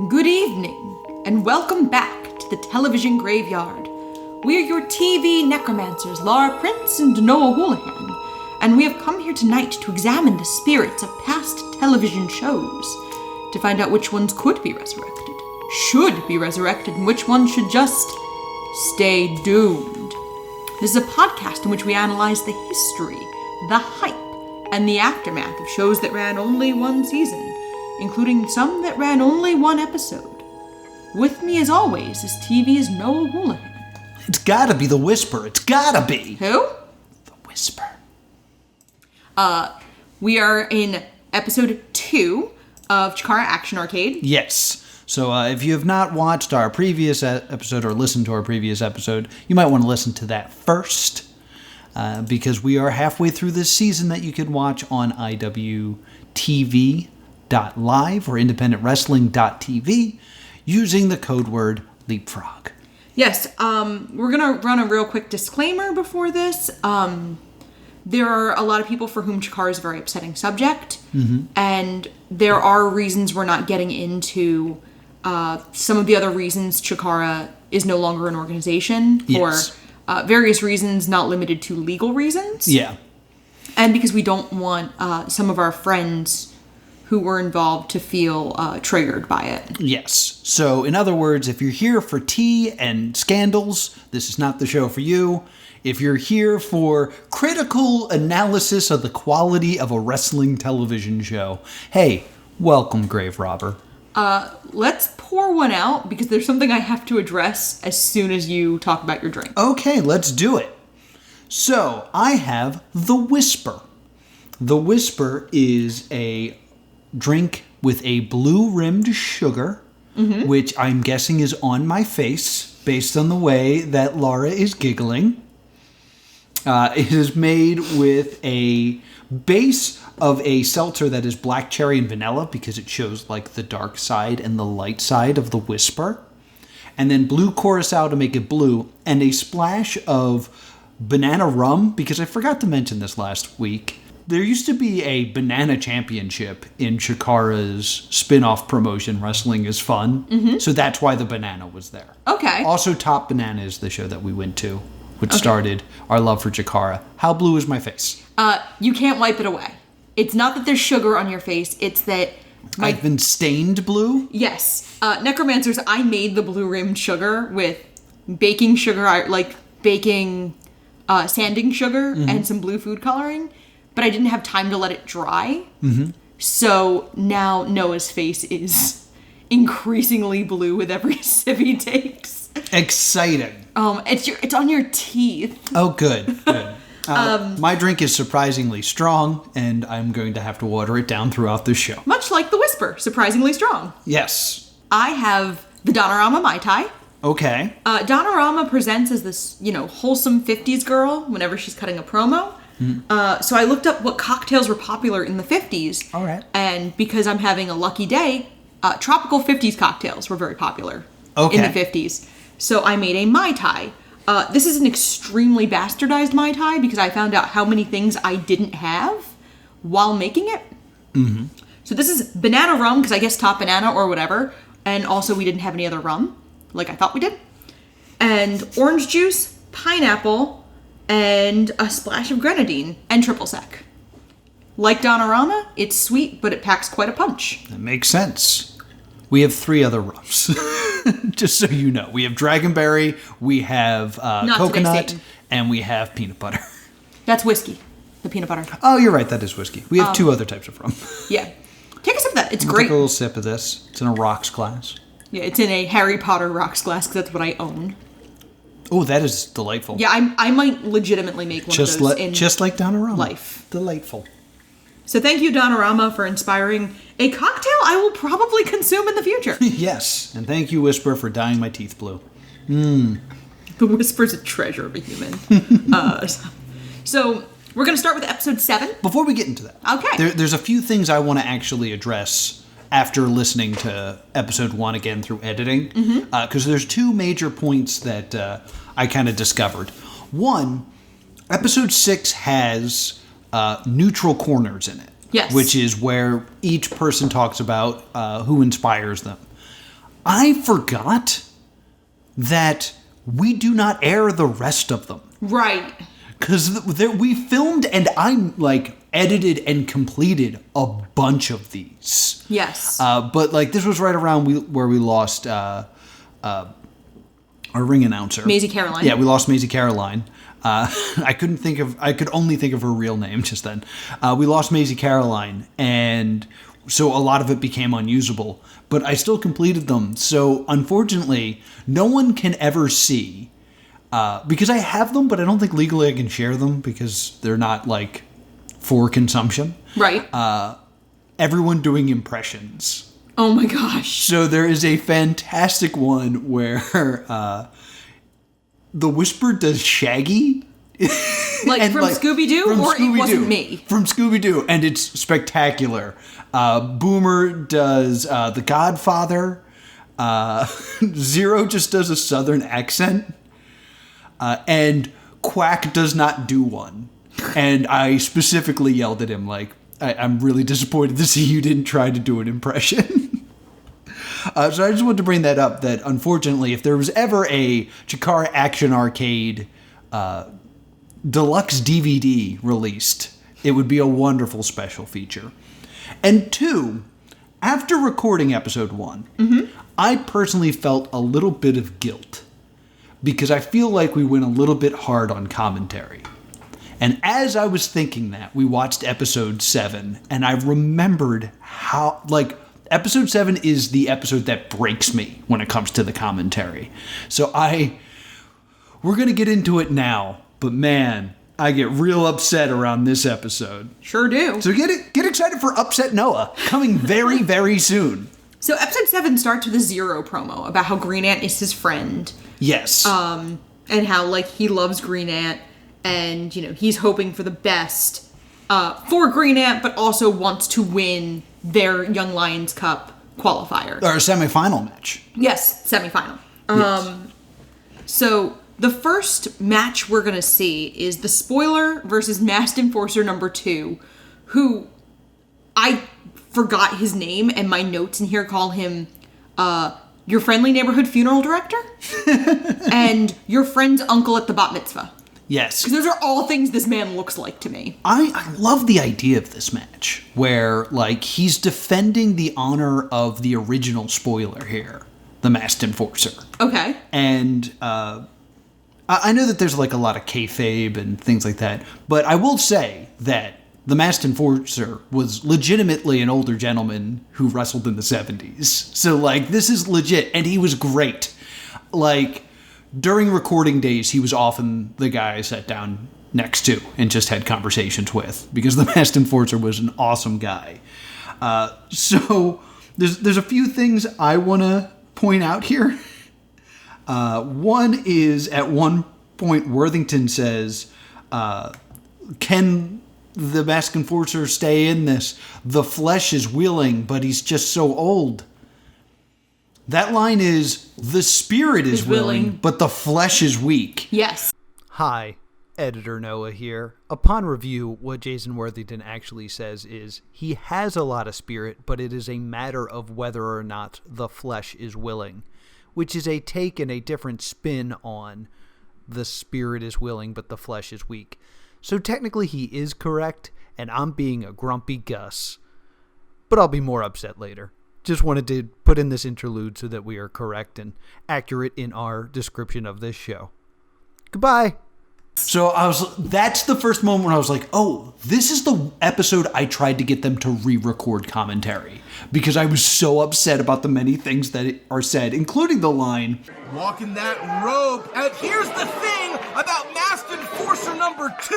Good evening, and welcome back to the television graveyard. We're your TV necromancers, Laura Prince and Noah Houlihan, and we have come here tonight to examine the spirits of past television shows, to find out which ones could be resurrected, should be resurrected, and which ones should just stay doomed. This is a podcast in which we analyze the history, the hype, and the aftermath of shows that ran only one season, including some that ran only one episode. With me, as always, is TV's Noah Houlihan. It's gotta be the Whisper. It's gotta be. Who? The Whisper. We are in episode 2 of CHIKARA Action Arcade. Yes. So if you have not watched our previous episode or listened to our previous episode, you might want to listen to that first, because we are halfway through this season that you can watch on IWTV.live or independentwrestling.tv using the code word Leapfrog. Yes, we're going to run a real quick disclaimer before this. There are a lot of people for whom CHIKARA is a very upsetting subject, and there are reasons we're not getting into some of the other reasons CHIKARA is no longer an organization for various reasons, not limited to legal reasons. Yeah. And because we don't want some of our friends who were involved to feel triggered by it. Yes. So, in other words, if you're here for tea and scandals, this is not the show for you. If you're here for critical analysis of the quality of a wrestling television show, hey, welcome, Grave Robber. Let's pour one out, because there's something I have to address as soon as you talk about your drink. Okay, let's do it. So, I have the Whisper. The Whisper is a drink with a blue-rimmed sugar, which I'm guessing is on my face, based on the way that Laura is giggling. It is made with a base of a seltzer that is black cherry and vanilla, because it shows like the dark side and the light side of the Whisper. And then blue curacao to make it blue, and a splash of banana rum, because I forgot to mention this last week. There used to be a banana championship in CHIKARA's spin-off promotion, Wrestling is Fun. So that's why the banana was there. Okay. Also, Top Banana is the show that we went to, which started our love for CHIKARA. How blue is my face? You can't wipe it away. It's not that there's sugar on your face, it's that... I've been stained blue? Yes. Necromancers, I made the blue-rimmed sugar with baking sugar, sanding sugar, and some blue food coloring, but I didn't have time to let it dry. So now Noah's face is increasingly blue with every sip he takes. Exciting. It's on your teeth. Oh, good. My drink is surprisingly strong, and I'm going to have to water it down throughout the show. Much like the Whisper, surprisingly strong. Yes. I have the Donarama Mai Tai. Okay. Donarama presents as this, wholesome 50s girl whenever she's cutting a promo. So I looked up what cocktails were popular in the 50s. All right. And because I'm having a lucky day, tropical 50s cocktails were very popular in the 50s. So I made a Mai Tai. This is an extremely bastardized Mai Tai because I found out how many things I didn't have while making it. So this is banana rum, because I guess Top Banana or whatever. And also we didn't have any other rum, like I thought we did. And orange juice, pineapple, and a splash of grenadine, and triple sec. Like Donarama, it's sweet, but it packs quite a punch. That makes sense. We have 3 other rums, just so you know. We have Dragonberry, we have coconut, and we have peanut butter. That's whiskey, the peanut butter. Oh, you're right, that is whiskey. We have 2 other types of rum. Yeah. Take a sip of that, it's great. Take a little sip of this. It's in a rocks glass. Yeah, it's in a Harry Potter rocks glass, because that's what I own. Oh, that is delightful. Yeah, I might legitimately make one of those in just like Donarama. Life. Delightful. So thank you, Donarama, for inspiring a cocktail I will probably consume in the future. Yes, and thank you, Whisper, for dyeing my teeth blue. The Whisper's a treasure of a human. So we're going to start with episode 7. Before we get into that, okay, there's a few things I want to actually address after listening to episode 1 again through editing, because there's 2 major points that I kind of discovered. One, episode 6 has neutral corners in it. Yes. Which is where each person talks about who inspires them. I forgot that we do not air the rest of them. Right. Because we filmed and I, edited and completed a bunch of these. Yes. But, this was right around where we lost our ring announcer. Maisie Caroline. Yeah, we lost Maisie Caroline. I could only think of her real name just then. We lost Maisie Caroline, and so a lot of it became unusable. But I still completed them. So, unfortunately, no one can ever see. Because I have them, but I don't think legally I can share them because they're not, for consumption. Right. Everyone doing impressions. Oh my gosh. So there is a fantastic one where the Whisper does Shaggy. From Scooby-Doo? Or Scooby-Doo. It wasn't me? From Scooby-Doo, and it's spectacular. Boomer does The Godfather. Zero just does a Southern accent. And Quack does not do one. And I specifically yelled at him, I'm really disappointed to see you didn't try to do an impression. So I just wanted to bring that up, that unfortunately, if there was ever a CHIKARA Action Arcade deluxe DVD released, it would be a wonderful special feature. And 2, after recording episode 1, I personally felt a little bit of guilt. Because I feel like we went a little bit hard on commentary. And as I was thinking that, we watched episode 7, and I remembered how, episode 7 is the episode that breaks me when it comes to the commentary. So we're going to get into it now, but man, I get real upset around this episode. Sure do. So get excited for Upset Noah, coming very, very soon. So episode 7 starts with a Zero promo about how Green Ant is his friend. Yes. And how, he loves Green Ant, and, he's hoping for the best for Green Ant, but also wants to win their Young Lions Cup qualifier. Or a semifinal match. Yes, semifinal. Yes. So the first match we're going to see is the Spoiler versus Masked Enforcer number 2, who I forgot his name, and my notes in here call him your friendly neighborhood funeral director and your friend's uncle at the bat mitzvah. Yes. Because those are all things this man looks like to me. I love the idea of this match where, he's defending the honor of the original Spoiler here, the Masked Enforcer. Okay. And I know that there's, a lot of kayfabe and things like that, but I will say that the Masked Enforcer was legitimately an older gentleman who wrestled in the 70s. So, this is legit, and he was great. During recording days, he was often the guy I sat down next to and just had conversations with, because the Masked Enforcer was an awesome guy. So, there's a few things I want to point out here. One is, at one point, Worthington says, can the Masked Enforcer stay in this? The flesh is willing, but he's just so old. That line is, the spirit is willing, but the flesh is weak. Yes. Hi, Editor Noah here. Upon review, what Jason Worthington actually says is, he has a lot of spirit, but it is a matter of whether or not the flesh is willing, which is a take and a different spin on the spirit is willing, but the flesh is weak. So technically he is correct, and I'm being a grumpy Gus. But I'll be more upset later. Just wanted to put in this interlude so that we are correct and accurate in our description of this show. Goodbye. So that's the first moment when I was like, oh, this is the episode I tried to get them to re-record commentary. Because I was so upset about the many things that are said, including the line, walking that rope. And here's the thing about Masked Enforcer number 2.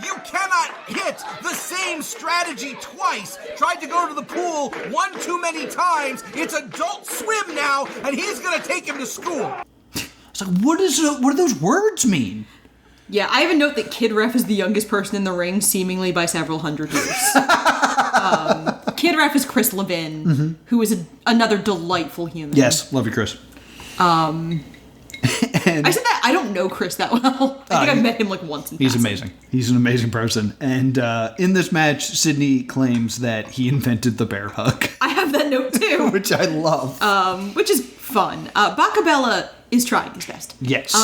You cannot hit the same strategy twice. Tried to go to the pool one too many times. It's Adult Swim now, and he's going to take him to school. It's like, what do those words mean? Yeah, I have a note that Kid Ref is the youngest person in the ring, seemingly by several hundred years. Kid Ref is Chris Levin, who is another delightful human. Yes, love you, Chris. I said that, I don't know Chris that well. I think I've met him once in He's passing. amazing. He's an amazing person. And in this match, Sidney claims that he invented the bear hug. I have have that note too. Which I love. Which is fun. Bacabella is trying his best. Yes.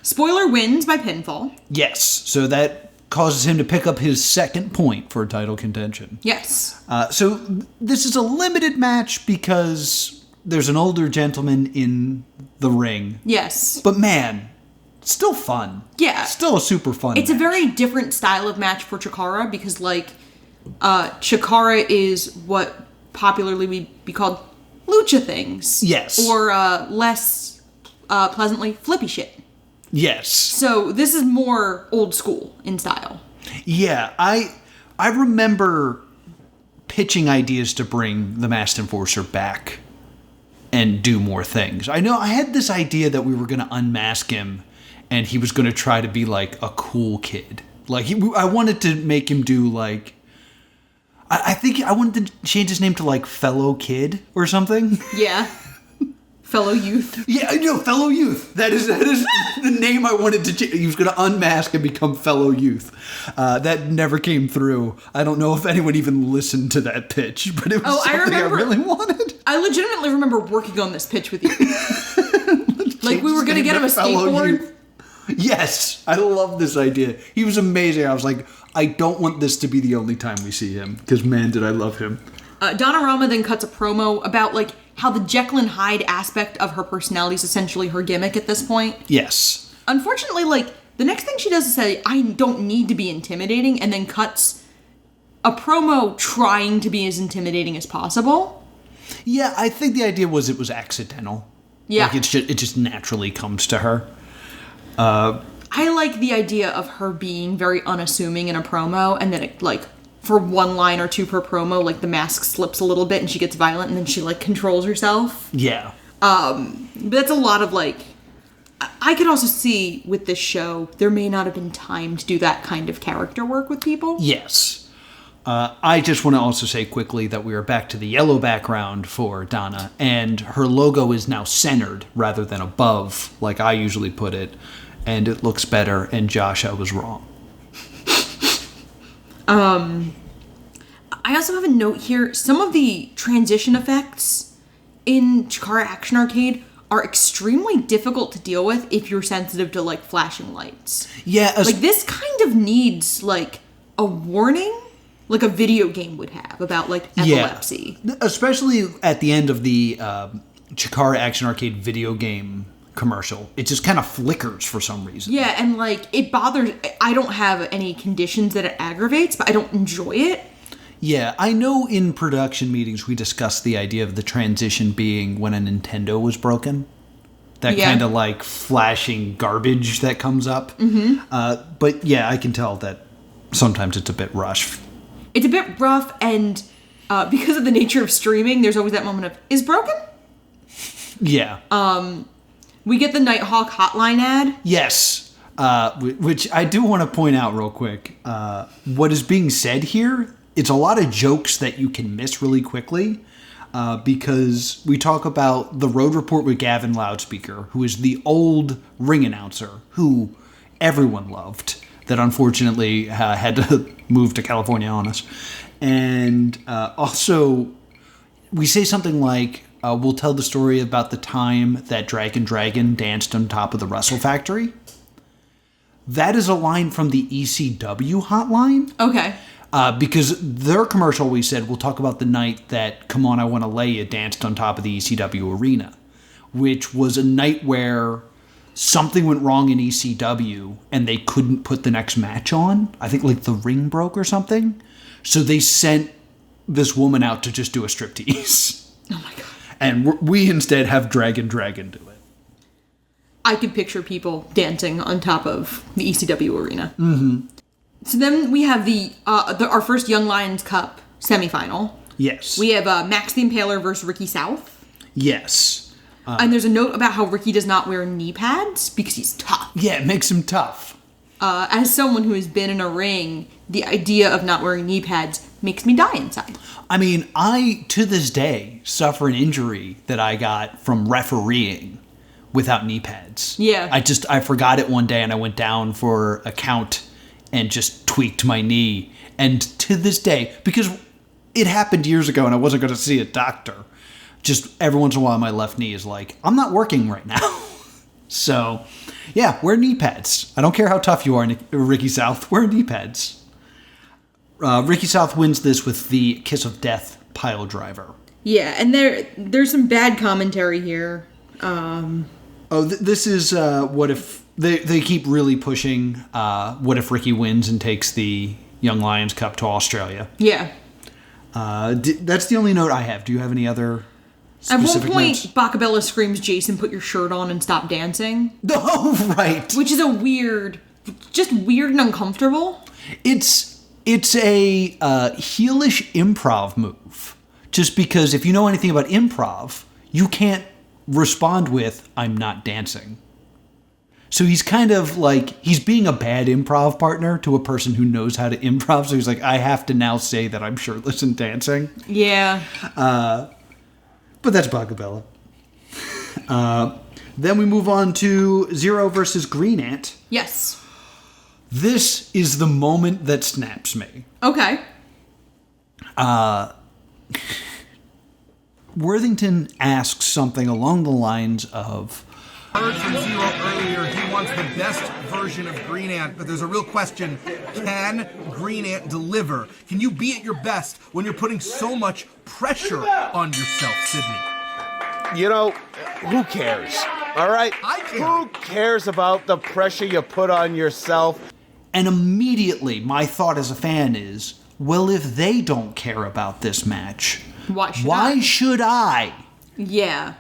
Spoiler wins by pinfall. Yes. So that causes him to pick up his second point for title contention. Yes. So this is a limited match because there's an older gentleman in the ring. Yes. But man, still fun. Yeah. Still a super fun It's match. a very different style of match for Chikara because, like, Chikara is what popularly would be called lucha things. Yes. Or less pleasantly, flippy shit. Yes. So this is more old school in style. Yeah, I remember pitching ideas to bring the Masked Enforcer back and do more things. I know I had this idea that we were going to unmask him and he was going to try to be like a cool kid. Like I wanted to make him do like I think I wanted to change his name to like Fellow Kid or something. Yeah. Fellow youth. Yeah, no, Fellow Youth. That is the name I wanted to change. He was going to unmask and become Fellow Youth. That never came through. I don't know if anyone even listened to that pitch, but it was something I really wanted. I legitimately remember working on this pitch with you. Like we were going to get him a skateboard. Yes, I love this idea. He was amazing. I was like, I don't want this to be the only time we see him, because man, did I love him. Donna then cuts a promo about like how the Jekyll and Hyde aspect of her personality is essentially her gimmick at this point. Yes. Unfortunately, like the next thing she does is say, I don't need to be intimidating, and then cuts a promo trying to be as intimidating as possible. Yeah, I think the idea was it was accidental. Yeah. Like it just naturally comes to her. I like the idea of her being very unassuming in a promo, and then it, like, for one line or two per promo, like, the mask slips a little bit and she gets violent, and then she, like, controls herself. Yeah. But that's a lot of, like... I could also see, with this show, there may not have been time to do that kind of character work with people. Yes. I just want to also say quickly that we are back to the yellow background for Donna, and her logo is now centered rather than above, like I usually put it, and it looks better, and Josh, I was wrong. I also have a note here. Some of the transition effects in CHIKARA Action Arcade are extremely difficult to deal with if you're sensitive to, like, flashing lights. Yeah. Like, this kind of needs, like, a warning, like a video game would have about, like, epilepsy. Yeah. Especially at the end of the CHIKARA Action Arcade video game commercial. It just kind of flickers for some reason. Yeah, and, like, it bothers... I don't have any conditions that it aggravates, but I don't enjoy it. Yeah, I know in production meetings we discussed the idea of the transition being when a Nintendo was broken. That kind of, like, flashing garbage that comes up. Mm-hmm. But, yeah, I can tell that sometimes it's a bit rough. It's a bit rough, and because of the nature of streaming, there's always that moment of, is broken? Yeah. We get the Nytehawk hotline ad. Yes. Which I do want to point out real quick. What is being said here, it's a lot of jokes that you can miss really quickly. Because we talk about the Road Report with Gavin Loudspeaker, who is the old ring announcer who everyone loved, that unfortunately had to move to California on us. And also, we say something like, we'll tell the story about the time that Dragon danced on top of the Russell Factory. That is a line from the ECW hotline. Okay. Because their commercial, we said, we'll talk about the night that Come On, I Want to Lay You danced on top of the ECW arena, which was a night where something went wrong in ECW and they couldn't put the next match on. I think like the ring broke or something. So they sent this woman out to just do a striptease. Oh my God. And we instead have Dragon do it. I could picture people dancing on top of the ECW arena. Mm-hmm. So then we have our first Young Lions Cup semifinal. Yes. We have Max the Impaler versus Ricky South. Yes. And there's a note about how Ricky does not wear knee pads because he's tough. Yeah, it makes him tough. As someone who has been in a ring, the idea of not wearing knee pads makes me die inside. I mean, I, to this day, suffer an injury that I got from refereeing without knee pads. Yeah. I forgot it one day and I went down for a count and just tweaked my knee. And to this day, because it happened years ago and I wasn't going to see a doctor. Just every once in a while, my left knee is like, I'm not working right now. So, yeah, wear knee pads. I don't care how tough you are, Ricky South. Wear knee pads. Ricky South wins this with the Kiss of Death pile driver. Yeah, and there's some bad commentary here. This is what if they keep really pushing. What if Ricky wins and takes the Young Lions Cup to Australia? Yeah. That's the only note I have. Do you have any other At one specific point, notes? Bacabella screams, "Jason, put your shirt on and stop dancing." Oh, right. Which is just weird and uncomfortable. It's a heelish improv move. Just because if you know anything about improv, you can't respond with, "I'm not dancing." So he's kind of like, he's being a bad improv partner to a person who knows how to improv. So he's like, I have to now say that I'm shirtless and dancing. Yeah. But that's Bacabella. Then we move on to Zero versus Green Ant. Yes. This is the moment that snaps me. Okay. Worthington asks something along the lines of, Heard from Zero earlier, he wants the best version of Green Ant, but there's a real question. Can Green Ant deliver? Can you be at your best when you're putting so much pressure on yourself, Sidney? You know, who cares? All right? I care. Who cares about the pressure you put on yourself? and immediately my thought as a fan is, well, if they don't care about this match, Why should I? Yeah.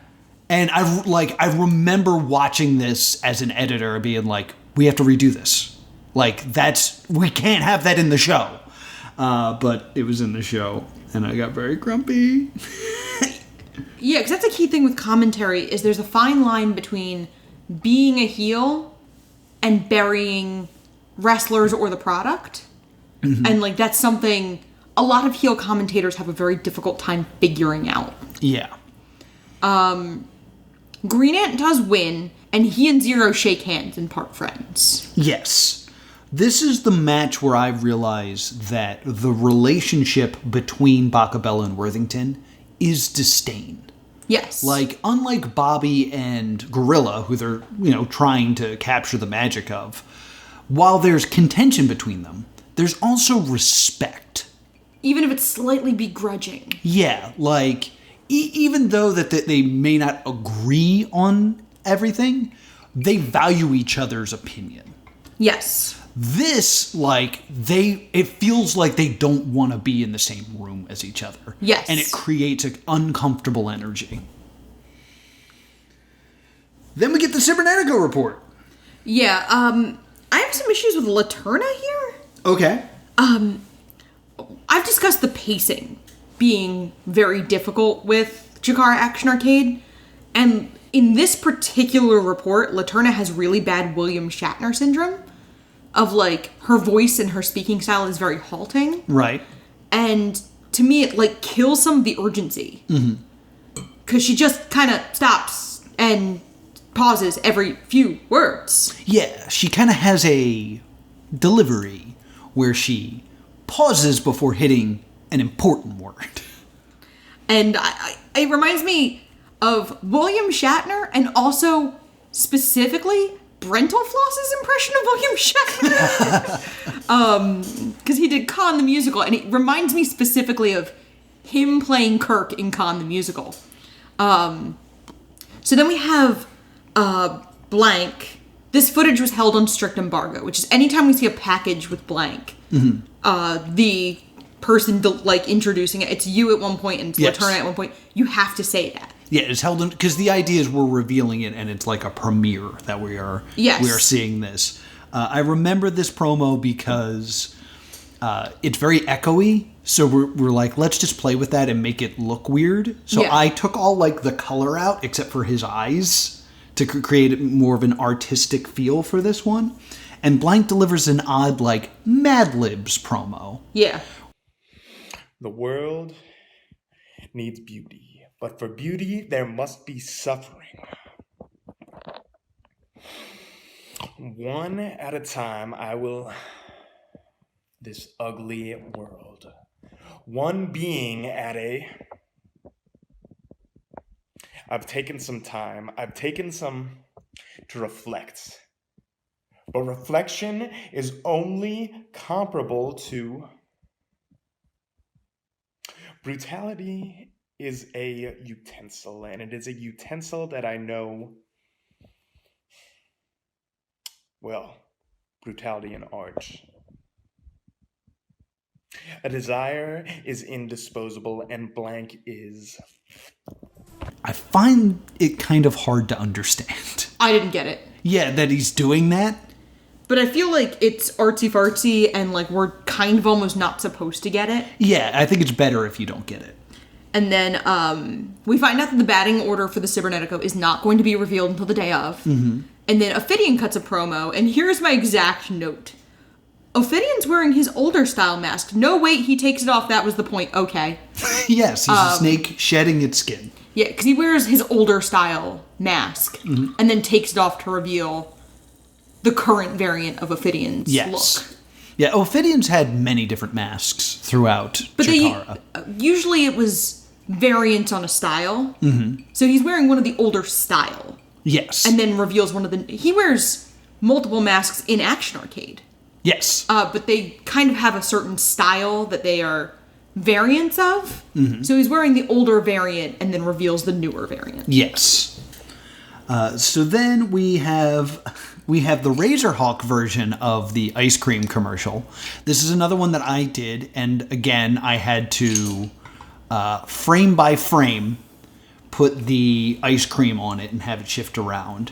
And I remember watching this as an editor and being like, we have to redo this. Like, we can't have that in the show. But it was in the show, and I got very grumpy. Yeah, because that's a key thing with commentary, is there's a fine line between being a heel and burying wrestlers or the product. Mm-hmm. And, that's something a lot of heel commentators have a very difficult time figuring out. Yeah. Green Ant does win, and he and Zero shake hands and part friends. Yes. This is the match where I realize that the relationship between Bacabella and Worthington is disdain. Yes. Unlike Bobby and Gorilla, who they're, trying to capture the magic of, while there's contention between them, there's also respect. Even if it's slightly begrudging. Yeah, even though that they may not agree on everything, they value each other's opinion. Yes. This, it feels like they don't want to be in the same room as each other. Yes. And it creates an uncomfortable energy. Then we get the Cybernetico report. Yeah, I have some issues with Laterna here. Okay. I've discussed the pacing being very difficult with CHIKARA Action Arcade, and in this particular report, Laterna has really bad William Shatner syndrome of, her voice and her speaking style is very halting. Right. And to me, it, kills some of the urgency. Mm-hmm. Because she just kind of stops and pauses every few words. Yeah, she kind of has a delivery where she pauses before hitting an important word. And it reminds me of William Shatner, and also specifically Brentalfloss's impression of William Shatner. Because he did Khan the Musical, and it reminds me specifically of him playing Kirk in Khan the Musical. So then we have Blank. This footage was held on strict embargo, which is anytime we see a package with Blank, mm-hmm. The person introducing it, it's you at one point and it's yes. Laterna at one point, you have to say that. Yeah, it's held in, because the idea is we're revealing it and it's like a premiere that we are seeing this. I remember this promo because it's very echoey, so we're like, let's just play with that and make it look weird. So yeah. I took all the color out except for his eyes to create more of an artistic feel for this one. And Blank delivers an odd Mad Libs promo. Yeah. The world needs beauty, but for beauty, there must be suffering. One at a time, I will this ugly world. One being at a... I've taken some time. I've taken some to reflect. But reflection is only comparable to... Brutality is a utensil, and it is a utensil that I know... Well, brutality in art. A desire is indisposable, and blank is... I find it kind of hard to understand. I didn't get it. Yeah, that he's doing that. But I feel like it's artsy-fartsy, and like we're kind of almost not supposed to get it. Yeah, I think it's better if you don't get it. And then we find out that the batting order for the Cybernetico is not going to be revealed until the day of. Mm-hmm. And then Ophidian cuts a promo, and here's my exact note. Ophidian's wearing his older style mask. No, wait, he takes it off. That was the point. Okay. Yes, he's a snake shedding its skin. Yeah, because he wears his older style mask and then takes it off to reveal the current variant of Ophidian's look. Yeah, Ophidian's had many different masks throughout CHIKARA. Usually it was variants on a style. Mm-hmm. So he's wearing one of the older style. Yes. And then reveals one of the... He wears multiple masks in Action Arcade. Yes. But they kind of have a certain style that they are variants of. Mm-hmm. So he's wearing the older variant and then reveals the newer variant. Yes. So then we have the Razorhawk version of the ice cream commercial. This is another one that I did, and again, I had to frame by frame put the ice cream on it and have it shift around.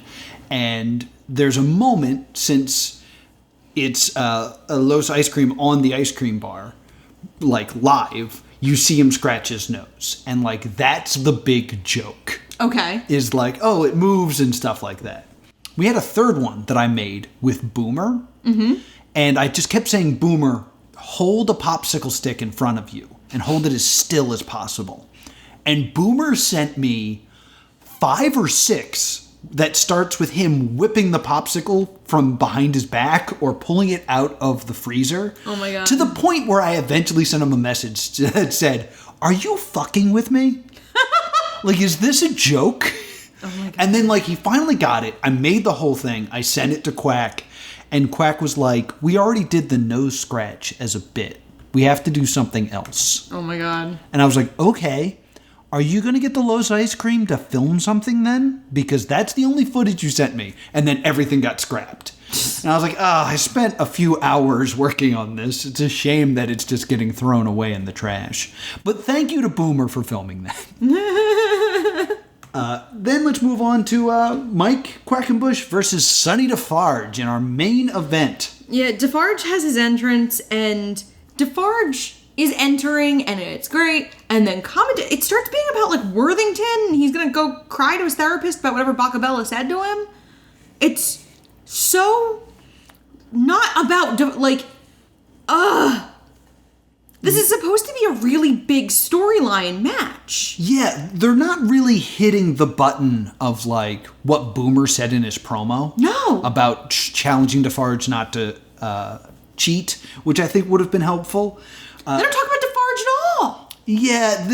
And there's a moment, since it's a Los ice cream on the ice cream bar, like live, you see him scratch his nose. And like, that's the big joke. Okay. Is like, oh, it moves and stuff like that. We had a third one that I made with Boomer. Mm-hmm. And I just kept saying, Boomer, hold a popsicle stick in front of you and hold it as still as possible. And Boomer sent me 5 or 6 that starts with him whipping the popsicle from behind his back or pulling it out of the freezer. Oh my God. To the point where I eventually sent him a message that said, are you fucking with me? Like, is this a joke? Oh my God. And then, like, he finally got it. I made the whole thing. I sent it to Quack. And Quack was like, we already did the nose scratch as a bit. We have to do something else. Oh my God. And I was like, okay. Are you going to get the Lowe's ice cream to film something then? Because that's the only footage you sent me. And then everything got scrapped. And I was like, I spent a few hours working on this. It's a shame that it's just getting thrown away in the trash. But thank you to Boomer for filming that. Then let's move on to Mike Quackenbush versus Sonny Defarge in our main event. Yeah, Defarge has his entrance, and Defarge is entering, and it's great, and then it starts being about, like, Worthington, and he's gonna go cry to his therapist about whatever Bacabella said to him. It's so not about, this is supposed to be a really big storyline match. Yeah, they're not really hitting the button of, like, what Boomer said in his promo. No. About challenging Defarge not to cheat, which I think would have been helpful. They don't talk about Defarge at all. Yeah,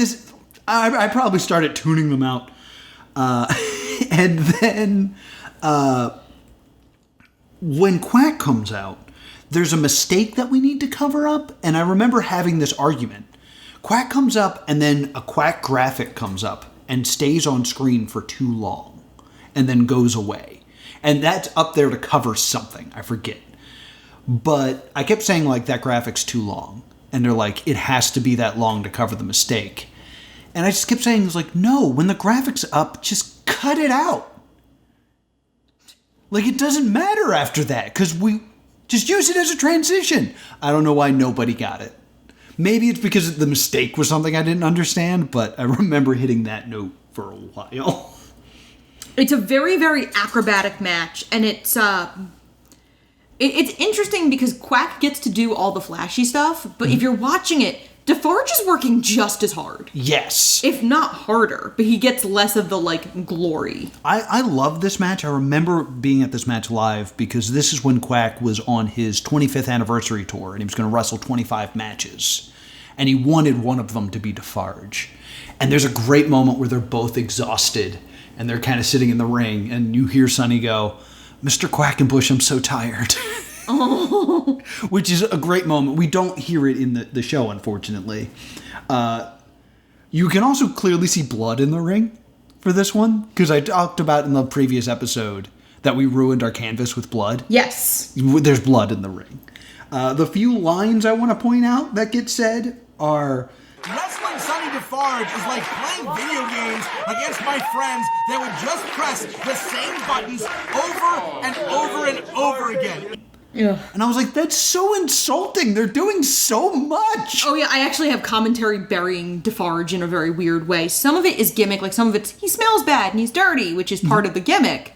I probably started tuning them out. And then when Quack comes out, there's a mistake that we need to cover up, and I remember having this argument. Quack comes up, and then a Quack graphic comes up and stays on screen for too long, and then goes away. And that's up there to cover something. I forget. But I kept saying, like, that graphic's too long. And they're like, it has to be that long to cover the mistake. And I just kept saying, it's like, no, when the graphic's up, just cut it out. Like, it doesn't matter after that, because we just use it as a transition. I don't know why nobody got it. Maybe it's because the mistake was something I didn't understand, but I remember hitting that note for a while. It's a very, very acrobatic match, and it's interesting because Quack gets to do all the flashy stuff, but if you're watching it, Defarge is working just as hard. Yes. If not harder, but he gets less of the, like, glory. I love this match. I remember being at this match live because this is when Quack was on his 25th anniversary tour and he was going to wrestle 25 matches. and he wanted one of them to be Defarge. And there's a great moment where they're both exhausted, and they're kind of sitting in the ring, and you hear Sonny go, "Mr. Quackenbush, I'm so tired." Oh. Which is a great moment. We don't hear it in the show, unfortunately. You can also clearly see blood in the ring for this one, because I talked about in the previous episode that we ruined our canvas with blood. Yes. There's blood in the ring. The few lines I want to point out that get said are... Wrestling Sonny Defarge is like playing video games against my friends that would just press the same buttons over and over and over again. Ugh. And I was like, that's so insulting. They're doing so much. Oh yeah, I actually have commentary burying Defarge in a very weird way. Some of it is gimmick, like some of it's he smells bad and he's dirty, which is part of the gimmick.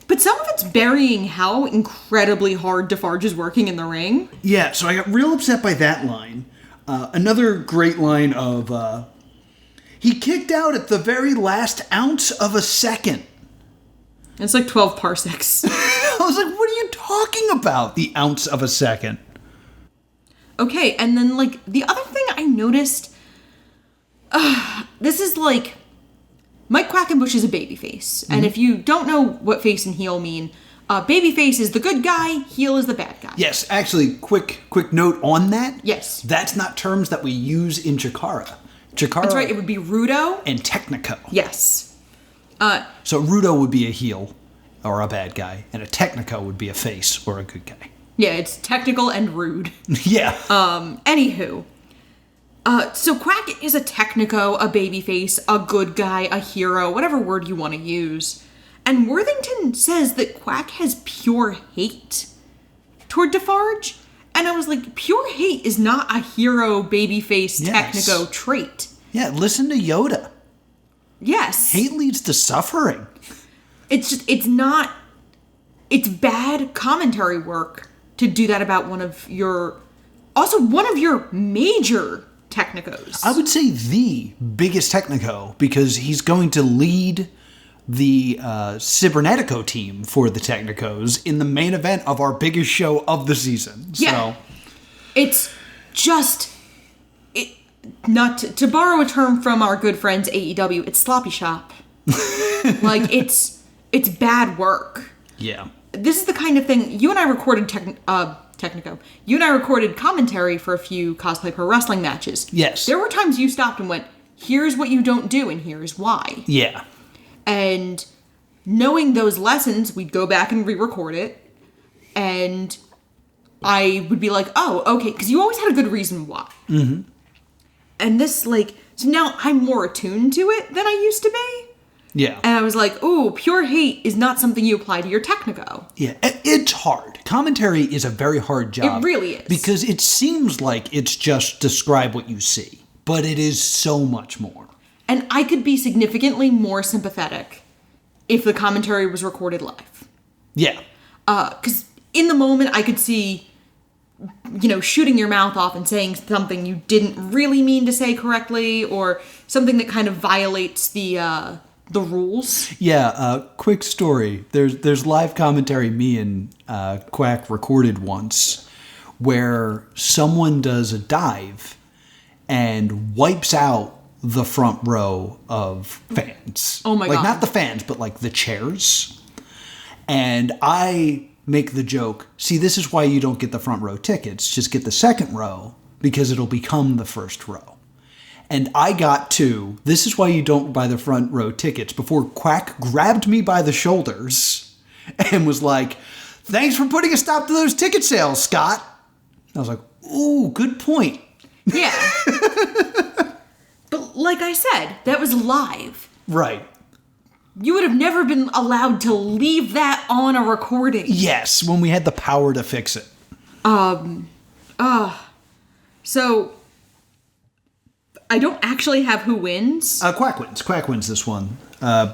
But some of it's burying how incredibly hard Defarge is working in the ring. Yeah, so I got real upset by that line. Another great line of, he kicked out at the very last ounce of a second. It's like 12 parsecs. I was like, what are you talking about? The ounce of a second. Okay, and then, like, the other thing I noticed, this is, like, Mike Quackenbush is a babyface. And if you don't know what face and heel mean, babyface is the good guy, heel is the bad guy. Yes, actually, quick note on that. Yes. That's not terms that we use in Chikara. Chikara. That's right, it would be Rudo. And Technico. Yes. So Rudo would be a heel or a bad guy, and a Technico would be a face or a good guy. Yeah, it's technical and rude. Yeah. Anywho. So Quack is a technico, a babyface, a good guy, a hero, whatever word you want to use. And Worthington says that Quack has pure hate toward Defarge. And I was like, pure hate is not a hero, babyface, technico trait. Yeah, listen to Yoda. Yes. Hate leads to suffering. It's bad commentary work to do that about one of your major technicos. I would say the biggest technico, because he's going to lead the Cybernetico team for the technicos in the main event of our biggest show of the season. Yeah. So it's just... Not to borrow a term from our good friends AEW, it's sloppy shop. Like, it's bad work. Yeah. This is the kind of thing... You and I recorded Technico. You and I recorded commentary for a few cosplay pro wrestling matches. Yes. There were times you stopped and went, here's what you don't do and here's why. Yeah. And knowing those lessons, we'd go back and re-record it. And I would be like, oh, okay. Because you always had a good reason why. Mm-hmm. And this, like... So now I'm more attuned to it than I used to be. Yeah. And I was like, ooh, pure hate is not something you apply to your technico. Yeah, it's hard. Commentary is a very hard job. It really is. Because it seems like it's just describe what you see. But it is so much more. And I could be significantly more sympathetic if the commentary was recorded live. Yeah. Because in the moment, I could see, shooting your mouth off and saying something you didn't really mean to say correctly, or something that kind of violates the rules. Yeah, quick story. There's live commentary me and Quack recorded once where someone does a dive and wipes out the front row of fans. Oh my God. Like, not the fans, but like the chairs. And I make the joke, see, this is why you don't get the front row tickets. Just get the second row because it'll become the first row. And I got to, this is why you don't buy the front row tickets, before Quack grabbed me by the shoulders and was like, thanks for putting a stop to those ticket sales, Scott. I was like, ooh, good point. Yeah. But like I said, that was live. Right. You would have never been allowed to leave that on a recording. Yes, when we had the power to fix it. So... I don't actually have who wins. Quack wins. Quack wins this one.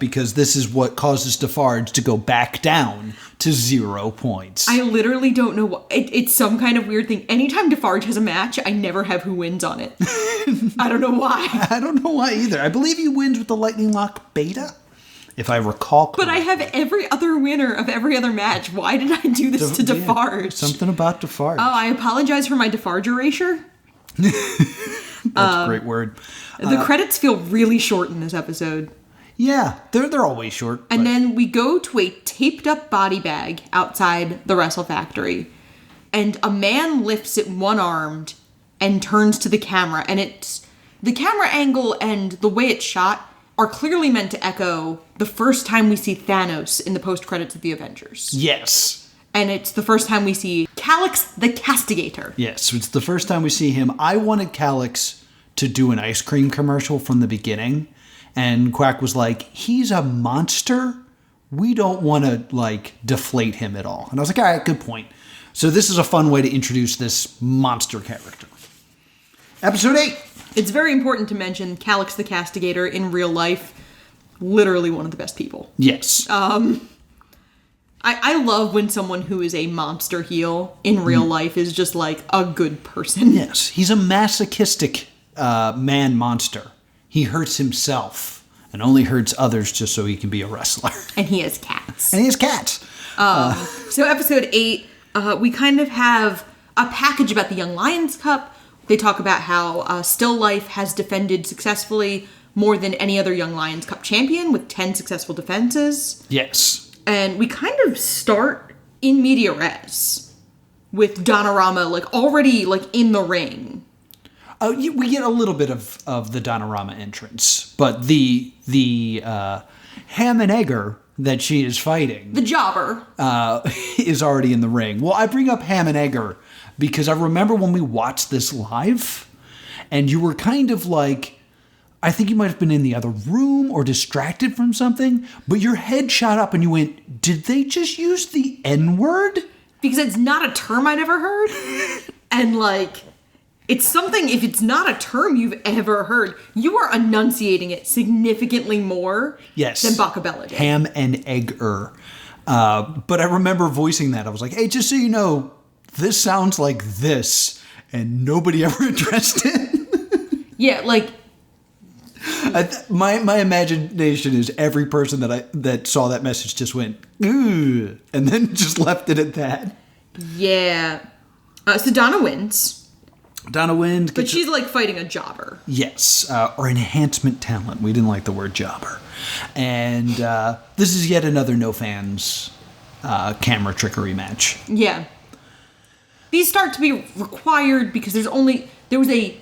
Because this is what causes Defarge to go back down to 0 points. I literally don't know what. It's some kind of weird thing. Anytime Defarge has a match, I never have who wins on it. I don't know why. I don't know why either. I believe he wins with the Lightning Lock Beta, if I recall correctly. But I have every other winner of every other match. Why did I do this to Defarge? Something about Defarge. Oh, I apologize for my Defarge erasure. That's a great word. The credits feel really short in this episode. Yeah, they're always short. And then we go to a taped-up body bag outside the Wrestle Factory. And a man lifts it one-armed and turns to the camera. And the camera angle and the way it's shot are clearly meant to echo the first time we see Thanos in the post-credits of the Avengers. Yes. And it's the first time we see Calyx the Castigator. Yes, it's the first time we see him. I wanted Calyx to do an ice cream commercial from the beginning. And Quack was like, he's a monster. We don't want to, deflate him at all. And I was like, all right, good point. So this is a fun way to introduce this monster character. Episode 8. It's very important to mention Calyx the Castigator in real life. Literally one of the best people. Yes. I love when someone who is a monster heel in real life is just, a good person. Yes. He's a masochistic man monster. He hurts himself and only hurts others just so he can be a wrestler. And he has cats. So episode 8, we kind of have a package about the Young Lions Cup. They talk about how Still Life has defended successfully more than any other Young Lions Cup champion with 10 successful defenses. Yes. And we kind of start in media res with Donorama already in the ring. We get a little bit of the Donorama entrance, but the ham and egger that she is fighting, the jobber, is already in the ring. Well, I bring up ham and egger because I remember when we watched this live, and you were kind of I think you might have been in the other room or distracted from something, but your head shot up and you went, did they just use the N-word? Because it's not a term I'd ever heard, and it's something, if it's not a term you've ever heard, you are enunciating it significantly more than Bacabella did. Ham and egger. But I remember voicing that. I was like, hey, just so you know, this sounds like this. And nobody ever addressed it. Yeah, my imagination is every person that saw that message just went, ooh, and then just left it at that. Yeah. So Donna wins. But she's fighting a jobber. Yes, or enhancement talent. We didn't like the word jobber. And this is yet another no fans camera trickery match. Yeah. These start to be required because there was a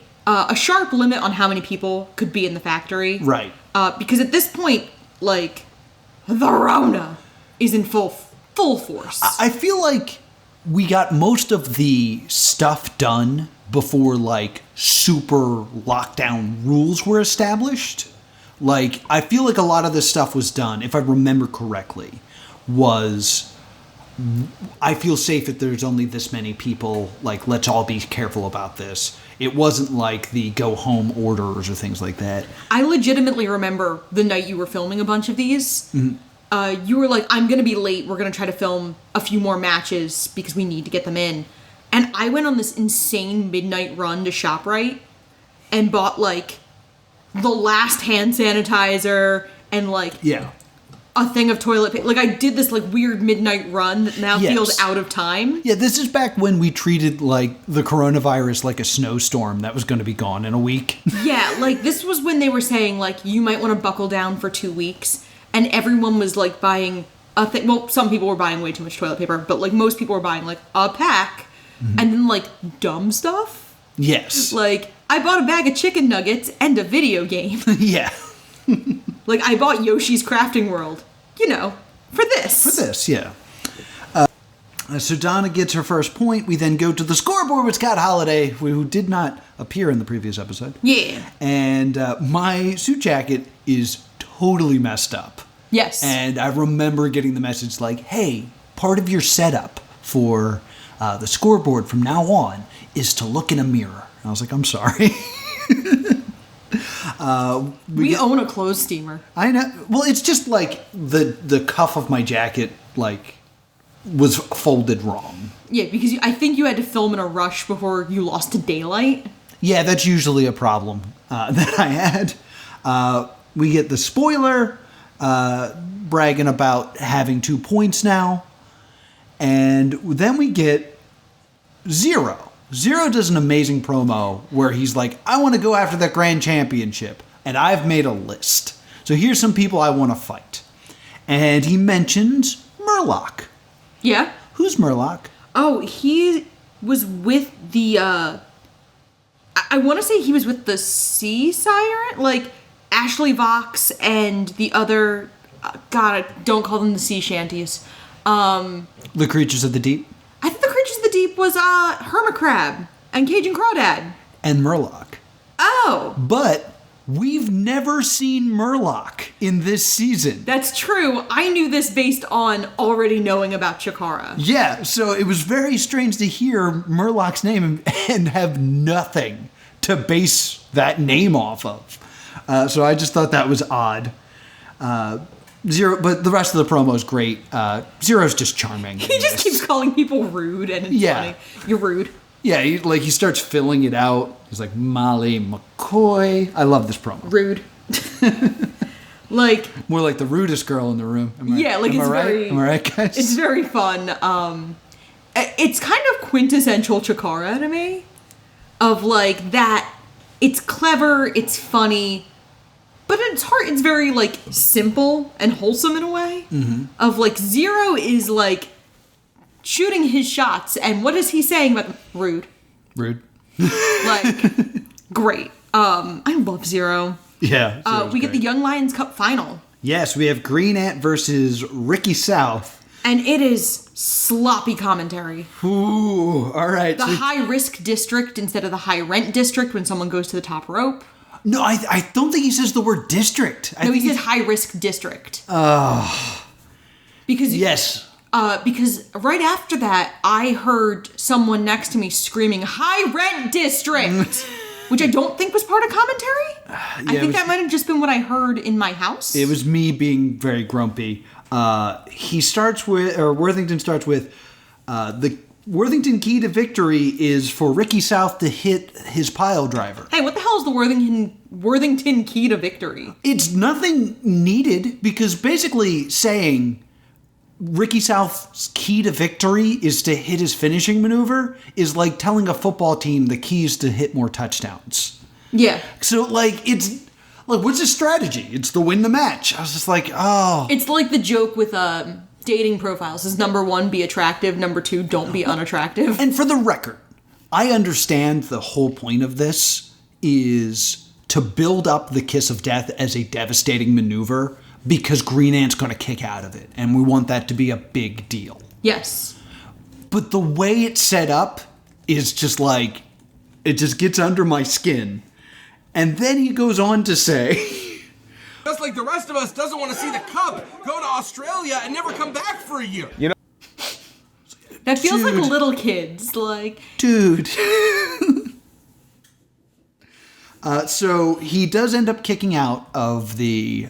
sharp limit on how many people could be in the factory. Right. Because at this point, the Rona is in full force. I feel like we got most of the stuff done before super lockdown rules were established. I feel like a lot of this stuff was done, if I remember correctly, I feel safe if there's only this many people, let's all be careful about this. It wasn't the go home orders or things like that. I legitimately remember the night you were filming a bunch of these. Mm-hmm. You were like, I'm going to be late. We're going to try to film a few more matches because we need to get them in. And I went on this insane midnight run to ShopRite and bought the last hand sanitizer and a thing of toilet paper. I did this weird midnight run that now feels out of time. Yeah, this is back when we treated the coronavirus like a snowstorm that was going to be gone in a week. Yeah, this was when they were saying you might want to buckle down for 2 weeks, and everyone was buying a thing. Well, some people were buying way too much toilet paper, but most people were buying a pack. Mm-hmm. And then, dumb stuff? Yes. I bought a bag of chicken nuggets and a video game. Yeah. I bought Yoshi's Crafting World. For this. For this, yeah. So Donna gets her first point. We then go to the scoreboard with Scott Holladay, who did not appear in the previous episode. Yeah. And my suit jacket is totally messed up. Yes. And I remember getting the message hey, part of your setup for the scoreboard from now on is to look in a mirror. And I was like, I'm sorry. We own a clothes steamer. I know. Well, it's just the cuff of my jacket was folded wrong. Yeah, because I think you had to film in a rush before you lost to daylight. Yeah, that's usually a problem that I had. We get the spoiler bragging about having 2 points now. And then we get 0. Zero does an amazing promo where he's like, I want to go after that grand championship, and I've made a list. So here's some people I want to fight. And he mentions Murloc. Yeah. Who's Murloc? Oh, he was with the, I want to say he was with the Sea Siren? Like, Ashley Vox and the other, God, don't call them the Sea Shanties. The Creatures of the Deep. I think the Creatures of the Deep was, Hermit Crab and Cajun Crawdad. And Murloc. Oh. But we've never seen Murloc in this season. That's true. I knew this based on already knowing about Chikara. Yeah, so it was very strange to hear Murloc's name and have nothing to base that name off of. So I just thought that was odd. Zero, but the rest of the promo is great. Zero's just charming. He just keeps calling people rude, and it's funny. You're rude. Yeah, he starts filling it out. He's like, Molly McCoy. I love this promo. Rude. Like... More like the rudest girl in the room. Am I right, guys? It's very fun. It's kind of quintessential Chikara to me. Of, like, that... It's clever, it's funny, but it's very, like, simple and wholesome in a way. Mm-hmm. Of, like, Zero is, like... shooting his shots, and what is he saying about them? Rude. Like, great. I love Zero. Yeah. We get the Young Lions Cup final. Yes, we have Green Ant versus Ricky South. And it is sloppy commentary. Ooh, all right. The high-risk district instead of the high-rent district when someone goes to the top rope. No, I don't think he says the word district. He says high-risk district. Because... Yes. Because right after that, I heard someone next to me screaming, high rent district, which I don't think was part of commentary. I think that might have just been what I heard in my house. It was me being very grumpy. Worthington starts with, the Worthington key to victory is for Ricky South to hit his pile driver. Hey, what the hell is the Worthington key to victory? It's nothing needed, because basically saying... Ricky South's key to victory is to hit his finishing maneuver is like telling a football team the key is to hit more touchdowns. Yeah. So, like, it's... Like, what's his strategy? It's to win the match. I was just like, oh. It's like the joke with dating profiles. Is number 1, be attractive. Number 2, don't be unattractive. And for the record, I understand the whole point of this is to build up the kiss of death as a devastating maneuver, because Green Ant's going to kick out of it, and we want that to be a big deal. Yes. But the way it's set up is just like, it just gets under my skin. And then he goes on to say... Just like the rest of us doesn't want to see the cup, go to Australia, and never come back for a year. You know... That feels like little kids, like... Dude... So he does end up kicking out of the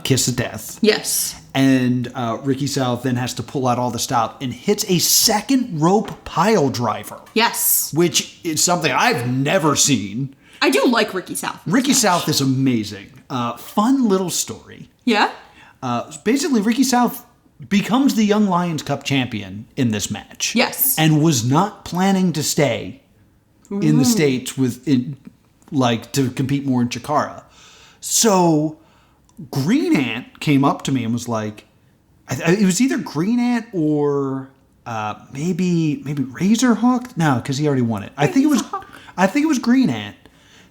kiss of death. Yes. And Ricky South then has to pull out all the stop and hits a second rope pile driver. Yes. Which is something I've never seen. I do like Ricky South. Ricky South is amazing. Fun little story. Yeah? Basically, Ricky South becomes the Young Lions Cup champion in this match. Yes. And was not planning to stay in the States to compete more in Chikara. So Green Ant came up to me and was like, it was either Green Ant or maybe Razorhawk. No, because he already won it. I think it was Green Ant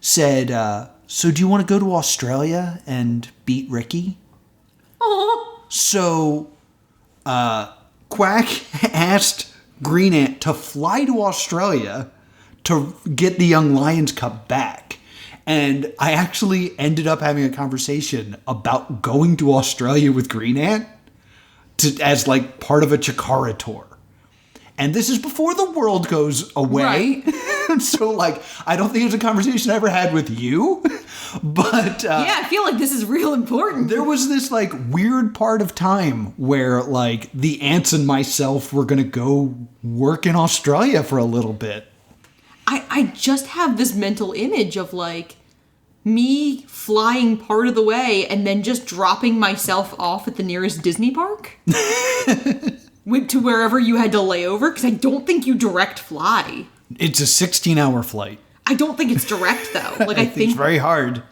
said, so do you want to go to Australia and beat Ricky? Oh. So Quack asked Green Ant to fly to Australia to get the Young Lions Cup back. And I actually ended up having a conversation about going to Australia with Green Ant as like part of a Chikara tour. And this is before the world goes away. Right. So like, I don't think it's a conversation I ever had with you, but yeah, I feel like this is real important. There was this like weird part of time where like the ants and myself were going to go work in Australia for a little bit. I just have this mental image of like me flying part of the way and then just dropping myself off at the nearest Disney park to wherever you had to lay over, because I don't think you direct fly. It's a 16-hour flight. I don't think it's direct, though. Like, I think it's very hard.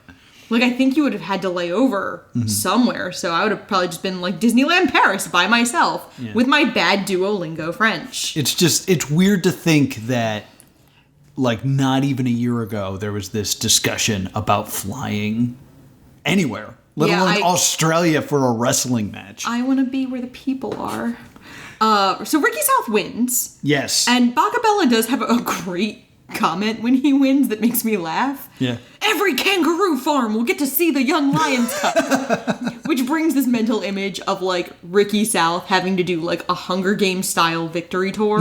Like, I think you would have had to lay over somewhere. So I would have probably just been like Disneyland Paris by myself with my bad Duolingo French. It's weird to think that, like, not even a year ago, there was this discussion about flying anywhere, let alone Australia for a wrestling match. I want to be where the people are. So Ricky South wins. Yes. And Bacabella does have a great comment when he wins that makes me laugh. Yeah. Every kangaroo farm will get to see the Young Lions Cup. Which brings this mental image of, like, Ricky South having to do, like, a Hunger Games style victory tour.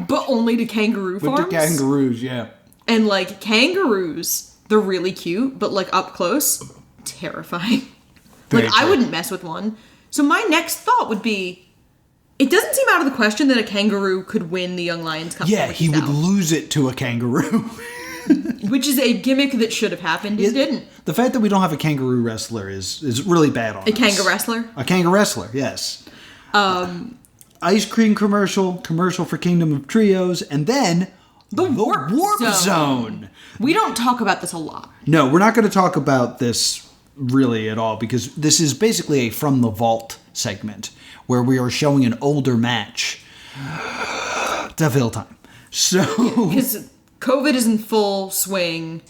But only to kangaroo farms. With the kangaroos, yeah. And, like, kangaroos, they're really cute, but, like, up close, terrifying. Very I wouldn't mess with one. So my next thought would be, it doesn't seem out of the question that a kangaroo could win the Young Lions Cup. Yeah, he would lose it to a kangaroo. Which is a gimmick that should have happened. It didn't. The fact that we don't have a kangaroo wrestler is really bad on us. A kangaroo wrestler? A kangaroo wrestler, yes. Ice cream commercial for Kingdom of Trios, and then the Warp Zone. We don't talk about this a lot. No, we're not going to talk about this really at all, because this is basically a From the Vault segment where we are showing an older match. Devil time. So, because COVID is in full swing,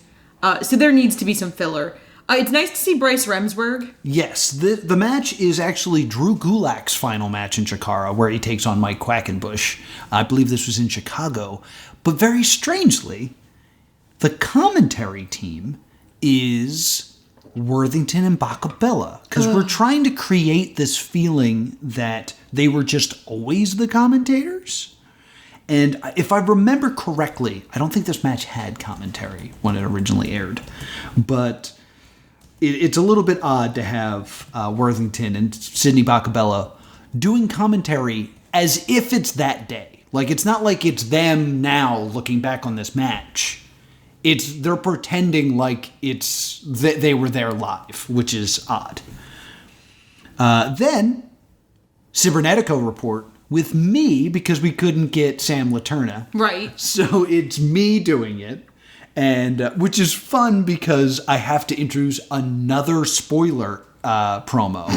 so there needs to be some filler. It's nice to see Bryce Remsburg. Yes, the match is actually Drew Gulak's final match in Chikara, where he takes on Mike Quackenbush. I believe this was in Chicago. But very strangely, the commentary team is Worthington and Bacabella, because we're trying to create this feeling that they were just always the commentators. And if I remember correctly, I don't think this match had commentary when it originally aired, but it's a little bit odd to have Worthington and Sidney Bacabella doing commentary as if it's that day. Like, it's not like it's them now looking back on this match. They're pretending like they were there live, which is odd. Then, Cybernetico report with me, because we couldn't get Sam Laterna. Right. So it's me doing it, and which is fun because I have to introduce another spoiler promo.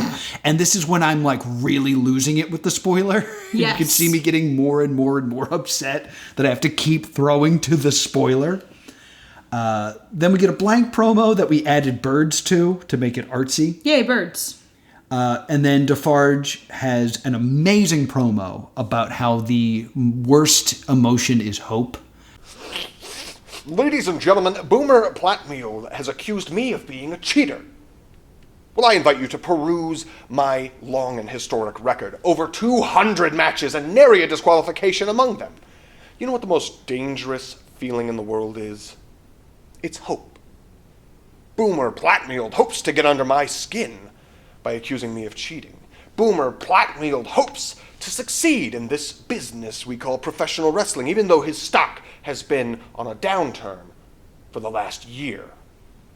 And this is when I'm, like, really losing it with the spoiler. Yes. You can see me getting more and more and more upset that I have to keep throwing to the spoiler. Then we get a blank promo that we added birds to make it artsy. Yay, birds. And then Defarge has an amazing promo about how the worst emotion is hope. Ladies and gentlemen, Boomer Platmeal has accused me of being a cheater. Well, I invite you to peruse my long and historic record. Over 200 matches and nary a disqualification among them. You know what the most dangerous feeling in the world is? It's hope. Boomer Platmeal hopes to get under my skin by accusing me of cheating. Boomer Platmeal hopes to succeed in this business we call professional wrestling, even though his stock has been on a downturn for the last year.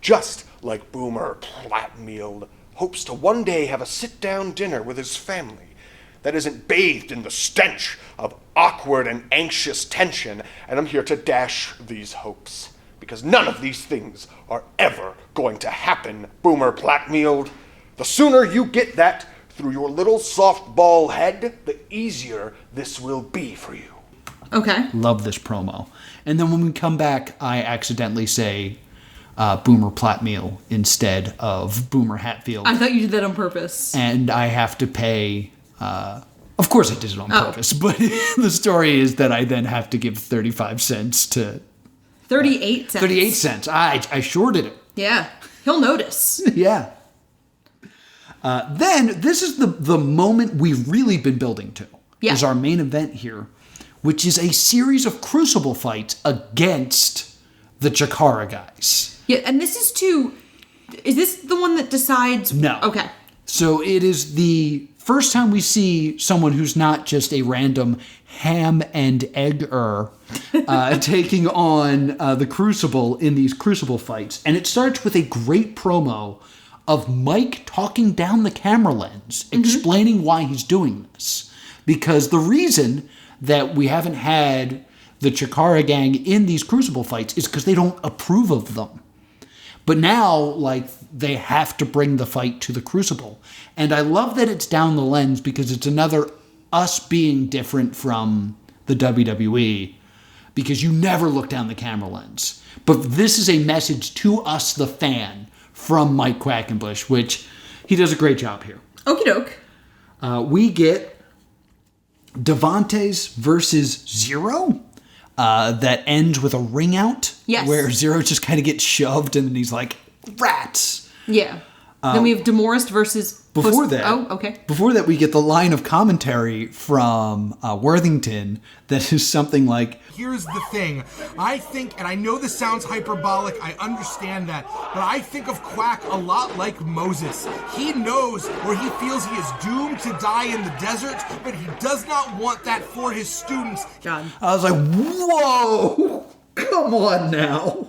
Just like Boomer Platmeal hopes to one day have a sit-down dinner with his family that isn't bathed in the stench of awkward and anxious tension, and I'm here to dash these hopes, because none of these things are ever going to happen, Boomer Platmeal. The sooner you get that through your little softball head, the easier this will be for you. Okay. Love this promo. And then when we come back, I accidentally say Boomer Platmeal instead of Boomer Hatfield. I thought you did that on purpose. And I have to pay... of course I did it on purpose, but the story is that I then have to give 35 cents to... 38 cents. 38 cents. I shorted it. Yeah. He'll notice. Yeah. Then, this is the moment we've really been building to. Yeah. Is our main event here, which is a series of Crucible fights against the Chikara guys. Yeah, and this is is this the one that decides? No. Okay. So it is the first time we see someone who's not just a random ham and egger taking on the Crucible in these Crucible fights. And it starts with a great promo of Mike talking down the camera lens, explaining why he's doing this. Because the reason that we haven't had the Chikara gang in these Crucible fights is because they don't approve of them. But now, like, they have to bring the fight to the Crucible. And I love that it's down the lens because it's another us being different from the WWE, because you never look down the camera lens. But this is a message to us, the fan, from Mike Quackenbush, which he does a great job here. Okie doke. We get Devontes versus Zero. That ends with a ring out. Yes. Where Zero just kind of gets shoved and then he's like, rats. Yeah. Then we have Demorest versus... Before that, we get the line of commentary from Worthington that is something like, Here's the thing. I think, and I know this sounds hyperbolic, I understand that, but I think of Quack a lot like Moses. He knows where he feels he is doomed to die in the desert, but he does not want that for his students. God. I was like, whoa, come on now.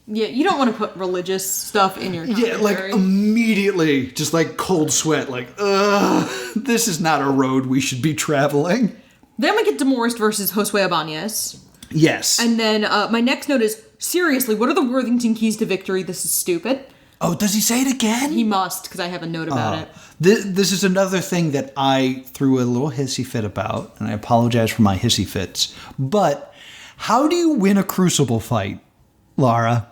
Yeah, you don't want to put religious stuff in your commentary. Yeah, like immediately, just like cold sweat, like, this is not a road we should be traveling. Then we get Demorest versus Josue Abanez. Yes. And then my next note is, seriously, what are the Worthington keys to victory? This is stupid. Oh, does he say it again? He must, because I have a note about it. This is another thing that I threw a little hissy fit about, and I apologize for my hissy fits. But how do you win a Crucible fight, Lara?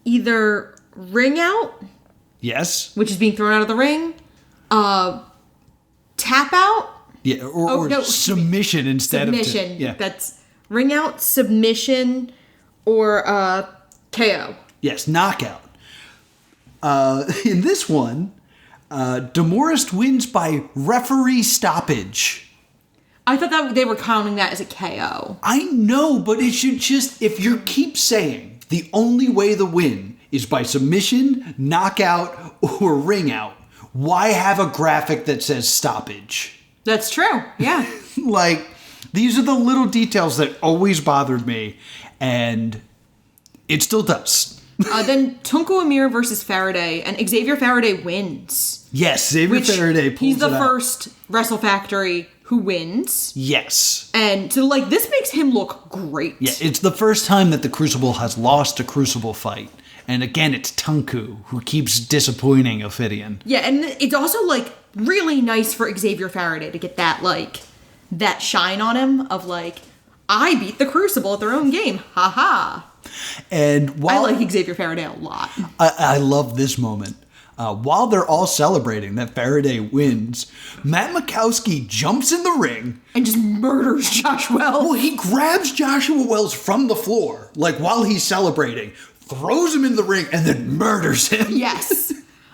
Either ring out, Yes. which is being thrown out of the ring, tap out. Yeah, or submission instead Submission. of... Yeah. That's ring out, submission, or KO. Yes, knockout. In this one, Demorest wins by referee stoppage. I thought that they were counting that as a KO. I know, but it should just... If you keep saying the only way to win is by submission, knockout, or ring out, why have a graphic that says stoppage? That's true, yeah. Like, these are the little details that always bothered me, and it still does. Then Tunku Amir versus Faraday, and Xavier Faraday wins. Yes, Xavier Faraday pulls he's the it out. first Wrestle Factory who wins. Yes. And so, like, this makes him look great. Yeah, it's the first time that the Crucible has lost a Crucible fight. And again, it's Tunku who keeps disappointing Ophidian. Yeah, and it's also, like, really nice for Xavier Faraday to get that, like, that shine on him of, like, I beat the Crucible at their own game. Ha ha. And while I like Xavier Faraday a lot. I love this moment. While they're all celebrating that Faraday wins, Matt Mikowski jumps in the ring and just murders Josh Wells. Well, he grabs Joshua Wells from the floor, like while he's celebrating, throws him in the ring, and then murders him. Yes.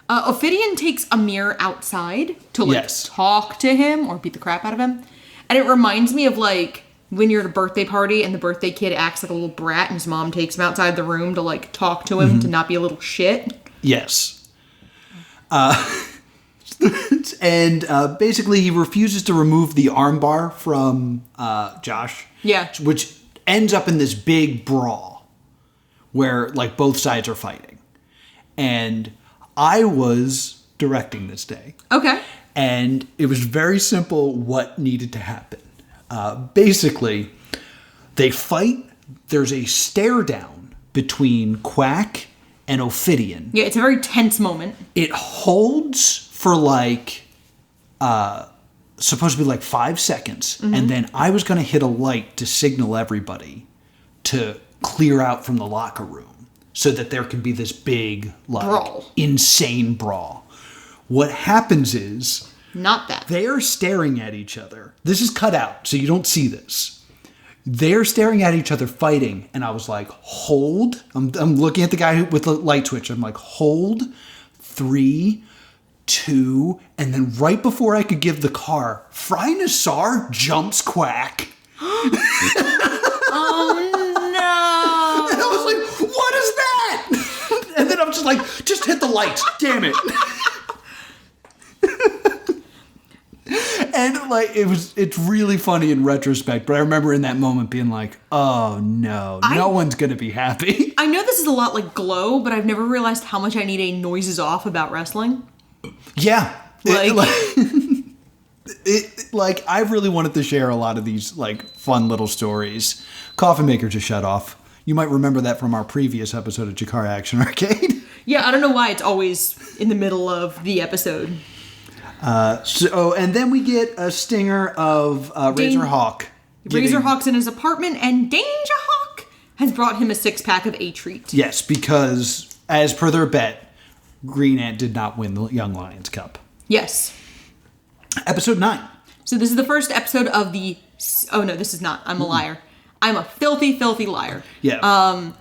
Ophidian takes Amir outside to, like, talk to him or beat the crap out of him. And it reminds me of, like, when you're at a birthday party and the birthday kid acts like a little brat and his mom takes him outside the room to, like, talk to him to not be a little shit. Yes. And basically he refuses to remove the armbar from Josh. Yeah. Which ends up in this big brawl where, like, both sides are fighting. And I was directing this day. Okay. And it was very simple what needed to happen. Basically, they fight. There's a stare down between Quack and Ophidian. Yeah, it's a very tense moment. It holds for, like, supposed to be like 5 seconds. Mm-hmm. And then I was going to hit a light to signal everybody to clear out from the locker room so that there can be this big, like, brawl. Insane brawl. What happens is... Not that. They are staring at each other. This is cut out, so you don't see this. They're staring at each other fighting, and I was like, hold. I'm looking at the guy with the light switch. I'm like, hold, 3, 2, and then right before I could give the car, Fry Nassar jumps Quack. Oh, no. And I was like, what is that? And then I'm just like, just hit the lights. Damn it. And, like, it's really funny in retrospect, but I remember in that moment being like, oh no, no one's gonna be happy. I know this is a lot like Glow, but I've never realized how much I need a noises off about wrestling. Yeah. I really wanted to share a lot of these, fun little stories. Coffin Maker just shut off. You might remember that from our previous episode of CHIKARA Action Arcade. Yeah, I don't know why it's always in the middle of the episode. And then we get a stinger of Razorhawk. Razorhawk's in his apartment, and Dangerhawk has brought him a 6-pack of A-Treat. Yes, because, as per their bet, Green Ant did not win the Young Lions Cup. Yes. Episode 9. So this is the first episode of the... Oh, no, this is not. I'm a liar. I'm a filthy, filthy liar. Yeah.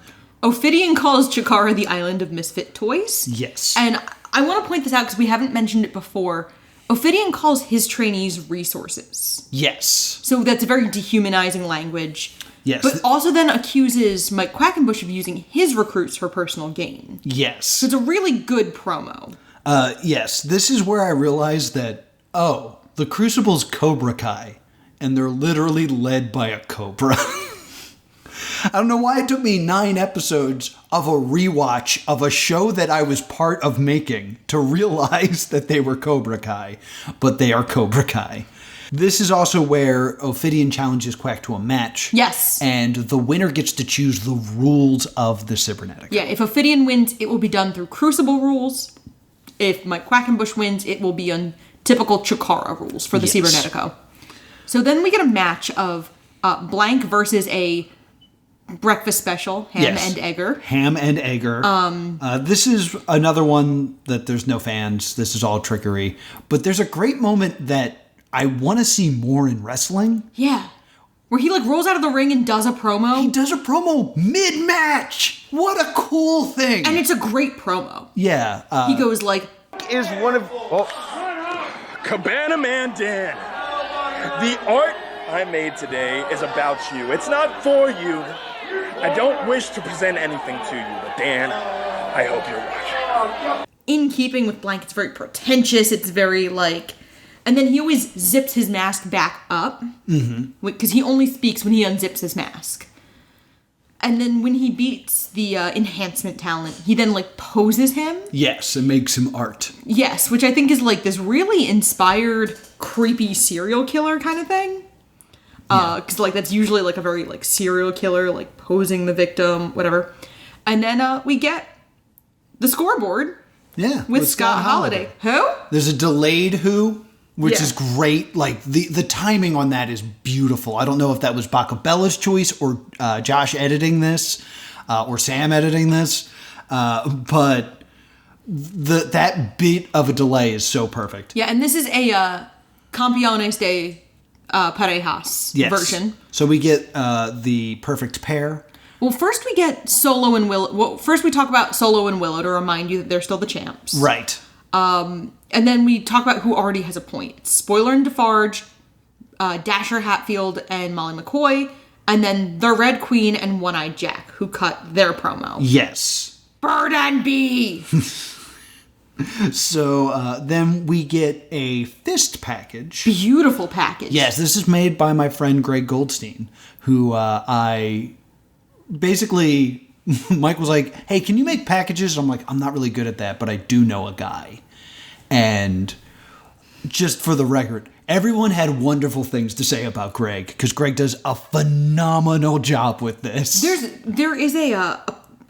Ophidian calls Chikara the island of misfit toys. Yes. And I want to point this out because we haven't mentioned it before. Ophidian calls his trainees resources. Yes. So that's a very dehumanizing language. Yes. But also then accuses Mike Quackenbush of using his recruits for personal gain. Yes. So it's a really good promo. Yes. This is where I realized that, the Crucible's Cobra Kai, and they're literally led by a cobra. I don't know why it took me 9 episodes of a rewatch of a show that I was part of making to realize that they were Cobra Kai, but they are Cobra Kai. This is also where Ophidian challenges Quack to a match. Yes. And the winner gets to choose the rules of the Cybernetica. Yeah, if Ophidian wins, it will be done through Crucible rules. If Mike Quackenbush wins, it will be on typical Chikara rules for the Cybernetica. So then we get a match of Blank versus a breakfast special, Ham and Egger. Ham and Egger. This is another one that there's no fans. This is all trickery. But there's a great moment that I want to see more in wrestling. Yeah. Where he rolls out of the ring and does a promo. He does a promo mid-match. What a cool thing. And it's a great promo. Yeah. He goes Is one of... Cabana Man Dan, the art I made today is about you. It's not for you. I don't wish to present anything to you, but Dan, I hope you're watching. In keeping with Blank, it's very pretentious. It's very and then he always zips his mask back up. Mm-hmm. Because he only speaks when he unzips his mask. And then when he beats the enhancement talent, he then poses him. Yes, it makes him art. Yes, which I think is this really inspired, creepy serial killer kind of thing. Because that's usually a very serial killer, posing the victim, whatever. And then we get the scoreboard. Yeah, with Scott Holladay. Who? There's a delayed who, which is great. The timing on that is beautiful. I don't know if that was Bacabella's choice or Josh editing this or Sam editing this, but that bit of a delay is so perfect. Yeah, and this is a Campeones de Parejas version. So we get the perfect pair. Well, first we get Solo and Willow. Well, first we talk about Solo and Willow to remind you that they're still the champs. Right. And then we talk about who already has a point. Spoiler and Defarge, Dasher Hatfield, and Molly McCoy. And then the Red Queen and One-Eyed Jack, who cut their promo. Yes. Bird and Bee! So then we get a fist package. Beautiful package. Yes, this is made by my friend Greg Goldstein, who basically, Mike was like, hey, can you make packages? I'm like, I'm not really good at that, but I do know a guy. And just for the record, everyone had wonderful things to say about Greg, because Greg does a phenomenal job with this. There is a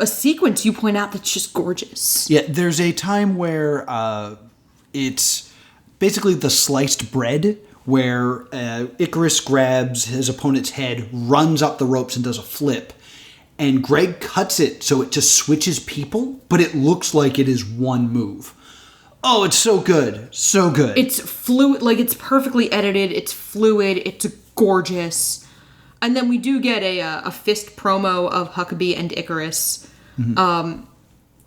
sequence you point out that's just gorgeous. Yeah, there's a time where it's basically the sliced bread, where Icarus grabs his opponent's head, runs up the ropes, and does a flip. And Greg cuts it so it just switches people, but it looks like it is one move. Oh, it's so good. So good. It's fluid, it's perfectly edited, it's fluid, it's gorgeous. And then we do get a fist promo of Huckabee and Icarus. Mm-hmm.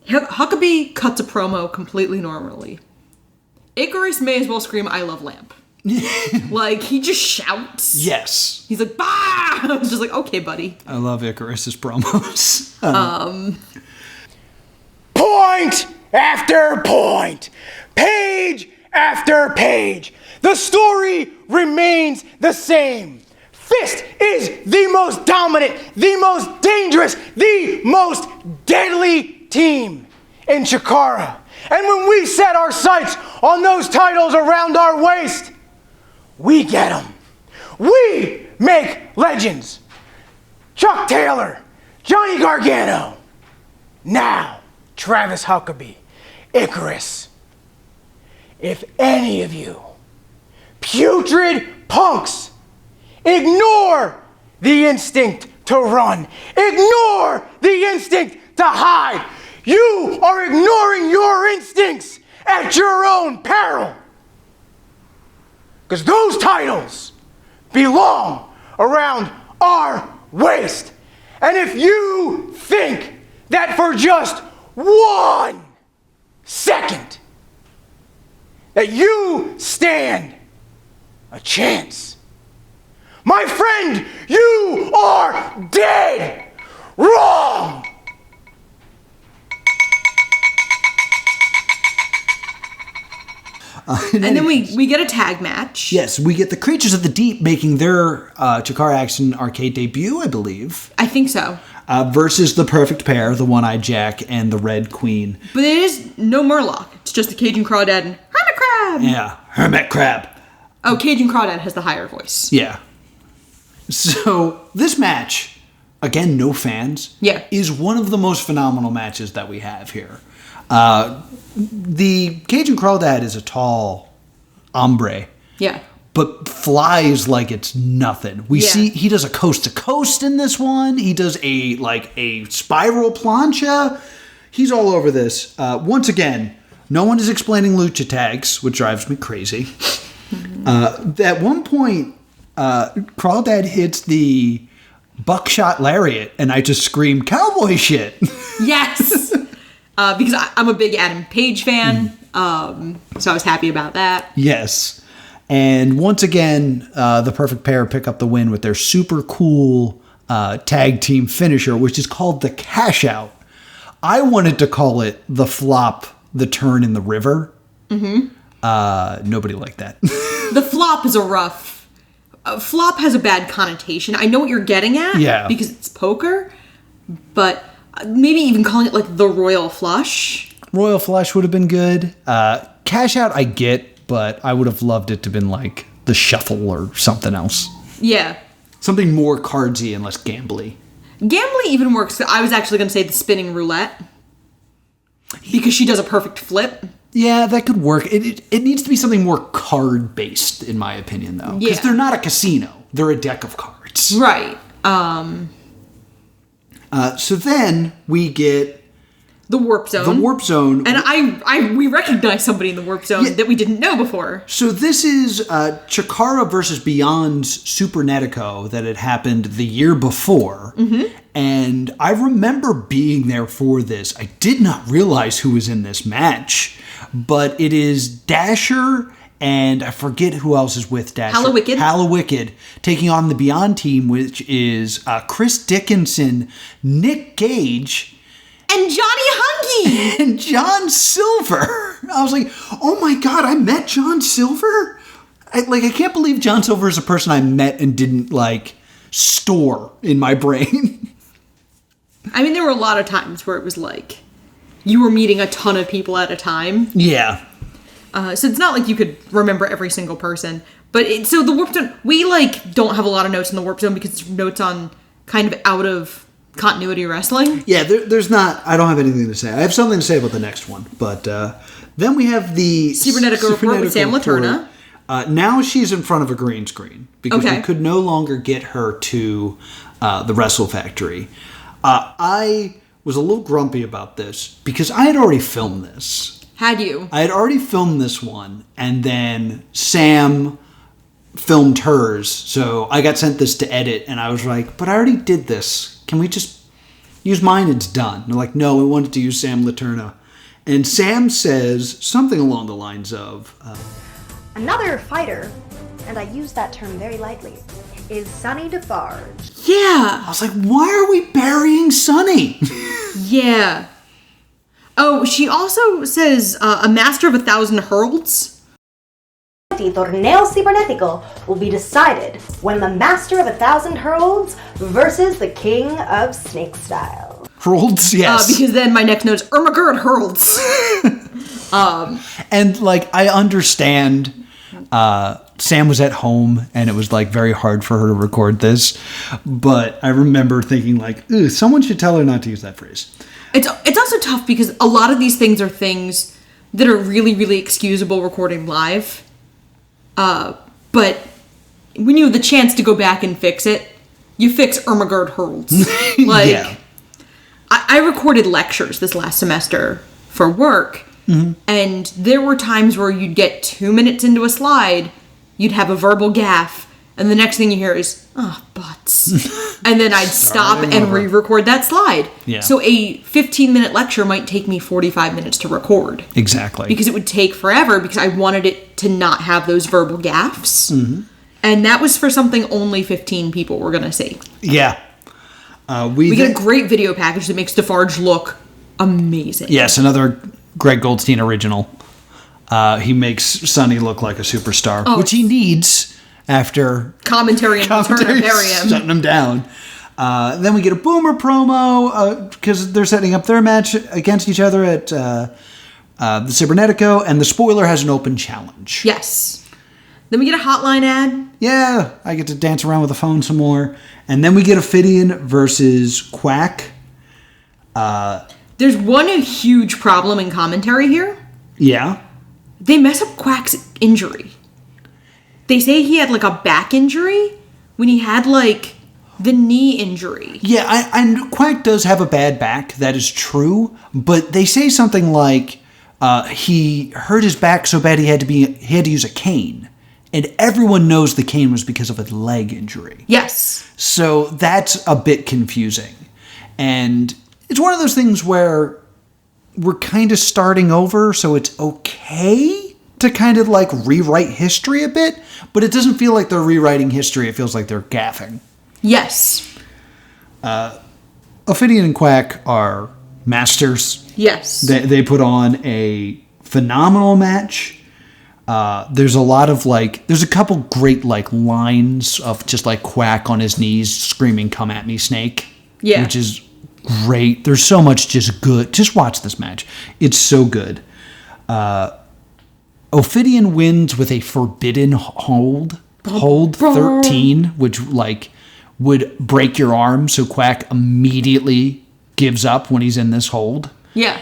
Huckabee cuts a promo completely normally. Icarus may as well scream, I love Lamp. He just shouts. Yes. He's like, bah! I was just like, okay, buddy. I love Icarus's promos. Point after point, page after page, the story remains the same. Fist is the most dominant, the most dangerous, the most deadly team in Chikara. And when we set our sights on those titles around our waist, we get them. We make legends. Chuck Taylor, Johnny Gargano. Now, Travis Huckabee, Icarus. If any of you putrid punks ignore the instinct to run, ignore the instinct to hide, you are ignoring your instincts at your own peril. Because those titles belong around our waist. And if you think that for just 1 second that you stand a chance, my friend, you are dead wrong. And then we get a tag match. Yes, we get the Creatures of the Deep making their CHIKARA Action Arcade debut, I believe. I think so. Versus the Perfect Pair, the One-Eyed Jack and the Red Queen. But there is no Murloc. It's just the Cajun Crawdad and Hermit Crab. Yeah, Hermit Crab. Oh, Cajun Crawdad has the higher voice. Yeah. So this match, again, no fans, is one of the most phenomenal matches that we have here. The Cajun Crawdad is a tall hombre. Yeah. But flies like it's nothing. We see he does a coast to coast in this one. He does a spiral plancha. He's all over this. Once again, no one is explaining lucha tags, which drives me crazy. At one point, Crawdad hits the buckshot lariat, and I just screamed, "Cowboy shit!" Yes, because I'm a big Adam Page fan, so I was happy about that. Yes. And once again, the Perfect Pair pick up the win with their super cool tag team finisher, which is called the Cash Out. I wanted to call it the Flop, the Turn in the River. Mm-hmm. Nobody liked that. The Flop is a rough... flop has a bad connotation. I know what you're getting at, because it's poker, but maybe even calling it like the Royal Flush. Royal Flush would have been good. Cash Out I get, but I would have loved it to have been like the Shuffle or something else. Yeah. Something more cardsy and less gambly. Gambly even works. I was actually going to say the Spinning Roulette, because she does a perfect flip. Yeah, that could work. It needs to be something more card-based, in my opinion, though. Because they're not a casino. They're a deck of cards. Right. So then we get... The Warp Zone. The Warp Zone. And we recognize somebody in the Warp Zone that we didn't know before. So this is CHIKARA versus Beyond's Super Netico that had happened the year before. Mm-hmm. And I remember being there for this. I did not realize who was in this match. But it is Dasher and I forget who else is with Dasher. Hallowicked taking on the Beyond team, which is Chris Dickinson, Nick Gage... And Johnny Hungy! And John Silver! I was like, oh my god, I met John Silver? I can't believe John Silver is a person I met and didn't, store in my brain. I mean, there were a lot of times where it was like, you were meeting a ton of people at a time. Yeah. So it's not like you could remember every single person. But so the Warp Zone, we, don't have a lot of notes in the Warp Zone because it's notes on kind of out of continuity wrestling. Yeah, there's not... I don't have anything to say. I have something to say about the next one. But then we have the... Cybernetical Report with Sam Laterna. Now she's in front of a green screen. Because we could no longer get her to the Wrestle Factory. I was a little grumpy about this because I had already filmed this. Had you? I had already filmed this one. And then Sam filmed hers. So I got sent this to edit. And I was like, but I already did this. Can we just use mine? It's done. And they're like, no, we wanted to use Sam Laterna. And Sam says something along the lines of... Another fighter, and I use that term very lightly, is Sonny Defarge. Yeah. I was like, why are we burying Sonny? Yeah. Oh, she also says a master of 1,000 hurls. The Torneo Cibernetico will be decided when the Master of 1,000 Hurls versus the King of Snake Style. Hurls, yes. Because then my next note is Ermagerd Hurls. And, I understand Sam was at home, and it was like very hard for her to record this. But I remember thinking like, "Ooh, someone should tell her not to use that phrase." It's also tough because a lot of these things are things that are really, really excusable recording live. But when you have the chance to go back and fix it, you fix Ermagerd Hurls. Like, Yeah. I recorded lectures this last semester for work, and there were times where you'd get 2 minutes into a slide, you'd have a verbal gaffe, and the next thing you hear is, "Oh, butts." And then I'd stop and re-record that slide. Yeah. So a 15-minute lecture might take me 45 minutes to record. Exactly. Because it would take forever because I wanted it to not have those verbal gaffes. And that was for something only 15 people were going to see. Yeah. We get a great video package that makes Defarge look amazing. Yes, another Greg Goldstein original. He makes Sonny look like a superstar, which he needs after Commentary and Turniparium. shutting him down. Then we get a Boomer promo because they're setting up their match against each other at the Cybernetico, and the Spoiler has an open challenge. Yes. Then we get a hotline ad. Yeah, I get to dance around with the phone some more. And then we get Ophidian versus Quack. There's one huge problem in commentary here. Yeah. They mess up Quack's injury. They say he had like a back injury when he had like the knee injury. Yeah, and Quack does have a bad back. That is true. But they say something like he hurt his back so bad he had to use a cane. And everyone knows the cane was because of a leg injury. Yes. So that's a bit confusing. And it's one of those things where we're kind of starting over, so it's okay to kind of like rewrite history a bit, but it doesn't feel like they're rewriting history. It feels like they're gaffing. Yes. Ophidian and Quack are masters. Yes. They put on a phenomenal match. There's a lot of there's a couple great lines of just Quack on his knees screaming, "Come at me, Snake." Yeah. Which is great. There's so much just good. Just watch this match. It's so good. Ophidian wins with a forbidden hold 13, which would break your arm. So Quack immediately gives up when he's in this hold. Yeah.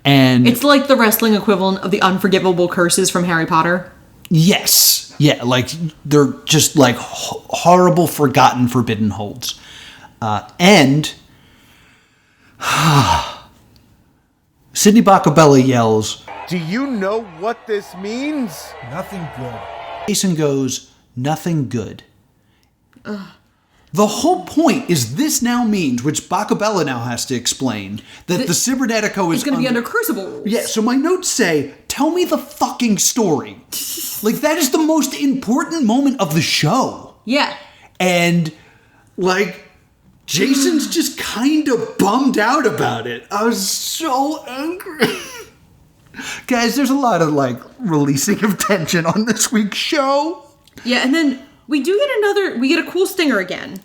And it's like the wrestling equivalent of the unforgivable curses from Harry Potter. Yes. Yeah, they're just horrible, forgotten, forbidden holds. And Sidney Bacabella yells, "Do you know what this means?" Nothing good. Jason goes, "Nothing good." The whole point is this now means, which Bacabella now has to explain, that the Cybernetico is going to be under Crucible rules. Yeah, so my notes say, tell me the fucking story. That is the most important moment of the show. Yeah. And, Jason's just kind of bummed out about it. I was so angry. Guys, there's a lot of, releasing of tension on this week's show. Yeah, and then we get a cool stinger again.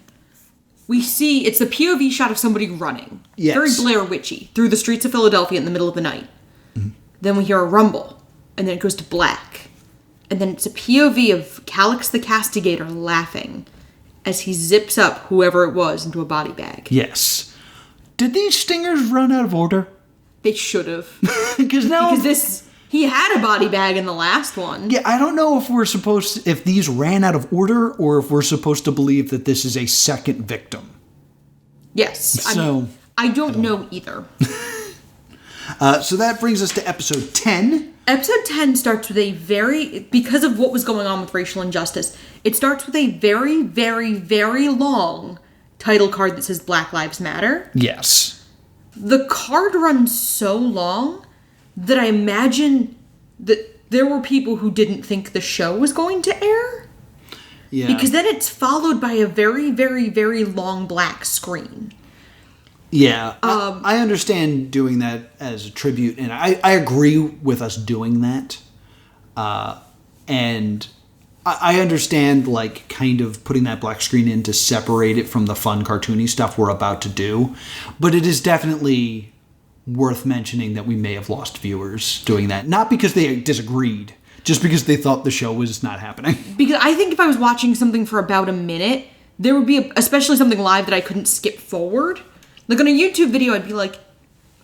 We see, it's the POV shot of somebody running. Yes. Very Blair Witchy, through the streets of Philadelphia in the middle of the night. Mm-hmm. Then we hear a rumble, and then it goes to black. And then it's a POV of Calix the Castigator laughing as he zips up whoever it was into a body bag. Yes. Did these stingers run out of order? They should have. Because he had a body bag in the last one. Yeah, I don't know if these ran out of order or if we're supposed to believe that this is a second victim. Yes. I don't know either. So that brings us to episode 10. Episode 10 starts with because of what was going on with racial injustice, it starts with a very, very, very long title card that says Black Lives Matter. Yes. The card runs so long that I imagine that there were people who didn't think the show was going to air. Yeah. Because then it's followed by a very, very, very long black screen. Yeah. I understand doing that as a tribute, and I agree with us doing that. And I understand, kind of putting that black screen in to separate it from the fun, cartoony stuff we're about to do. But it is definitely worth mentioning that we may have lost viewers doing that. Not because they disagreed, Just because they thought the show was not happening. Because I think if I was watching something for about a minute, there would be, especially something live that I couldn't skip forward. Like on a YouTube video, I'd be like,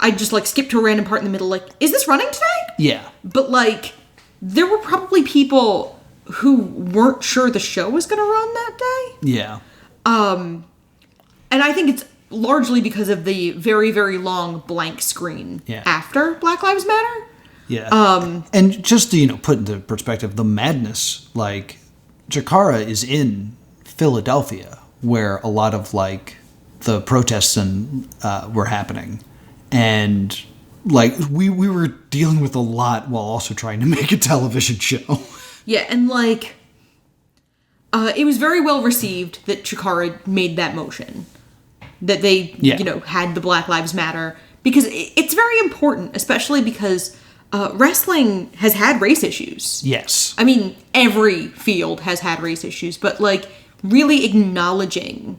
I'd just like skip to a random part in the middle, like, is this running today? Yeah. But like, there were probably people who weren't sure the show was going to run that day. Yeah. And I think it's largely because of the very, very long blank screen after Black Lives Matter. Yeah. And just to, put into perspective, the madness, like, CHIKARA is in Philadelphia, where a lot of, like, the protests were happening. And, like, we were dealing with a lot while also trying to make a television show. Yeah, and, like, it was very well received that CHIKARA made that motion. That they, had the Black Lives Matter. Because it's very important, especially because wrestling has had race issues. Yes. I mean, every field has had race issues, but, like, really acknowledging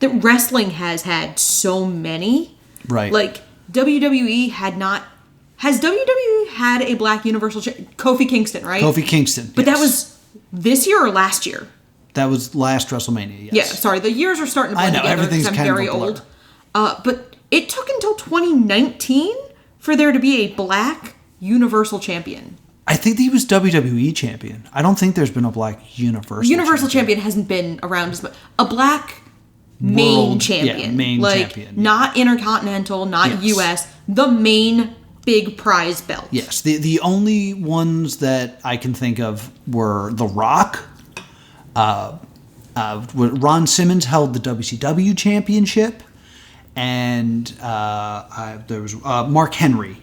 that wrestling has had so many. Right. Like, WWE has WWE had a black universal Kofi Kingston, right? Kofi Kingston, But that was this year or last year? That was last WrestleMania, yes. Yeah, sorry, the years are starting to blend together everything's because I'm kind very of a blur. old. But it took until 2019 for there to be a black universal champion. I think he was WWE champion. I don't think there's been a black universal champion hasn't been around as much. A black main champion. Yeah, main champion. Yeah. Not intercontinental, not US. The main big prize belt. Yes. The only ones that I can think of were The Rock. Ron Simmons held the WCW championship. And there was Mark Henry.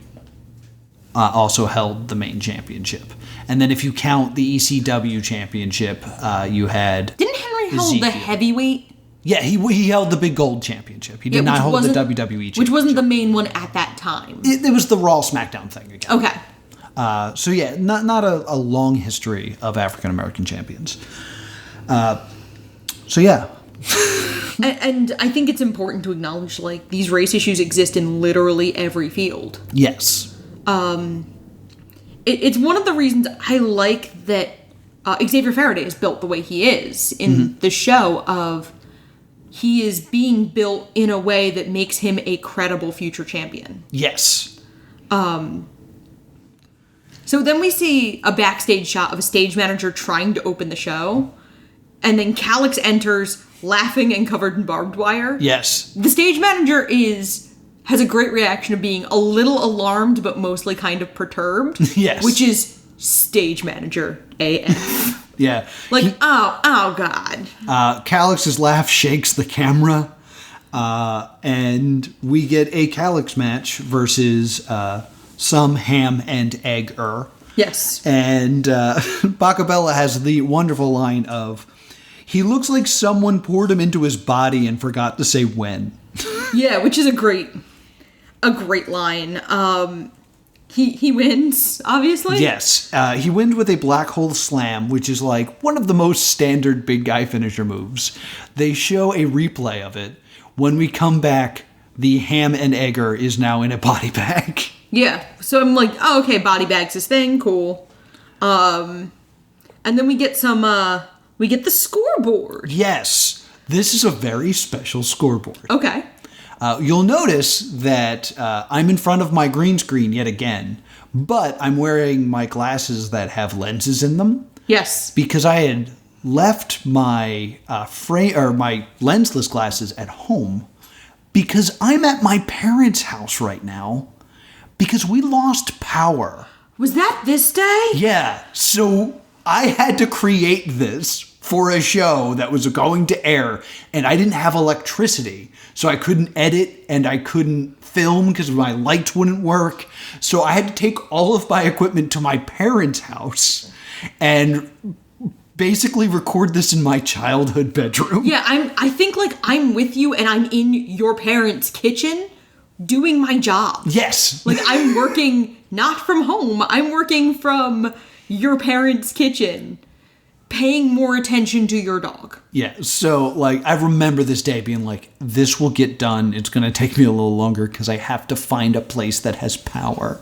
Also held the main championship. And then if you count the ECW championship, you had... Didn't Henry hold the heavyweight? Yeah, he held the big gold championship. He did not hold the WWE championship. Which wasn't the main one at that time. It was the Raw SmackDown thing again. Okay. So yeah, not a long history of African-American champions. So yeah. And I think it's important to acknowledge, like, these race issues exist in literally every field. Yes. It's one of the reasons I like that Xavier Faraday is built the way he is in the show of he is being built in a way that makes him a credible future champion. Yes. So then we see a backstage shot of a stage manager trying to open the show, and then Calix enters laughing and covered in barbed wire. Yes. The stage manager has a great reaction of being a little alarmed, but mostly kind of perturbed. Yes. Which is stage manager AF. Yeah. Like, oh God. Calix's laugh shakes the camera, and we get a Calix match versus some ham and egg-er. Yes. And Bacabella has the wonderful line of, he looks like someone poured him into his body and forgot to say when. Yeah, which is a great line. He wins, obviously. Yes. He wins with a black hole slam, which is like one of the most standard big guy finisher moves. They show a replay of it. When we come back, the ham and egger is now in a body bag. Yeah. So I'm like, oh, okay, body bag's his thing, cool. And then we get we get the scoreboard. Yes. This is a very special scoreboard. Okay. You'll notice that I'm in front of my green screen yet again, but I'm wearing my glasses that have lenses in them. Yes. Because I had left my my lensless glasses at home because I'm at my parents' house right now because we lost power. Was that this day? Yeah. So I had to create this for a show that was going to air, and I didn't have electricity, so I couldn't edit and I couldn't film because my lights wouldn't work. So I had to take all of my equipment to my parents' house and basically record this in my childhood bedroom. Yeah, I think like I'm with you and I'm in your parents' kitchen doing my job. Yes. Like I'm working not from home, I'm working from your parents' kitchen, paying more attention to your dog. Yeah, so like I remember this day being like, this will get done. It's going to take me a little longer because I have to find a place that has power.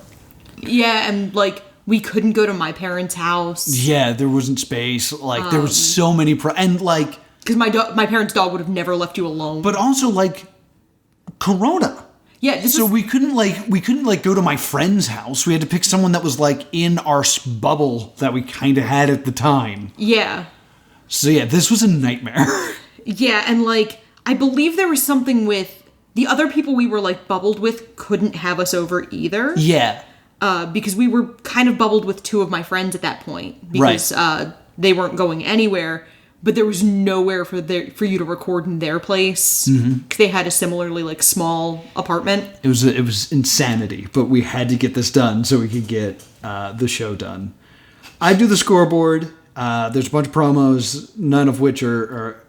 Yeah, and like we couldn't go to my parents' house. Yeah, there wasn't space. Like, there was so many... and, like... Because my parents' dog would have never left you alone. But also, like, Corona. Yeah, so we couldn't go to my friend's house. We had to pick someone that was, like, in our bubble that we kind of had at the time. Yeah. So, yeah, this was a nightmare. Yeah, and, like, I believe there was something with the other people we were, like, bubbled with couldn't have us over either. Yeah. Because we were kind of bubbled with two of my friends at that point. Because they weren't going anywhere. But there was nowhere for you to record in their place. Because they had a similarly, like, small apartment. It was insanity. But we had to get this done so we could get the show done. I do the scoreboard. There's a bunch of promos, none of which are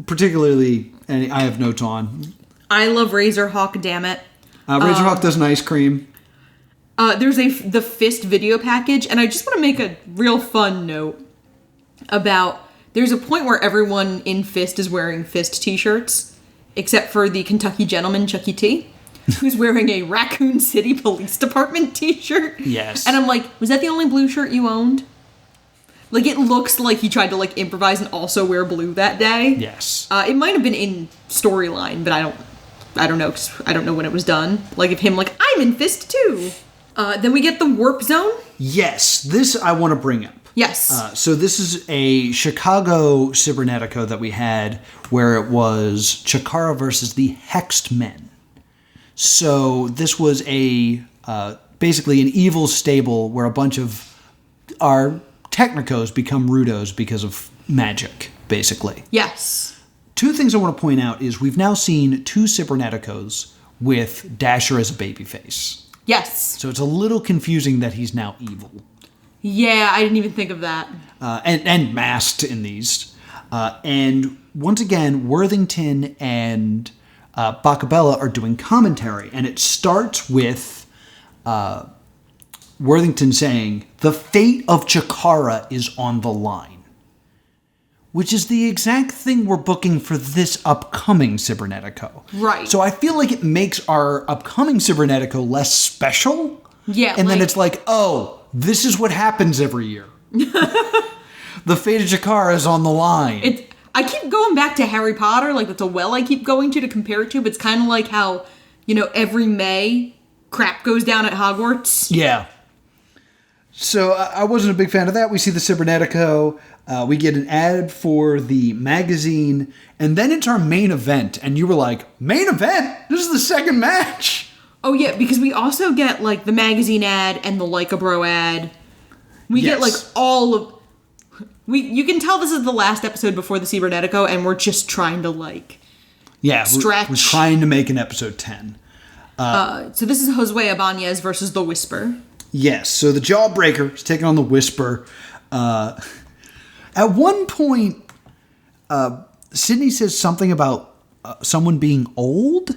particularly any I have notes on. I love Razorhawk, damn it. Razorhawk does an ice cream. There's the Fist video package, and I just want to make a real fun note about... There's a point where everyone in Fist is wearing Fist t-shirts, except for the Kentucky gentleman, Chucky T, who's wearing a Raccoon City Police Department t-shirt. Yes. And I'm like, was that the only blue shirt you owned? Like, it looks like he tried to, like, improvise and also wear blue that day. Yes. It might have been in storyline, but I don't know, 'cause I don't know when it was done. Like, if him, like, I'm in Fist too. Then we get the Warp Zone. Yes, this I want to bring up. Yes. So this is a Chicago Cybernetico that we had where it was Chikara versus the Hexed Men. So this was a basically an evil stable where a bunch of our Technicos become Rudos because of magic, basically. Yes. Two things I want to point out is we've now seen two Cyberneticos with Dasher as a babyface. Yes. So it's a little confusing that he's now evil. Yeah, I didn't even think of that. And masked in these. And once again, Worthington and Bacabella are doing commentary. And it starts with Worthington saying, "The fate of Chikara is on the line." Which is the exact thing we're booking for this upcoming Cybernetico. Right. So I feel like it makes our upcoming Cybernetico less special. Yeah. And then it's like, oh, this is what happens every year. The fate of Chikara is on the line. I keep going back to Harry Potter, like that's a well I keep going to compare it to, but it's kind of like how, every May crap goes down at Hogwarts. Yeah. So I wasn't a big fan of that. We see the Cybernetico. We get an ad for the magazine, and then it's our main event. And you were like, main event? This is the second match. Oh, yeah, because we also get, like, the magazine ad and the Like a Bro ad. We get, like, all of... You can tell this is the last episode before the Cybernetico, and we're just trying to, like... Yeah, stretch. We're trying to make an episode 10. So this is Josue Abanez versus the Whisper. Yes, so the Jawbreaker is taking on the Whisper. At one point, Sidney says something about someone being old,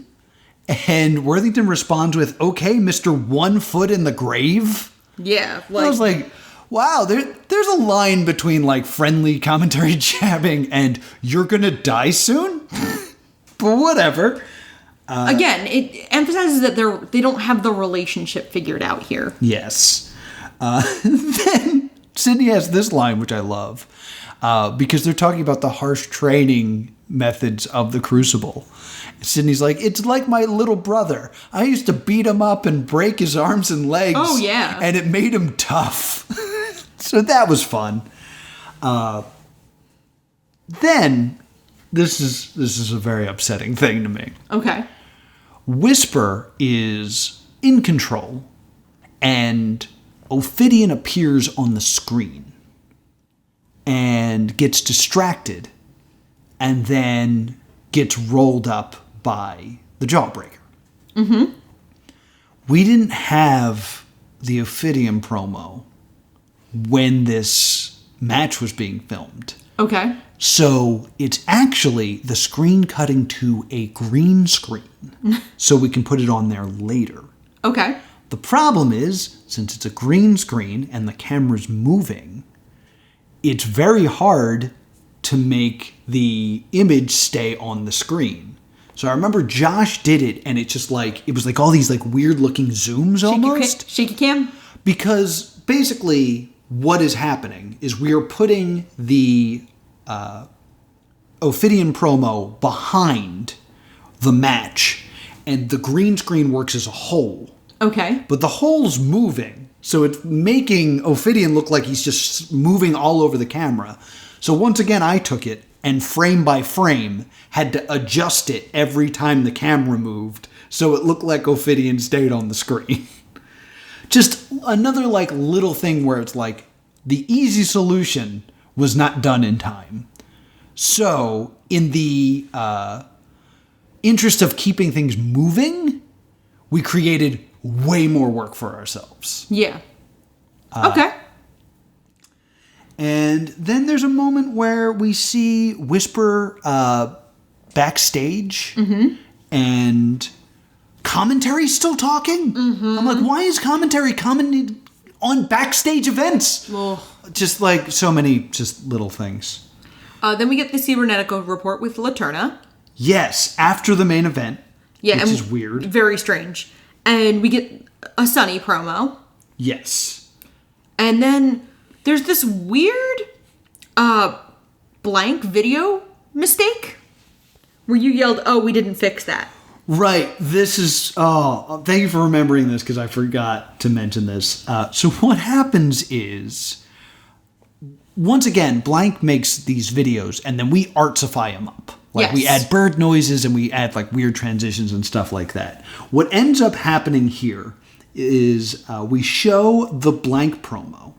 and Worthington responds with, "Okay, Mr. 1 foot in the grave." Yeah. I was like, wow, there's a line between, like, friendly commentary jabbing and you're gonna die soon? But whatever. Again, it emphasizes that they don't have the relationship figured out here. Yes. Then Sidney has this line, which I love, because they're talking about the harsh training methods of the Crucible. Sidney's like, "It's like my little brother. I used to beat him up and break his arms and legs. Oh, yeah. And it made him tough." So that was fun. Then, this is a very upsetting thing to me. Okay. Whisper is in control, and Ophidian appears on the screen and gets distracted and then gets rolled up by the Jawbreaker. Mm-hmm. We didn't have the Ophidian promo when this match was being filmed. Okay. So it's actually the screen cutting to a green screen so we can put it on there later. Okay. The problem is, since it's a green screen and the camera's moving, it's very hard to make the image stay on the screen. So I remember Josh did it, and it was like all these like weird looking zooms almost. Shaky cam? Because basically what is happening is we are putting the Ophidian promo behind the match, and the green screen works as a hole. Okay. But the hole's moving, so it's making Ophidian look like he's just moving all over the camera. So once again, I took it and frame by frame had to adjust it every time the camera moved so it looked like Ophidian stayed on the screen. Just another like little thing where it's like the easy solution was not done in time. So in the interest of keeping things moving, we created way more work for ourselves. Yeah. Okay. And then there's a moment where we see Whisper backstage, and Commentary's still talking. I'm like, why is Commentary commenting on backstage events? Ugh. Just like so many just little things. Then we get the Cybernetico report with Laterna. Yes, after the main event, which is weird. Very strange. And we get a Sunny promo. Yes. And then there's this weird blank video mistake where you yelled, "Oh, we didn't fix that." Right. This is... Oh, thank you for remembering this because I forgot to mention this. So what happens is... Once again, Blank makes these videos and then we artsify them up. Like we add bird noises and we add like weird transitions and stuff like that. What ends up happening here is we show the Blank promo.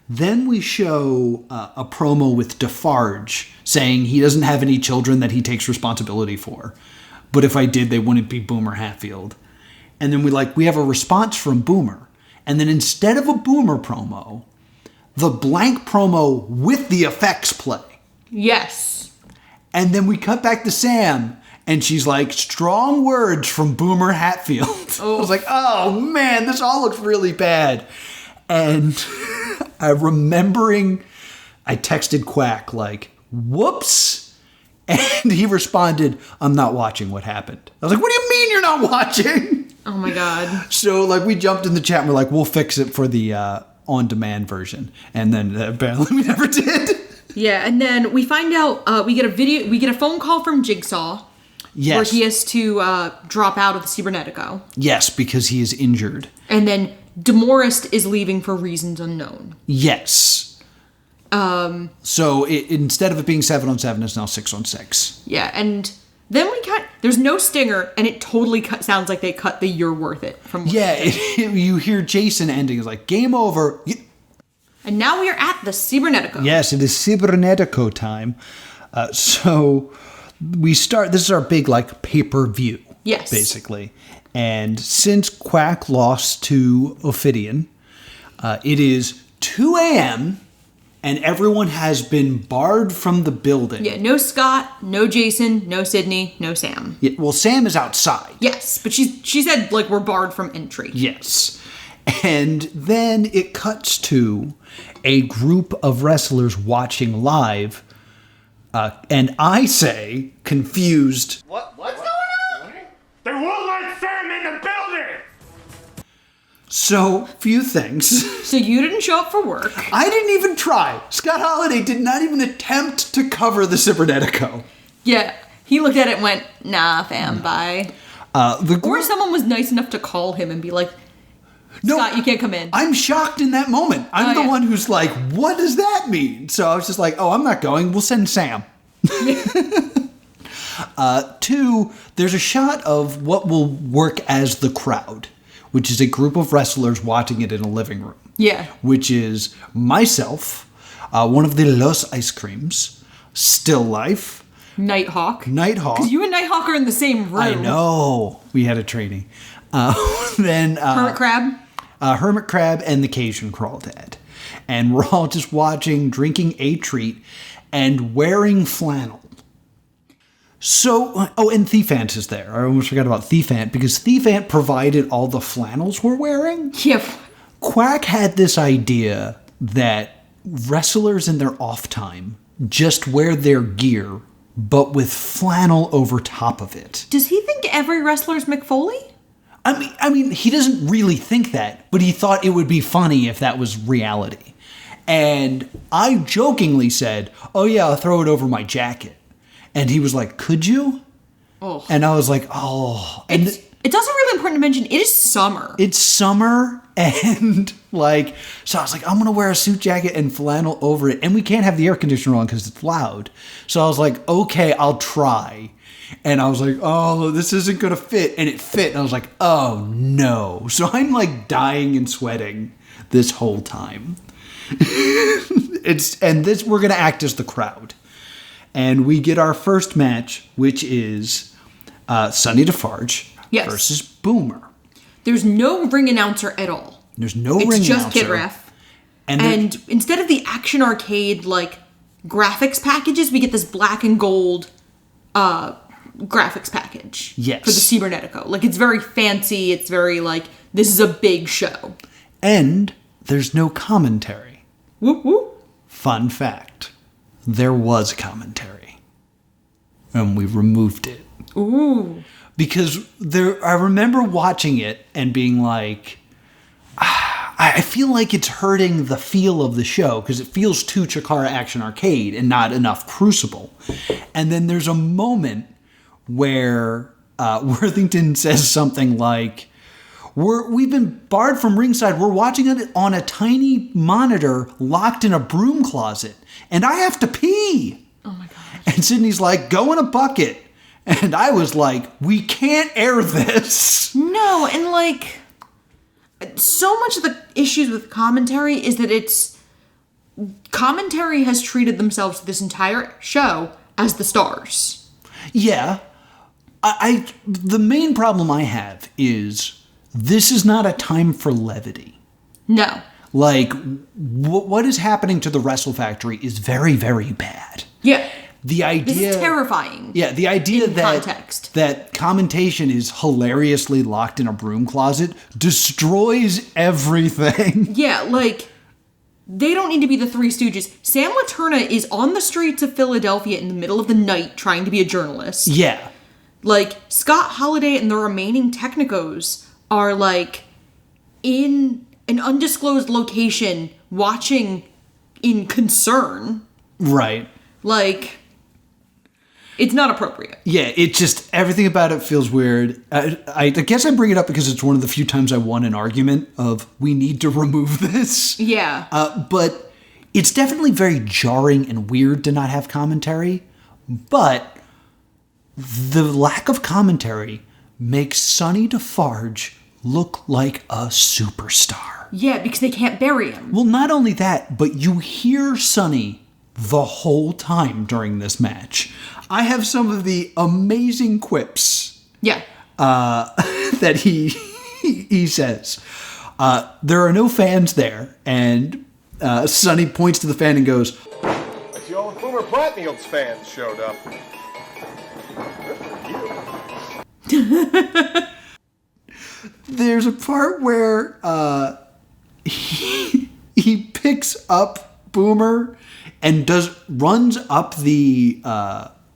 Then we show a promo with Defarge saying he doesn't have any children that he takes responsibility for. But if I did, they wouldn't be Boomer Hatfield. And then we have a response from Boomer. And then instead of a Boomer promo, the Blank promo with the effects play. Yes. And then we cut back to Sam, and she's like, strong words from Boomer Hatfield. I was like, oh man, this all looks really bad. And I'm remembering, I texted Quack like, whoops. And he responded, I'm not watching what happened. I was like, what do you mean you're not watching? Oh my God. So like we jumped in the chat and we're like, we'll fix it for the on-demand version. And then apparently we never did. Yeah, and then we find out, we get a phone call from Jigsaw. Yes. Where he has to drop out of the Cybernetico. Yes, because he is injured. And then Demorest is leaving for reasons unknown. Yes. So instead of it being 7-on-7, it's now 6-on-6. Yeah, and then there's no stinger, and it totally sounds like they cut the "you're worth it" from. Yeah, you hear Jason ending is like game over. And now we are at the Cybernetico. Yes, it is Cybernetico time. So we start. This is our big like pay-per-view. Yes, basically. And since Quack lost to Ophidian, it is 2 a.m. and everyone has been barred from the building. Yeah, no Scott, no Jason, no Sidney, no Sam. Yeah, well, Sam is outside. Yes, but she said, like, we're barred from entry. Yes. And then it cuts to a group of wrestlers watching live. And I say, confused. What's going on? They won't let Sam in the building! So, few things. So you didn't show up for work. I didn't even try. Scott Holladay did not even attempt to cover the Cybernetico. Yeah, he looked at it and went, nah, fam, bye. Or someone was nice enough to call him and be like, Scott, you can't come in. I'm shocked in that moment. I'm the one who's like, what does that mean? So I was just like, oh, I'm not going. We'll send Sam. 2, there's a shot of what will work as the crowd, which is a group of wrestlers watching it in a living room. Yeah. Which is myself, one of the Los Ice Creams, Still Life, Nytehawk. Because you and Nytehawk are in the same room. I know. We had a training. Then Hermit Crab and the Cajun Crawdad. And we're all just watching, drinking a treat, and wearing flannel. So, and Thiefant is there. I almost forgot about Thiefant, because Thiefant provided all the flannels we're wearing. Yep. Quack had this idea that wrestlers in their off time just wear their gear, but with flannel over top of it. Does he think every wrestler's McFoley? I mean, he doesn't really think that, but he thought it would be funny if that was reality. And I jokingly said, "Oh yeah, I'll throw it over my jacket." And he was like, "Could you?" Oh. And I was like, "Oh." And it's also really important to mention it is summer. It's summer, and like, so I was like, I'm gonna wear a suit jacket and flannel over it, and we can't have the air conditioner on because it's loud. So I was like, okay, I'll try. And I was like, oh, this isn't gonna fit, and it fit. And I was like, oh no. So I'm like dying and sweating this whole time. We're gonna act as the crowd, and we get our first match, which is Sonny DeFarge versus Boomer. There's no ring announcer at all. There's no ring announcer. It's just Kid Ref. And instead of the Action Arcade like graphics packages, we get this black and gold graphics package. Yes. For the Cybernetico. Like, it's very fancy. It's very like, this is a big show. And there's no commentary. Whoop whoop. Fun fact. There was commentary. And we removed it. Ooh. Because I remember watching it and being like, I feel like it's hurting the feel of the show because it feels too Chikara Action Arcade and not enough Crucible. And then there's a moment where Worthington says something like, we've been barred from ringside. We're watching it on a tiny monitor locked in a broom closet. And I have to pee. Oh my gosh. And Sidney's like, go in a bucket. And I was like, we can't air this. No, and like, so much of the issues with commentary is that commentary has treated themselves this entire show as the stars. Yeah. The main problem I have is this is not a time for levity. No. Like, what is happening to the Wrestle Factory is very, very bad. Yeah. The idea, this is terrifying. Yeah, the idea that commentation is hilariously locked in a broom closet destroys everything. Yeah, like, they don't need to be the Three Stooges. Sam Laterna is on the streets of Philadelphia in the middle of the night trying to be a journalist. Yeah. Like, Scott Holladay and the remaining Technicos are, like, in an undisclosed location watching in concern. Right. Like, it's not appropriate. Yeah, it just, everything about it feels weird. I guess I bring it up because it's one of the few times I won an argument of, we need to remove this. Yeah. But it's definitely very jarring and weird to not have commentary. But the lack of commentary makes Sonny DeFarge look like a superstar. Yeah, because they can't bury him. Well, not only that, but you hear Sonny the whole time during this match. I have some of the amazing quips. Yeah. That he says. There are no fans there, and Sonny points to the fan and goes, I see all the Boomer Platnfield's fans showed up. Good for you. There's a part where he picks up Boomer and runs up the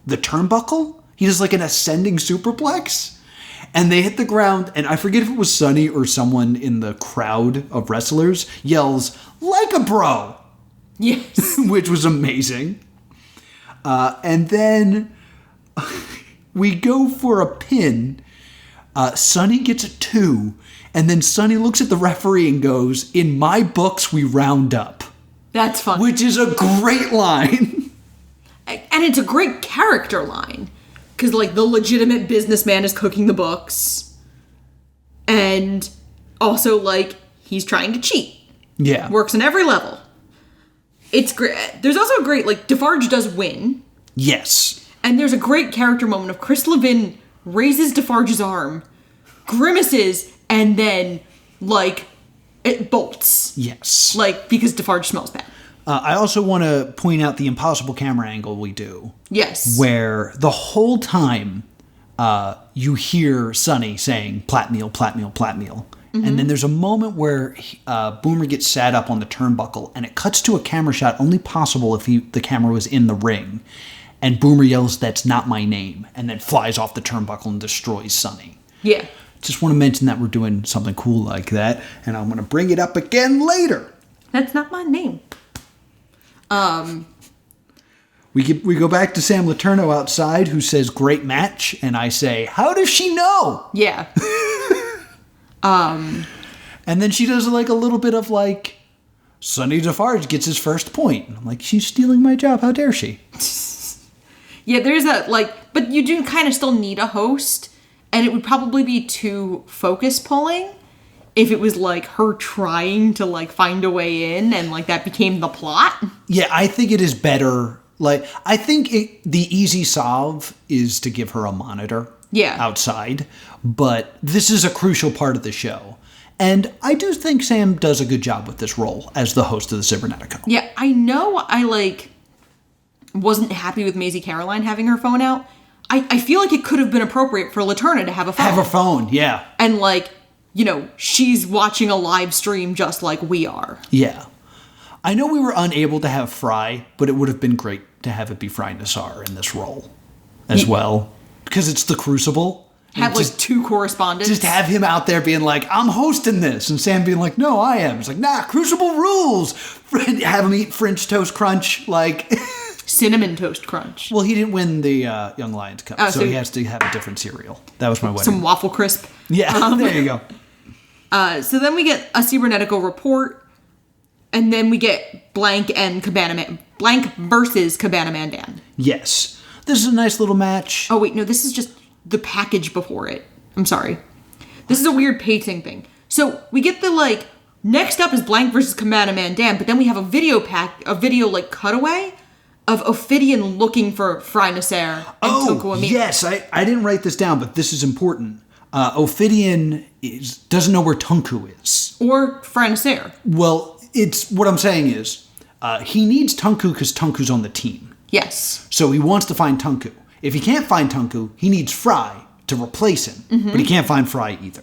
turnbuckle. He does like an ascending superplex, and they hit the ground. And I forget if it was Sonny or someone in the crowd of wrestlers yells, "Like a bro!" Yes, which was amazing. And then we go for a pin. Sonny gets a 2, and then Sonny looks at the referee and goes, "In my books, we round up." That's fun. Which is a great line. And it's a great character line. Because, like, the legitimate businessman is cooking the books. And also, like, he's trying to cheat. Yeah. Works on every level. It's great. There's also a great, like, DeFarge does win. Yes. And there's a great character moment of Chris Levin raises DeFarge's arm, grimaces, and then, like, it bolts. Yes. Like, because DeFarge smells bad. I also want to point out the impossible camera angle we do. Yes. Where the whole time you hear Sonny saying, "Platmeal, Platmeal, Platmeal." Mm-hmm. And then there's a moment where Boomer gets sat up on the turnbuckle, and it cuts to a camera shot only possible if the camera was in the ring. And Boomer yells, "That's not my name," and then flies off the turnbuckle and destroys Sonny. Yeah. Just want to mention that we're doing something cool like that, and I'm going to bring it up again later. That's not my name. We go back to Sam Letourneau outside, who says, great match, and I say, how does she know? Yeah. And then she does like a little bit of like, Sonny Defarge gets his first point. And I'm like, she's stealing my job, how dare she? Yeah, there's a, like, but you do kind of still need a host, and it would probably be too focus pulling if it was, like, her trying to, like, find a way in, and, like, that became the plot. Yeah, I think it is better. Like, I think the easy solve is to give her a monitor outside, but this is a crucial part of the show. And I do think Sam does a good job with this role as the host of the Cybernetico. Yeah, I know I, like, wasn't happy with Maisie Caroline having her phone out. I feel like it could have been appropriate for Letourneau to have a phone. Have a phone, yeah. And, like, you know, she's watching a live stream just like we are. Yeah. I know we were unable to have Fry, but it would have been great to have it be Fry Nassar in this role as well. Because it's the Crucible. Have, like, two correspondents. Just have him out there being like, I'm hosting this. And Sam being like, no, I am. It's like, nah, Crucible rules. Have him eat French Toast Crunch, like... Cinnamon Toast Crunch. Well, he didn't win the Young Lions Cup, so he has to have a different cereal. That was my wedding. Some Waffle Crisp. Yeah, there you go. So then we get a Cybernetico report, and then we get Blank versus Cabana Man Dan. Yes. This is a nice little match. Oh, wait, no, this is just the package before it. I'm sorry. This is a weird pacing thing. So we get the, like, next up is Blank versus Cabana Man Dan, but then we have a video like, cutaway of Ophidian looking for Fry Nasser and Tunku Amir. Yes, I didn't write this down, but this is important. Ophidian doesn't know where Tunku is. Or Fry Nasser. Well, what I'm saying is, he needs Tunku because Tunku's on the team. Yes. So he wants to find Tunku. If he can't find Tunku, he needs Fry to replace him. Mm-hmm. But he can't find Fry either.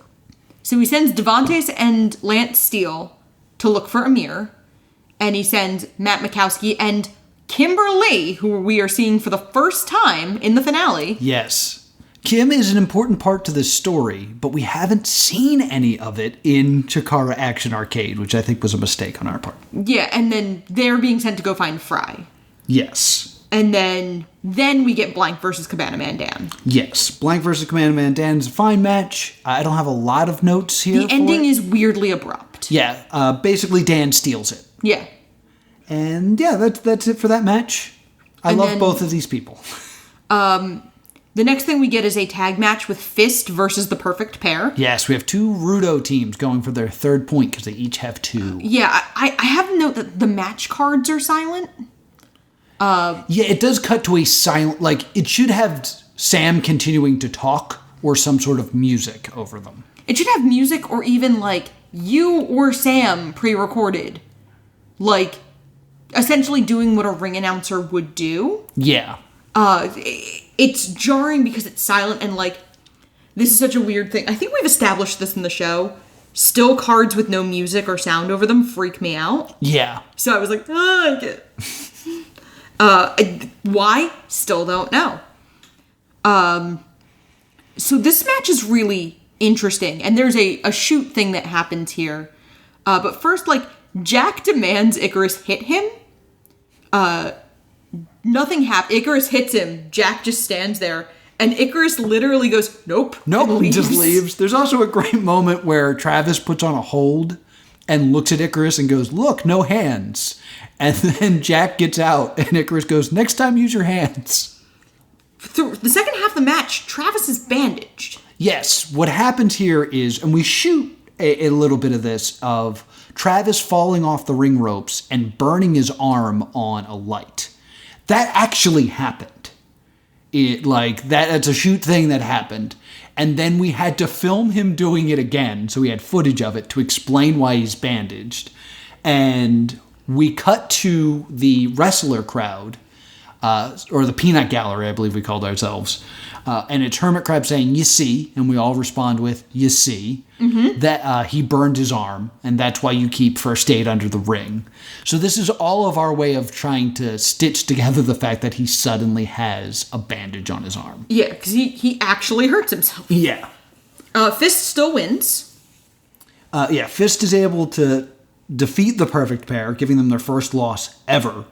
So he sends Devontes and Lance Steele to look for Amir. And he sends Matt Mikowski and Kimberly, who we are seeing for the first time in the finale. Yes. Kim is an important part to this story, but we haven't seen any of it in CHIKARA Action Arcade, which I think was a mistake on our part. Yeah, and then they're being sent to go find Fry. Yes. And then we get Blank versus Cabana Man Dan. Yes. Blank versus Cabana Man Dan is a fine match. I don't have a lot of notes here. The ending is weirdly abrupt. Yeah. Basically, Dan steals it. Yeah. And yeah, that's it for that match. I love both of these people. The next thing we get is a tag match with Fist versus the Perfect Pair. Yes, we have two Rudo teams going for their third point because they each have two. Yeah, I have a note that the match cards are silent. Yeah, it does cut to a silent, like, it should have Sam continuing to talk or some sort of music over them. It should have music or even, like, you or Sam pre-recorded. Like, essentially doing what a ring announcer would do. Yeah. It's jarring because it's silent and, like, this is such a weird thing. I think we've established this in the show. Still cards with no music or sound over them freak me out. Yeah. So I was like, I get why? Still don't know. So this match is really interesting. And there's a shoot thing that happens here. But first, like, Jack demands Icarus hit him. Nothing happens. Icarus hits him. Jack just stands there. And Icarus literally goes, nope. Nope, he just leaves. There's also a great moment where Travis puts on a hold and looks at Icarus and goes, look, no hands. And then Jack gets out and Icarus goes, next time use your hands. Through the second half of the match, Travis is bandaged. Yes, what happens here is, and we shoot a little bit of this, of Travis falling off the ring ropes and burning his arm on a light. That actually happened. That's a shoot thing that happened. And then we had to film him doing it again, so we had footage of it to explain why he's bandaged. And we cut to the wrestler crowd, or the peanut gallery, I believe we called ourselves. And it's Hermit Crab saying, you see, and we all respond with, you see, that he burned his arm, and that's why you keep first aid under the ring. So this is all of our way of trying to stitch together the fact that he suddenly has a bandage on his arm. Yeah, because he actually hurts himself. Yeah. Fist still wins. Fist is able to defeat the perfect pair, giving them their first loss ever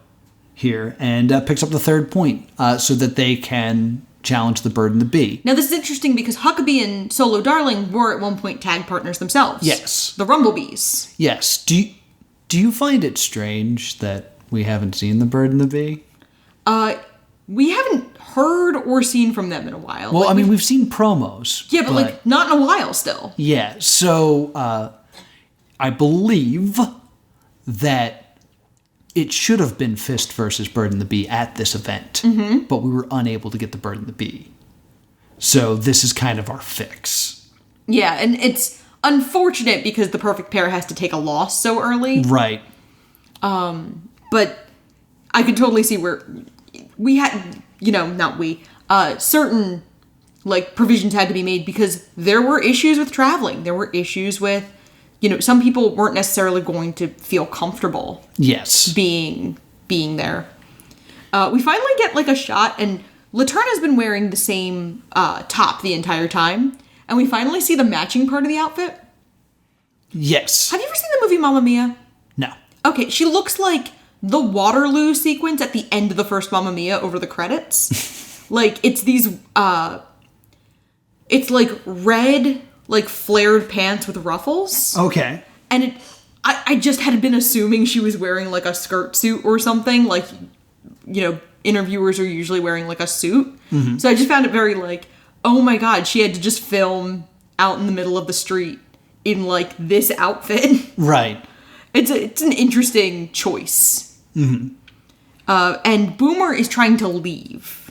here, and picks up the 3rd point so that they can challenge the Bird and the Bee. Now, this is interesting because Huckabee and Solo Darling were at one point tag partners themselves. Yes. The Rumblebees. Yes. Do you find it strange that we haven't seen the Bird and the Bee? We haven't heard or seen from them in a while. Well, we've seen promos. Yeah, but not in a while still. Yeah, so I believe that it should have been Fist versus Bird and the Bee at this event, but we were unable to get the Bird and the Bee. So this is kind of our fix. Yeah, and it's unfortunate because the perfect pair has to take a loss so early. Right. But I could totally see where we had, certain provisions had to be made because there were issues with traveling. There were issues with, some people weren't necessarily going to feel comfortable. Yes. Being there. We finally get a shot, and Laterna's been wearing the same top the entire time, and we finally see the matching part of the outfit. Yes. Have you ever seen the movie Mamma Mia? No. Okay, she looks like the Waterloo sequence at the end of the first Mamma Mia over the credits. It's these, it's red, flared pants with ruffles. Okay. And I just had been assuming she was wearing a skirt suit or something. Interviewers are usually wearing a suit. Mm-hmm. So I just found it very oh my God, she had to just film out in the middle of the street in this outfit. Right. It's an interesting choice. Mm-hmm. And Boomer is trying to leave.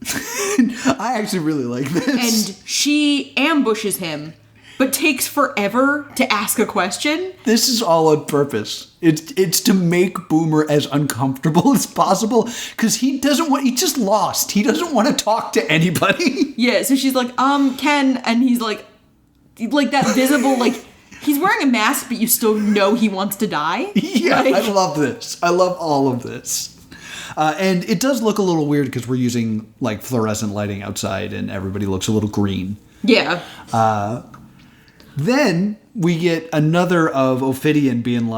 I actually really like this. And she ambushes him, but takes forever to ask a question. This is all on purpose. It's to make Boomer as uncomfortable as possible because he just lost. He doesn't want to talk to anybody. Yeah, so she's like, Ken, and he's like that visible, he's wearing a mask, but you still know he wants to die. Yeah, I love this. I love all of this. And it does look a little weird because we're using fluorescent lighting outside and everybody looks a little green. Yeah. Then we get another of Ophidian being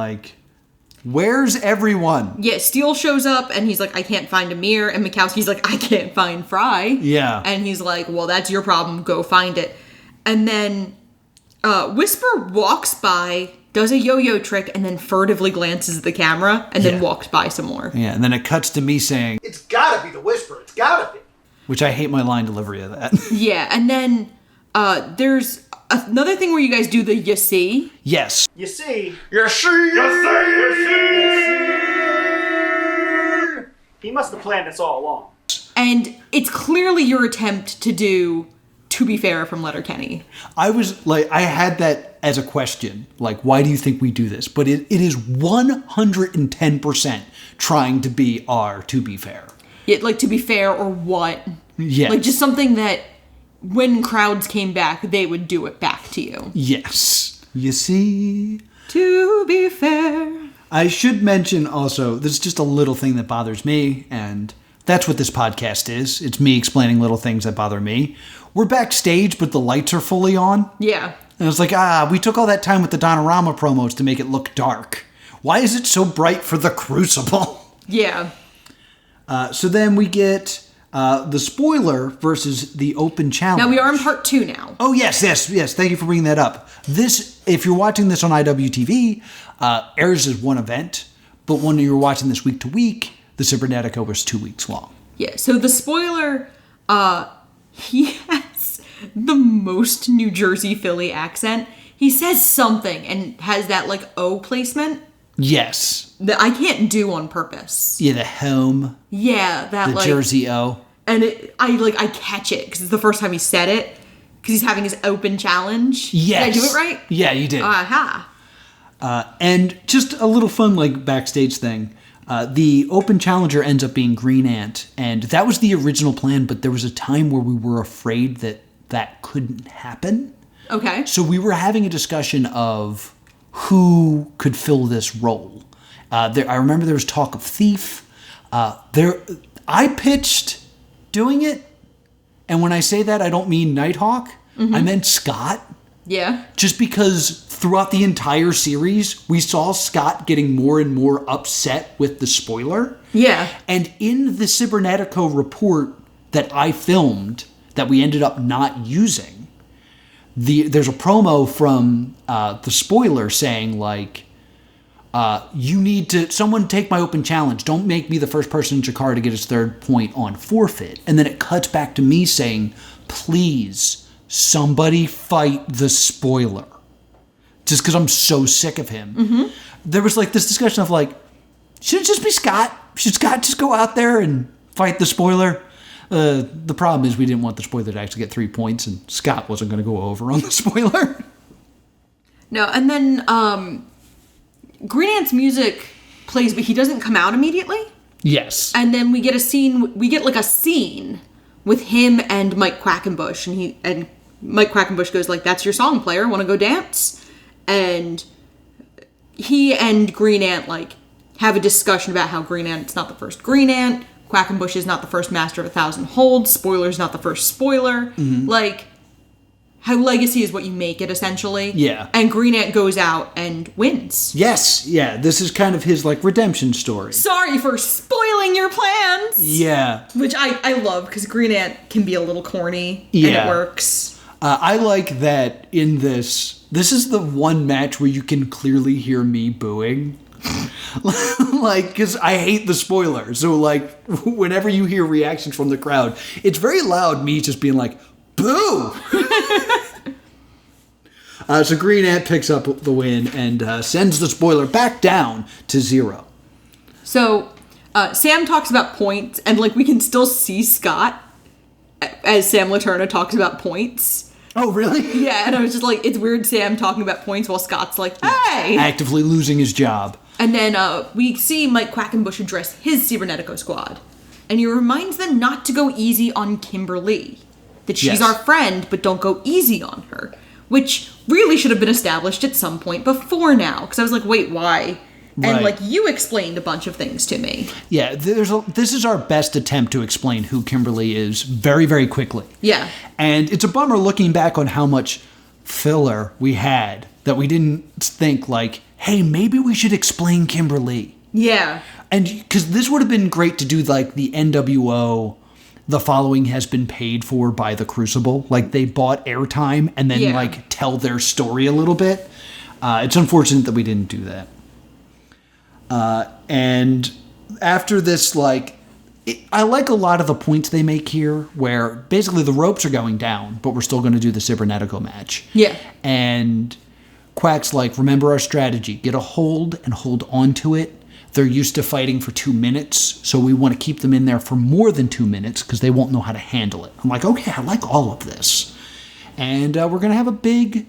where's everyone? Yeah, Steele shows up and he's like, I can't find Amir. And Mikowski's like, I can't find Fry. Yeah. And he's like, well, that's your problem. Go find it. And then Whisper walks by, does a yo-yo trick, and then furtively glances at the camera, and then walks by some more. Yeah, and then it cuts to me saying, It's gotta be the Whisper. It's gotta be. Which I hate my line delivery of that. Yeah, and then there's another thing where you guys do the you see. Yes. You see. You see. He must have planned this all along. And it's clearly your attempt to do To Be Fair from Letterkenny. I was I had that as a question, why do you think we do this? But it is 110% trying to be our To Be Fair. Yeah, To Be Fair or what? Yes. Just something that when crowds came back, they would do it back to you. Yes. You see? To be fair. I should mention also, this is just a little thing that bothers me, and that's what this podcast is. It's me explaining little things that bother me. We're backstage, but the lights are fully on. Yeah. And it's we took all that time with the Donorama promos to make it look dark. Why is it so bright for the Crucible? Yeah. So then we get the spoiler versus the open challenge. Now we are in part 2 now. Oh, yes. Thank you for bringing that up. This, if you're watching this on IWTV, airs as one event, but when you're watching this week to week, the Cybernetica was 2 weeks long. Yeah, so the spoiler, he has the most New Jersey Philly accent. He says something and has that O placement. Yes. That I can't do on purpose. Yeah, the home. Yeah, that the Jersey O. And I catch it because it's the first time he said it because he's having his open challenge. Yes. Did I do it right? Yeah, you did. Aha. And just a little fun backstage thing. The open challenger ends up being Green Ant, and that was the original plan, but there was a time where we were afraid that couldn't happen. Okay. So we were having a discussion of who could fill this role. I remember there was talk of Thief. I pitched doing it, and when I say that, I don't mean Nytehawk. Mm-hmm. I meant Scott. Yeah. Just because throughout the entire series, we saw Scott getting more and more upset with the spoiler. Yeah. And in the Cybernetico report that I filmed, that we ended up not using, there's a promo from the spoiler saying, like, you need to, someone take my open challenge. Don't make me the first person in CHIKARA to get his 3rd point on forfeit. And then it cuts back to me saying, please, somebody fight the spoiler. Just because I'm so sick of him. Mm-hmm. There was like this discussion of like, should it just be Scott? Should Scott just go out there and fight the spoiler? The problem is we didn't want the spoiler to actually get 3 points, and Scott wasn't going to go over on the spoiler. No, and then Green Ant's music plays, but he doesn't come out immediately. Yes. And then we get a scene with him and Mike Quackenbush, and Mike Quackenbush goes like, "That's your song, player. Want to go dance?" And he and Green Ant like have a discussion about how Green Ant's not the first Green Ant, Quackenbush is not the first master of 1,000 holds, Spoiler's not the first spoiler. Mm-hmm. Like, how legacy is what you make it, essentially. Yeah. And Green Ant goes out and wins. Yes, yeah. This is kind of his like redemption story. Sorry for spoiling your plans. Yeah. Which I love, because Green Ant can be a little corny, and Yeah. it works. I like that in this is the one match where you can clearly hear me booing. Like, because I hate the spoiler. So, like, whenever you hear reactions from the crowd, it's very loud, me just being like, boo! So Green Ant picks up the win and sends the spoiler back down to 0. So, Sam talks about points, and, like, we can still see Scott as Sam Laterna talks about points. Oh, really? Yeah, and I was just like, it's weird Sam talking about points while Scott's like, hey! Actively losing his job. And then we see Mike Quackenbush address his Cybernetico squad. And he reminds them not to go easy on Kimberly. That she's Yes. our friend, but don't go easy on her. Which really should have been established at some point before now. Because I was like, wait, why? And, Right. like, you explained a bunch of things to me. Yeah, this is our best attempt to explain who Kimberly is very, very quickly. Yeah. And it's a bummer looking back on how much filler we had that we didn't think like, hey, maybe we should explain Kimberly. Yeah. And because this would have been great to do like the NWO, the following has been paid for by the Crucible. Like they bought airtime and then like tell their story a little bit. It's unfortunate that we didn't do that. And after this, like, I like a lot of the points they make here where basically the ropes are going down, but we're still going to do the Cybernetico match. Yeah. And Quack's like, remember our strategy. Get a hold and hold on to it. They're used to fighting for 2 minutes, so we want to keep them in there for more than 2 minutes because they won't know how to handle it. I'm like, okay, I like all of this. And we're going to have a big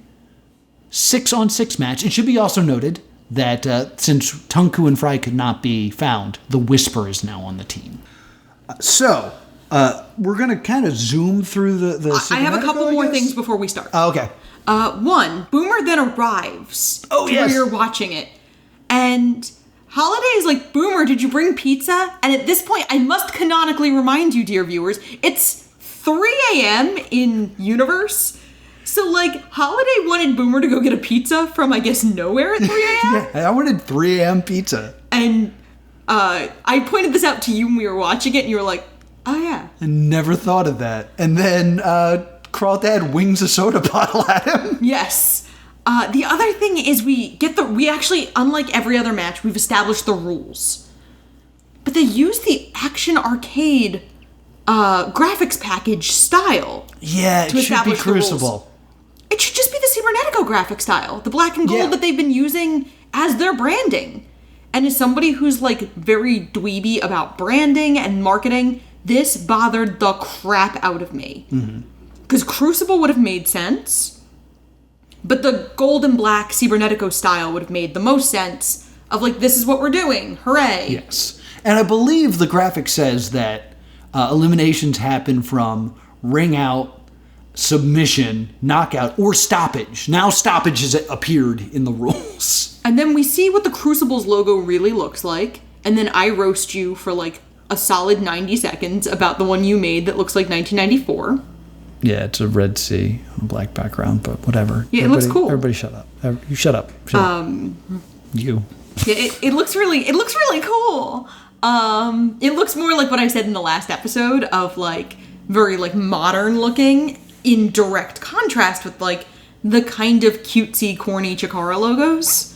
6-on-6 match. It should be also noted that since Tunku and Fry could not be found, the Whisper is now on the team. So, we're going to kind of zoom through the I have a couple Cybernetico, more I guess? things before we start. Oh, okay. One, Boomer then arrives to where yes. you're watching it. And Holladay is like, Boomer, did you bring pizza? And at this point, I must canonically remind you, dear viewers, it's 3 a.m. in universe. So, like, Holladay wanted Boomer to go get a pizza from, I guess, nowhere at 3 a.m.? Yeah, I wanted 3 a.m. pizza. And I pointed this out to you when we were watching it, and you were like, oh, yeah. I never thought of that. And then Crawdad wings a soda bottle at him. Yes. The other thing is we actually, unlike every other match, we've established the rules. But they use the Action Arcade graphics package style. Yeah, it to should be establish the rules. Crucible. It should just be the Cybernetico graphic style. The black and gold that they've been using as their branding. And as somebody who's, like, very dweeby about branding and marketing, this bothered the crap out of me. Because Crucible would have made sense, but the gold and black Cybernetico style would have made the most sense of, like, this is what we're doing. Hooray. Yes. And I believe the graphic says that eliminations happen from ring out, submission, knockout, or stoppage. Now stoppage has appeared in the rules. And then we see what the Crucible's logo really looks like, and then I roast you for, like, a solid 90 seconds about the one you made that looks like 1994. Yeah, it's a red sea on a black background, but whatever. Yeah, it looks cool. Everybody shut up. You shut up. Shut up. You. Yeah, it looks really cool. It looks more like what I said in the last episode of like very like modern looking in direct contrast with like the kind of cutesy, corny Chikara logos.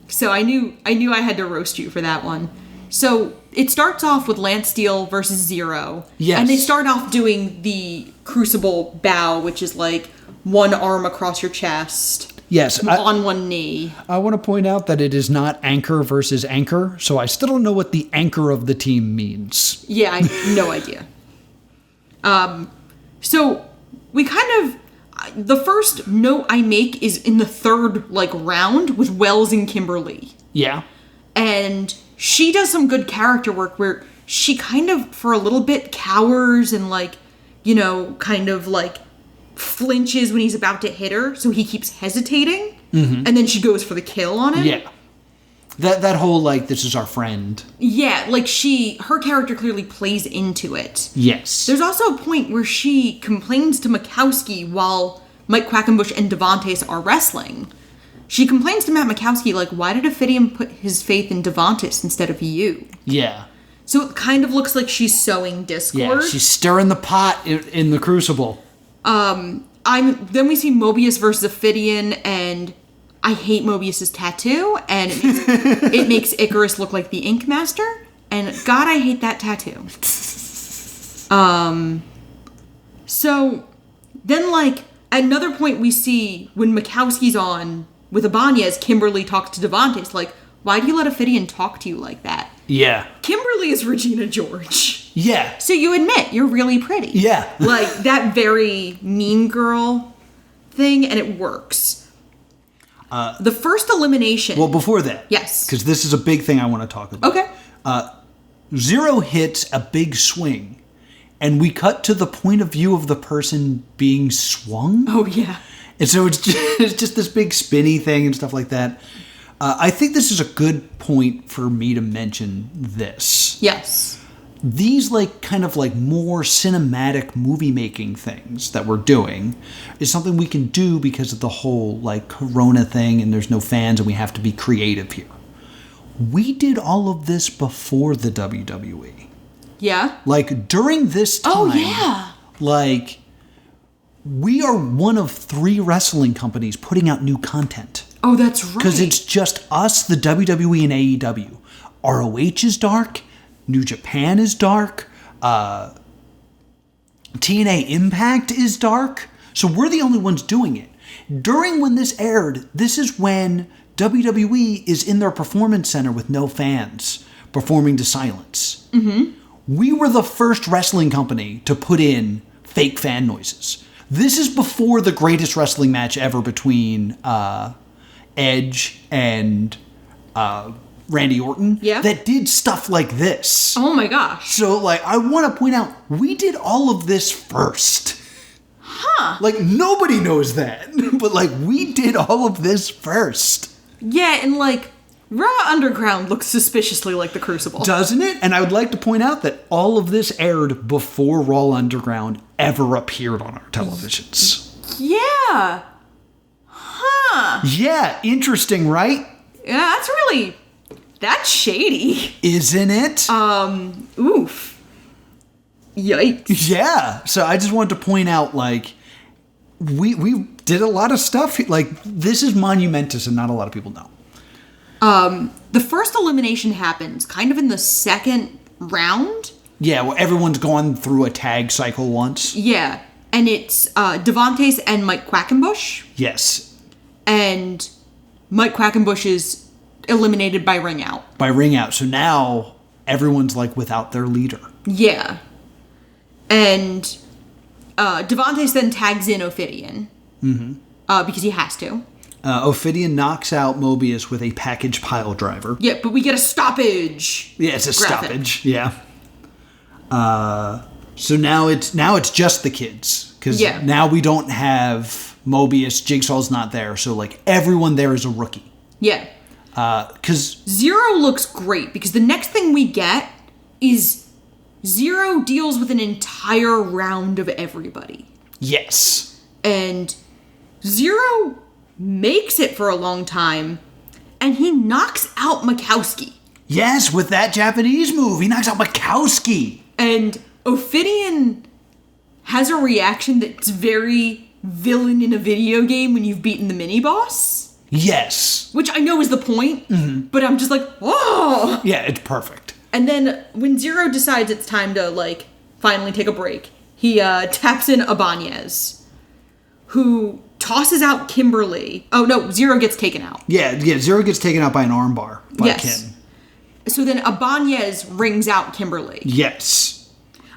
So I knew I had to roast you for that one. So it starts off with Lance Steele versus Zero. Yes. And they start off doing the Crucible bow, which is like one arm across your chest. Yes. On one knee. I want to point out that it is not anchor versus anchor, so I still don't know what the anchor of the team means. Yeah, I have no idea. So we kind of... The first note I make is in the third, like, round with Wells and Kimberly. Yeah. And she does some good character work where she kind of, for a little bit, cowers and, like, you know, kind of, like, flinches when he's about to hit her, so he keeps hesitating. Mm-hmm. And then she goes for the kill on him. Yeah. That whole, like, this is our friend. Yeah, like, her character clearly plays into it. Yes. There's also a point where she complains to Mikowski while Mike Quackenbush and Devontes are wrestling. She complains to Matt Mikowski, like, why did Ophidian put his faith in Devontes instead of you? Yeah. So it kind of looks like she's sowing discord. Yeah, she's stirring the pot in the Crucible. Then we see Mobius versus Ophidian, and I hate Mobius's tattoo, and it makes Icarus look like the Ink Master, and God, I hate that tattoo. So then, like, at another point we see when Mikowski's on with Abanez, Kimberly talks to Devontes, like, why do you let Ophidian talk to you like that? Yeah. Kimberly is Regina George. Yeah. So you admit you're really pretty. Yeah. Like, that very mean girl thing, and it works. The first elimination... Well, before that. Yes. Because this is a big thing I want to talk about. Okay. Zero hits a big swing, and we cut to the point of view of the person being swung. Oh, yeah. And so it's just this big spinny thing and stuff like that. I think this is a good point for me to mention this. Yes. These, like, kind of, like, more cinematic movie-making things that we're doing is something we can do because of the whole, like, Corona thing and there's no fans and we have to be creative here. We did all of this before the WWE. Yeah? Like, during this time... Oh, yeah! Like, we are one of 3 wrestling companies putting out new content. Oh, that's right. Because it's just us, the WWE and AEW. ROH is dark. New Japan is dark. TNA Impact is dark. So we're the only ones doing it. During when this aired, this is when WWE is in their performance center with no fans, performing to silence. Mm-hmm. We were the first wrestling company to put in fake fan noises. This is before the greatest wrestling match ever between Edge and Randy Orton. Yeah. That did stuff like this. Oh my gosh. So, like, I want to point out, we did all of this first. Huh. Like, nobody knows that. But, like, we did all of this first. Yeah, and, like, Raw Underground looks suspiciously like the Crucible. Doesn't it? And I would like to point out that all of this aired before Raw Underground ever appeared on our televisions. Yeah. Huh. Yeah, interesting, right? Yeah, that's shady. Isn't it? Oof. Yikes. Yeah. So I just wanted to point out, like, we did a lot of stuff. Like, this is monumentous and not a lot of people know. The first elimination happens kind of in the second round. Yeah, well, everyone's gone through a tag cycle once. Yeah. And it's Devontes and Mike Quackenbush. Yes. And Mike Quackenbush is eliminated by ring out. By ring out. So now everyone's, like, without their leader. Yeah. And Devontes then tags in Ophidian. Mm-hmm. Because he has to. Ophidian knocks out Mobius with a package pile driver. Yeah, but we get a stoppage. Yeah, it's a stoppage. Yeah. So now it's just the kids. Because now we don't have Mobius. Jigsaw's not there. So, like, everyone there is a rookie. Yeah. Because Zero looks great because the next thing we get is Zero deals with an entire round of everybody. Yes. And Zero makes it for a long time, and he knocks out Mikowski. Yes, with that Japanese move, he knocks out Mikowski. And Ophidian has a reaction that's very villain in a video game when you've beaten the mini-boss. Yes. Which I know is the point, but I'm just like, oh! Yeah, it's perfect. And then when Zero decides it's time to, like, finally take a break, he taps in Abanez, who tosses out Kimberly. Oh, no, Zero gets taken out. Yeah, Zero gets taken out by an armbar by Kim. So then Abanez rings out Kimberly. Yes.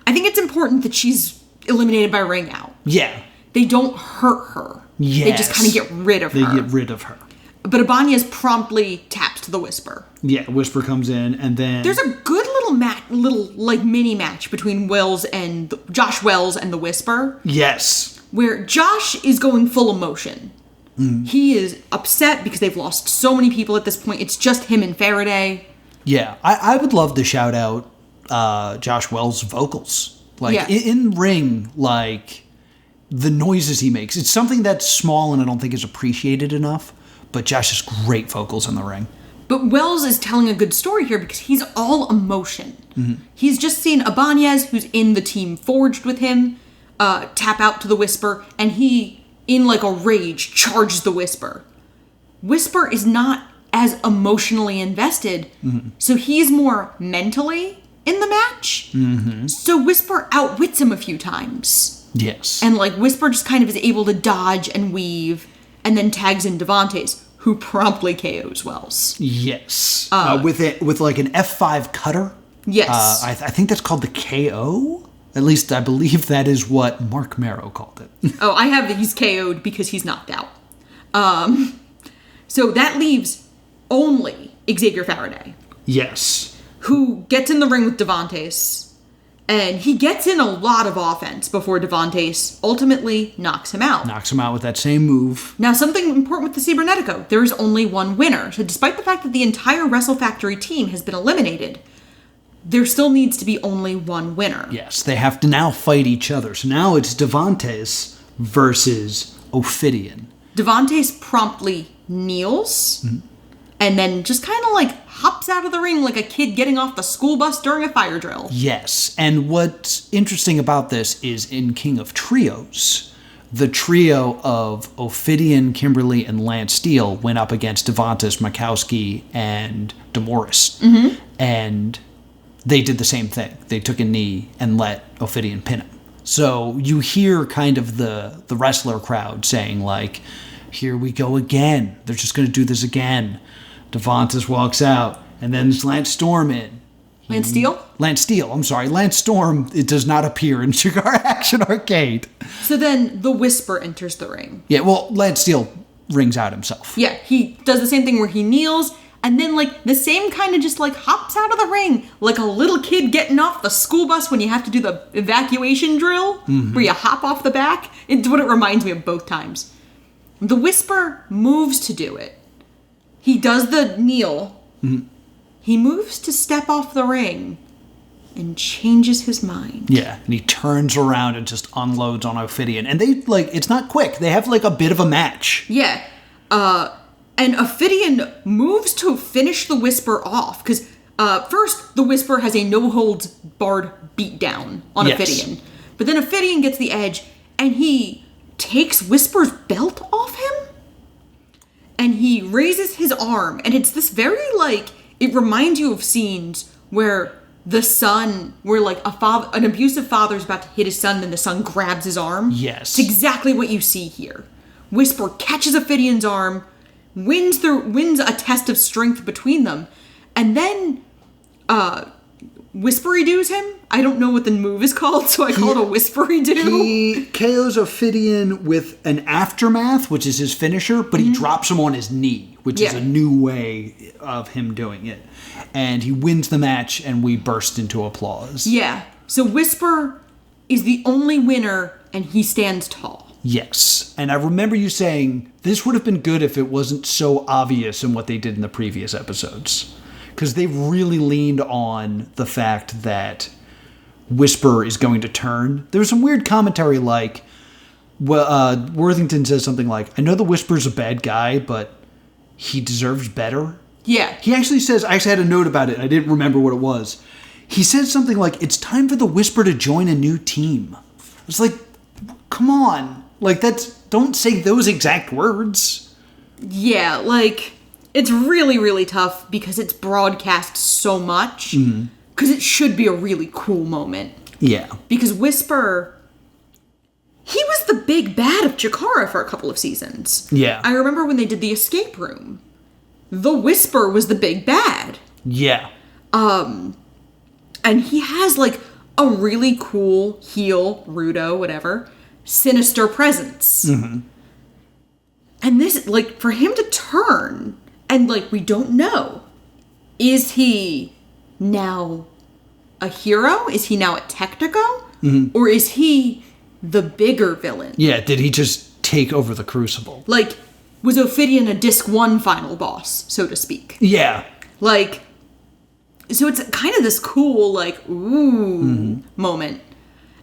I think it's important that she's eliminated by ring out. Yeah. They don't hurt her. Yes. They just kind of get rid of her. They get rid of her. But Abanez promptly taps to the Whisper. Yeah, Whisper comes in, and then... There's a good little mini match between Josh Wells and the Whisper. Yes. Where Josh is going full emotion. He is upset because they've lost so many people at this point. It's just him and Faraday. Yeah, I would love to shout out Josh Wells' vocals. Like, in ring, like, the noises he makes. It's something that's small and I don't think is appreciated enough, but Josh has great vocals in the ring. But Wells is telling a good story here because he's all emotion. He's just seen Abanez, who's in the team forged with him, tap out to the Whisper, and he, in like a rage, charges the Whisper. Whisper is not as emotionally invested, so he's more mentally in the match. So Whisper outwits him a few times. Yes. And like Whisper just kind of is able to dodge and weave, and then tags in Devontes, who promptly KOs Wells. Yes. With like an F5 cutter. Yes. I think that's called the KO. At least I believe that is what Mark Marrow called it. Oh, I have that he's KO'd because he's knocked out. So that leaves only Xavier Faraday. Yes. Who gets in the ring with Devontes. And he gets in a lot of offense before Devontes ultimately knocks him out. Knocks him out with that same move. Now, something important with the Cibernetico. There is only one winner. So despite the fact that the entire Wrestle Factory team has been eliminated, there still needs to be only one winner. Yes, they have to now fight each other. So now it's Devontes versus Ophidian. Devontes promptly kneels and then just kind of like hops out of the ring like a kid getting off the school bus during a fire drill. Yes, and what's interesting about this is in King of Trios, the trio of Ophidian, Kimberly, and Lance Steele went up against Devontes, Mikowski, and DeMorris. And they did the same thing. They took a knee and let Ophidian pin him. So you hear kind of the wrestler crowd saying like, here we go again. They're just going to do this again. Devontes walks out, and then there's Lance Storm in. Lance Steele? Lance Steele, I'm sorry. Lance Storm, it does not appear in CHIKARA Action Arcade. So then the Whisper enters the ring. Yeah, well, Lance Steele rings out himself. Yeah, he does the same thing where he kneels, and then like the same kind of just like hops out of the ring like a little kid getting off the school bus when you have to do the evacuation drill, where you hop off the back. It's what it reminds me of both times. The Whisper moves to do it. He does the kneel. He moves to step off the ring and changes his mind. Yeah, and he turns around and just unloads on Ophidian. And they, like, it's not quick. They have, like, a bit of a match. Yeah. And Ophidian moves to finish the Whisper off. Because first, the Whisper has a no-holds-barred beatdown on Ophidian. But then Ophidian gets the edge, and he takes Whisper's belt off him? And he raises his arm, and it's this very, like, it reminds you of scenes where the son, where, like, an abusive father's about to hit his son, and the son grabs his arm. Yes. It's exactly what you see here. Whisper catches Ophidian's arm, wins a test of strength between them, and then, Whispery-doos him? I don't know what the move is called, so I call it a Whispery-doo. He KOs Ophidian with an aftermath, which is his finisher, but he drops him on his knee, which is a new way of him doing it. And he wins the match, and we burst into applause. Yeah. So Whisper is the only winner, and he stands tall. Yes. And I remember you saying, this would have been good if it wasn't so obvious in what they did in the previous episodes. Because they really leaned on the fact that Whisper is going to turn. There's some weird commentary like, Worthington says something like, I know the Whisper's a bad guy, but he deserves better. Yeah. He actually says, I actually had a note about it, and I didn't remember what it was. He said something like, it's time for the Whisper to join a new team. It's like, come on. Like, don't say those exact words. Yeah, like, it's really, really tough because it's broadcast so much. Because it should be a really cool moment. Yeah. Because Whisper, he was the big bad of Chikara for a couple of seasons. Yeah. I remember when they did the escape room. The Whisper was the big bad. Yeah. And he has, like, a really cool heel, Rudo, whatever, sinister presence. And this, like, for him to turn, and, like, we don't know, is he now a hero? Is he now a Technico? Or is he the bigger villain? Yeah, did he just take over the Crucible? Like, was Ophidian a Disc 1 final boss, so to speak? Yeah. Like, so it's kind of this cool, like, ooh moment.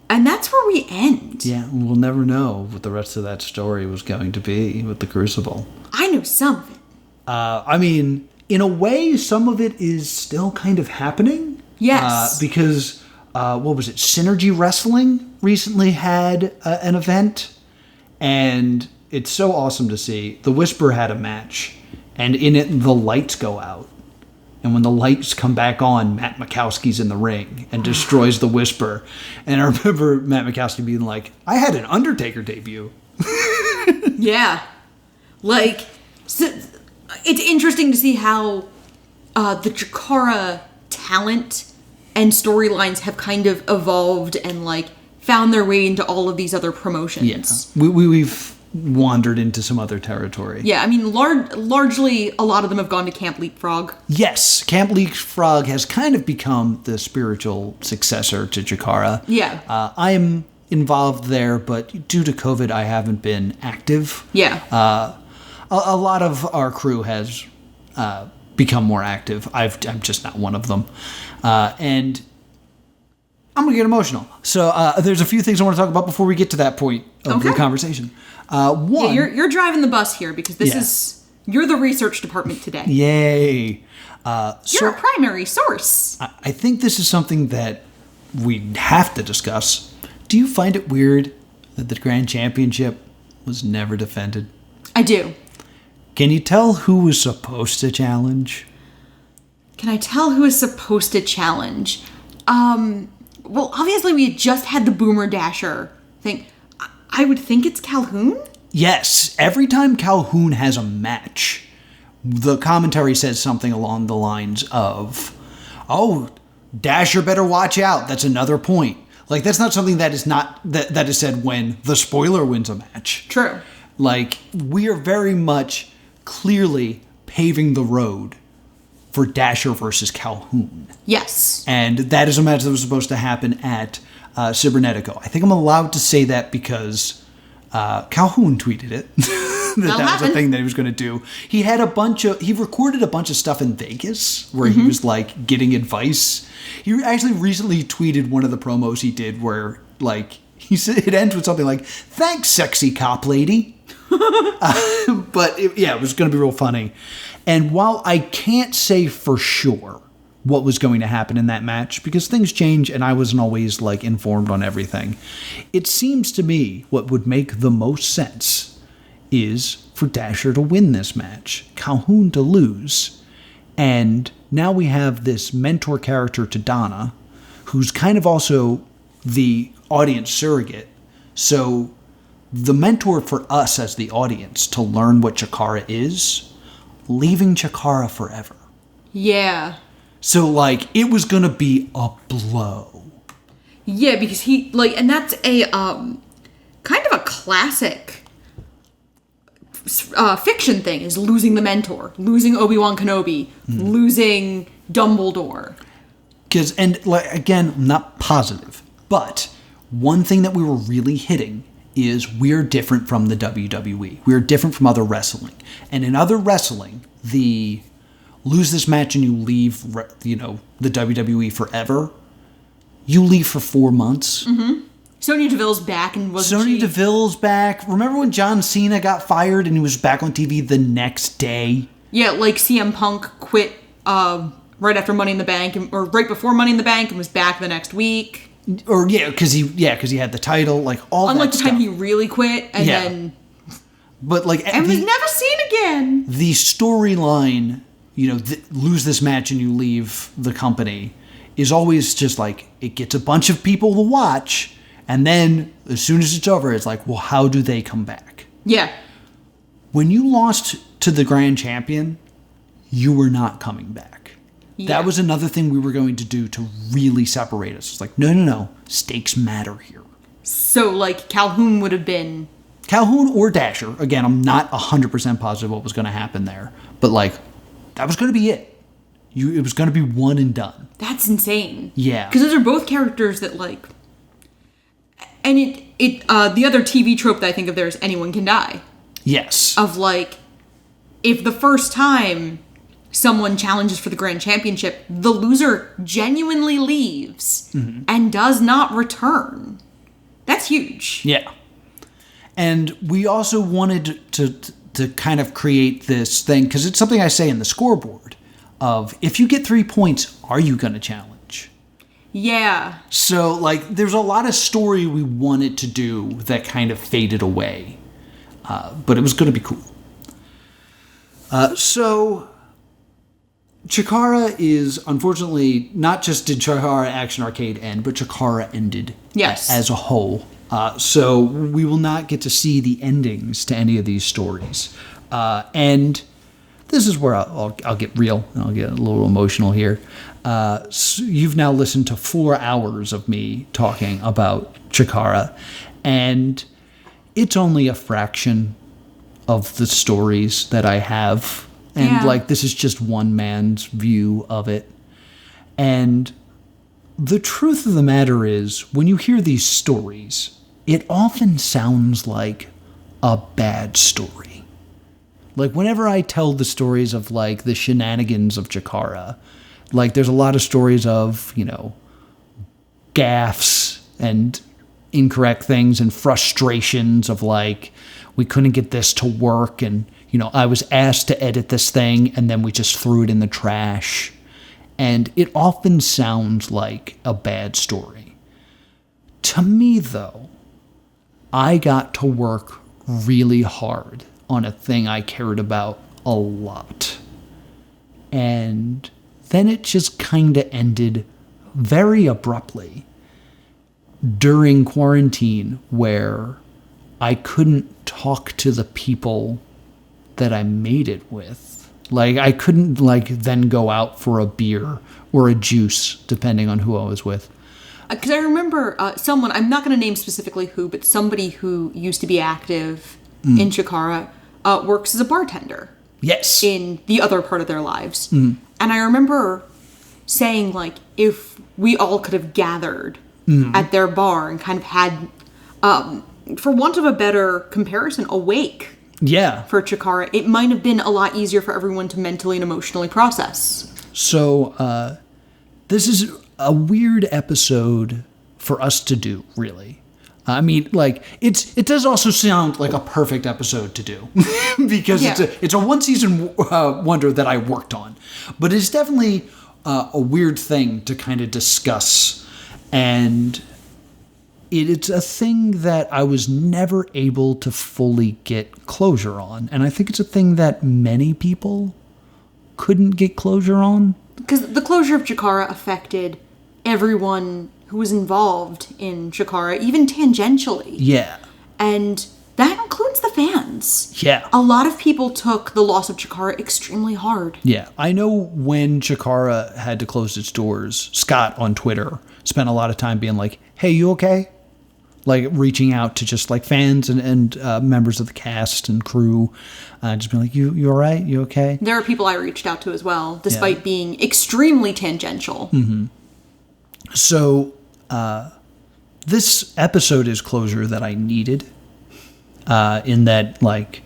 And that's where we end. Yeah, we'll never know what the rest of that story was going to be with the Crucible. I know some of it. I mean, in a way, some of it is still kind of happening. Yes. Because, what was it? Synergy Wrestling recently had an event. And it's so awesome to see. The Whisper had a match. And in it, the lights go out. And when the lights come back on, Matt Mikowski's in the ring and destroys the Whisper. And I remember Matt Mikowski being like, I had an Undertaker debut. Yeah. Like, so it's interesting to see how the Chikara talent and storylines have kind of evolved and, like, found their way into all of these other promotions. Yeah. We've wandered into some other territory. Yeah, I mean, largely, a lot of them have gone to Camp Leapfrog. Yes, Camp Leapfrog has kind of become the spiritual successor to Chikara. Yeah. I am involved there, but due to COVID, I haven't been active. Yeah. A lot of our crew has become more active. I'm just not one of them. And I'm going to get emotional. So there's a few things I want to talk about before we get to that point of the conversation. One, yeah, you're driving the bus here because this is, you're the research department today. Yay. You're a primary source. I think this is something that we have to discuss. Do you find it weird that the Grand Championship was never defended? I do. Can you tell who was supposed to challenge? Can I tell who is supposed to challenge? Well, obviously we had just had the Boomer Dasher thing. I would think it's Calhoun? Yes. Every time Calhoun has a match, the commentary says something along the lines of, oh, Dasher better watch out. That's another point. Like, that's not something that is not that is said when the spoiler wins a match. True. Like, we are very much clearly paving the road for Dasher versus Calhoun. Yes. And that is a match that was supposed to happen at Cybernetico. I think I'm allowed to say that because Calhoun tweeted it. that was a thing that he was going to do. He recorded a bunch of stuff in Vegas where he was like getting advice. He actually recently tweeted one of the promos he did where like he said it ends with something like, "Thanks, sexy cop lady." But it was going to be real funny. And while I can't say for sure what was going to happen in that match, because things change and I wasn't always like informed on everything, it seems to me what would make the most sense is for Dasher to win this match, Calhoun to lose, and now we have this mentor character to Donna, who's kind of also the audience surrogate. So the mentor for us as the audience to learn what Chikara is, leaving Chikara forever. Yeah. So, like, it was gonna be a blow. Yeah, because he, like, and that's a, kind of a classic fiction thing, is losing the mentor, losing Obi-Wan Kenobi, losing Dumbledore. Because, and, like, again, I'm not positive, but one thing that we were really hitting is we're different from the WWE. We're different from other wrestling. And in other wrestling, the lose this match and you leave, the WWE forever you leave for 4 months. Sonya Deville's back and wasn't Sonya she? Deville's back. Remember when John Cena got fired and he was back on TV the next day? Yeah, like CM Punk quit right after Money in the Bank, or right before Money in the Bank, and was back the next week. Or because he had the title, like all Unlike that the time stuff. he really quit, and then But like and was never seen again. The storyline, lose this match and you leave the company, is always just like it gets a bunch of people to watch, and then as soon as it's over, it's like, well, how do they come back? Yeah. When you lost to the Grand Champion, you were not coming back. Yeah. That was another thing we were going to do to really separate us. It's like, no, stakes matter here. So, like, Calhoun would have been... Calhoun or Dasher. Again, I'm not 100% positive what was going to happen there. But, like, that was going to be it. It was going to be one and done. That's insane. Yeah. Because those are both characters that, like... And the other TV trope that I think of there is anyone can die. Yes. Of, like, if the first time someone challenges for the Grand Championship, the loser genuinely leaves and does not return. That's huge. Yeah. And we also wanted to kind of create this thing, because it's something I say in the scoreboard, of if you get 3 points, are you going to challenge? Yeah. So, like, there's a lot of story we wanted to do that kind of faded away. But it was going to be cool. So, Chikara is, unfortunately, not just did Chikara Action Arcade end, but Chikara ended as a whole. So we will not get to see the endings to any of these stories. And this is where I'll get real, and I'll get a little emotional here. So you've now listened to 4 hours of me talking about Chikara, and it's only a fraction of the stories that I have. And, like, this is just one man's view of it. And the truth of the matter is, when you hear these stories, it often sounds like a bad story. Like, whenever I tell the stories of, like, the shenanigans of Chikara, like, there's a lot of stories of, gaffes and incorrect things and frustrations of, like, we couldn't get this to work, and, I was asked to edit this thing, and then we just threw it in the trash. And it often sounds like a bad story. To me, though, I got to work really hard on a thing I cared about a lot. And then it just kind of ended very abruptly during quarantine, where I couldn't talk to the people that I made it with. Like, I couldn't, like, then go out for a beer or a juice, depending on who I was with. Because I remember someone, I'm not going to name specifically who, but somebody who used to be active in Chikara works as a bartender. Yes. In the other part of their lives. And I remember saying, like, if we all could have gathered at their bar and kind of had, for want of a better comparison, a wake. Yeah. For Chikara, it might have been a lot easier for everyone to mentally and emotionally process. So, this is a weird episode for us to do, really. I mean, like, it does also sound like a perfect episode to do. Because it's a one-season wonder that I worked on. But it's definitely a weird thing to kind of discuss. And it's a thing that I was never able to fully get closure on. And I think it's a thing that many people couldn't get closure on. Because the closure of Chikara affected everyone who was involved in Chikara, even tangentially. Yeah. And that includes the fans. Yeah. A lot of people took the loss of Chikara extremely hard. Yeah. I know when Chikara had to close its doors, Scott on Twitter spent a lot of time being like, hey, you okay? Like, reaching out to just, like, fans and members of the cast and crew. Just being like, you all right? You okay? There are people I reached out to as well, despite being extremely tangential. Mm-hmm. So, this episode is closure that I needed. In that, like,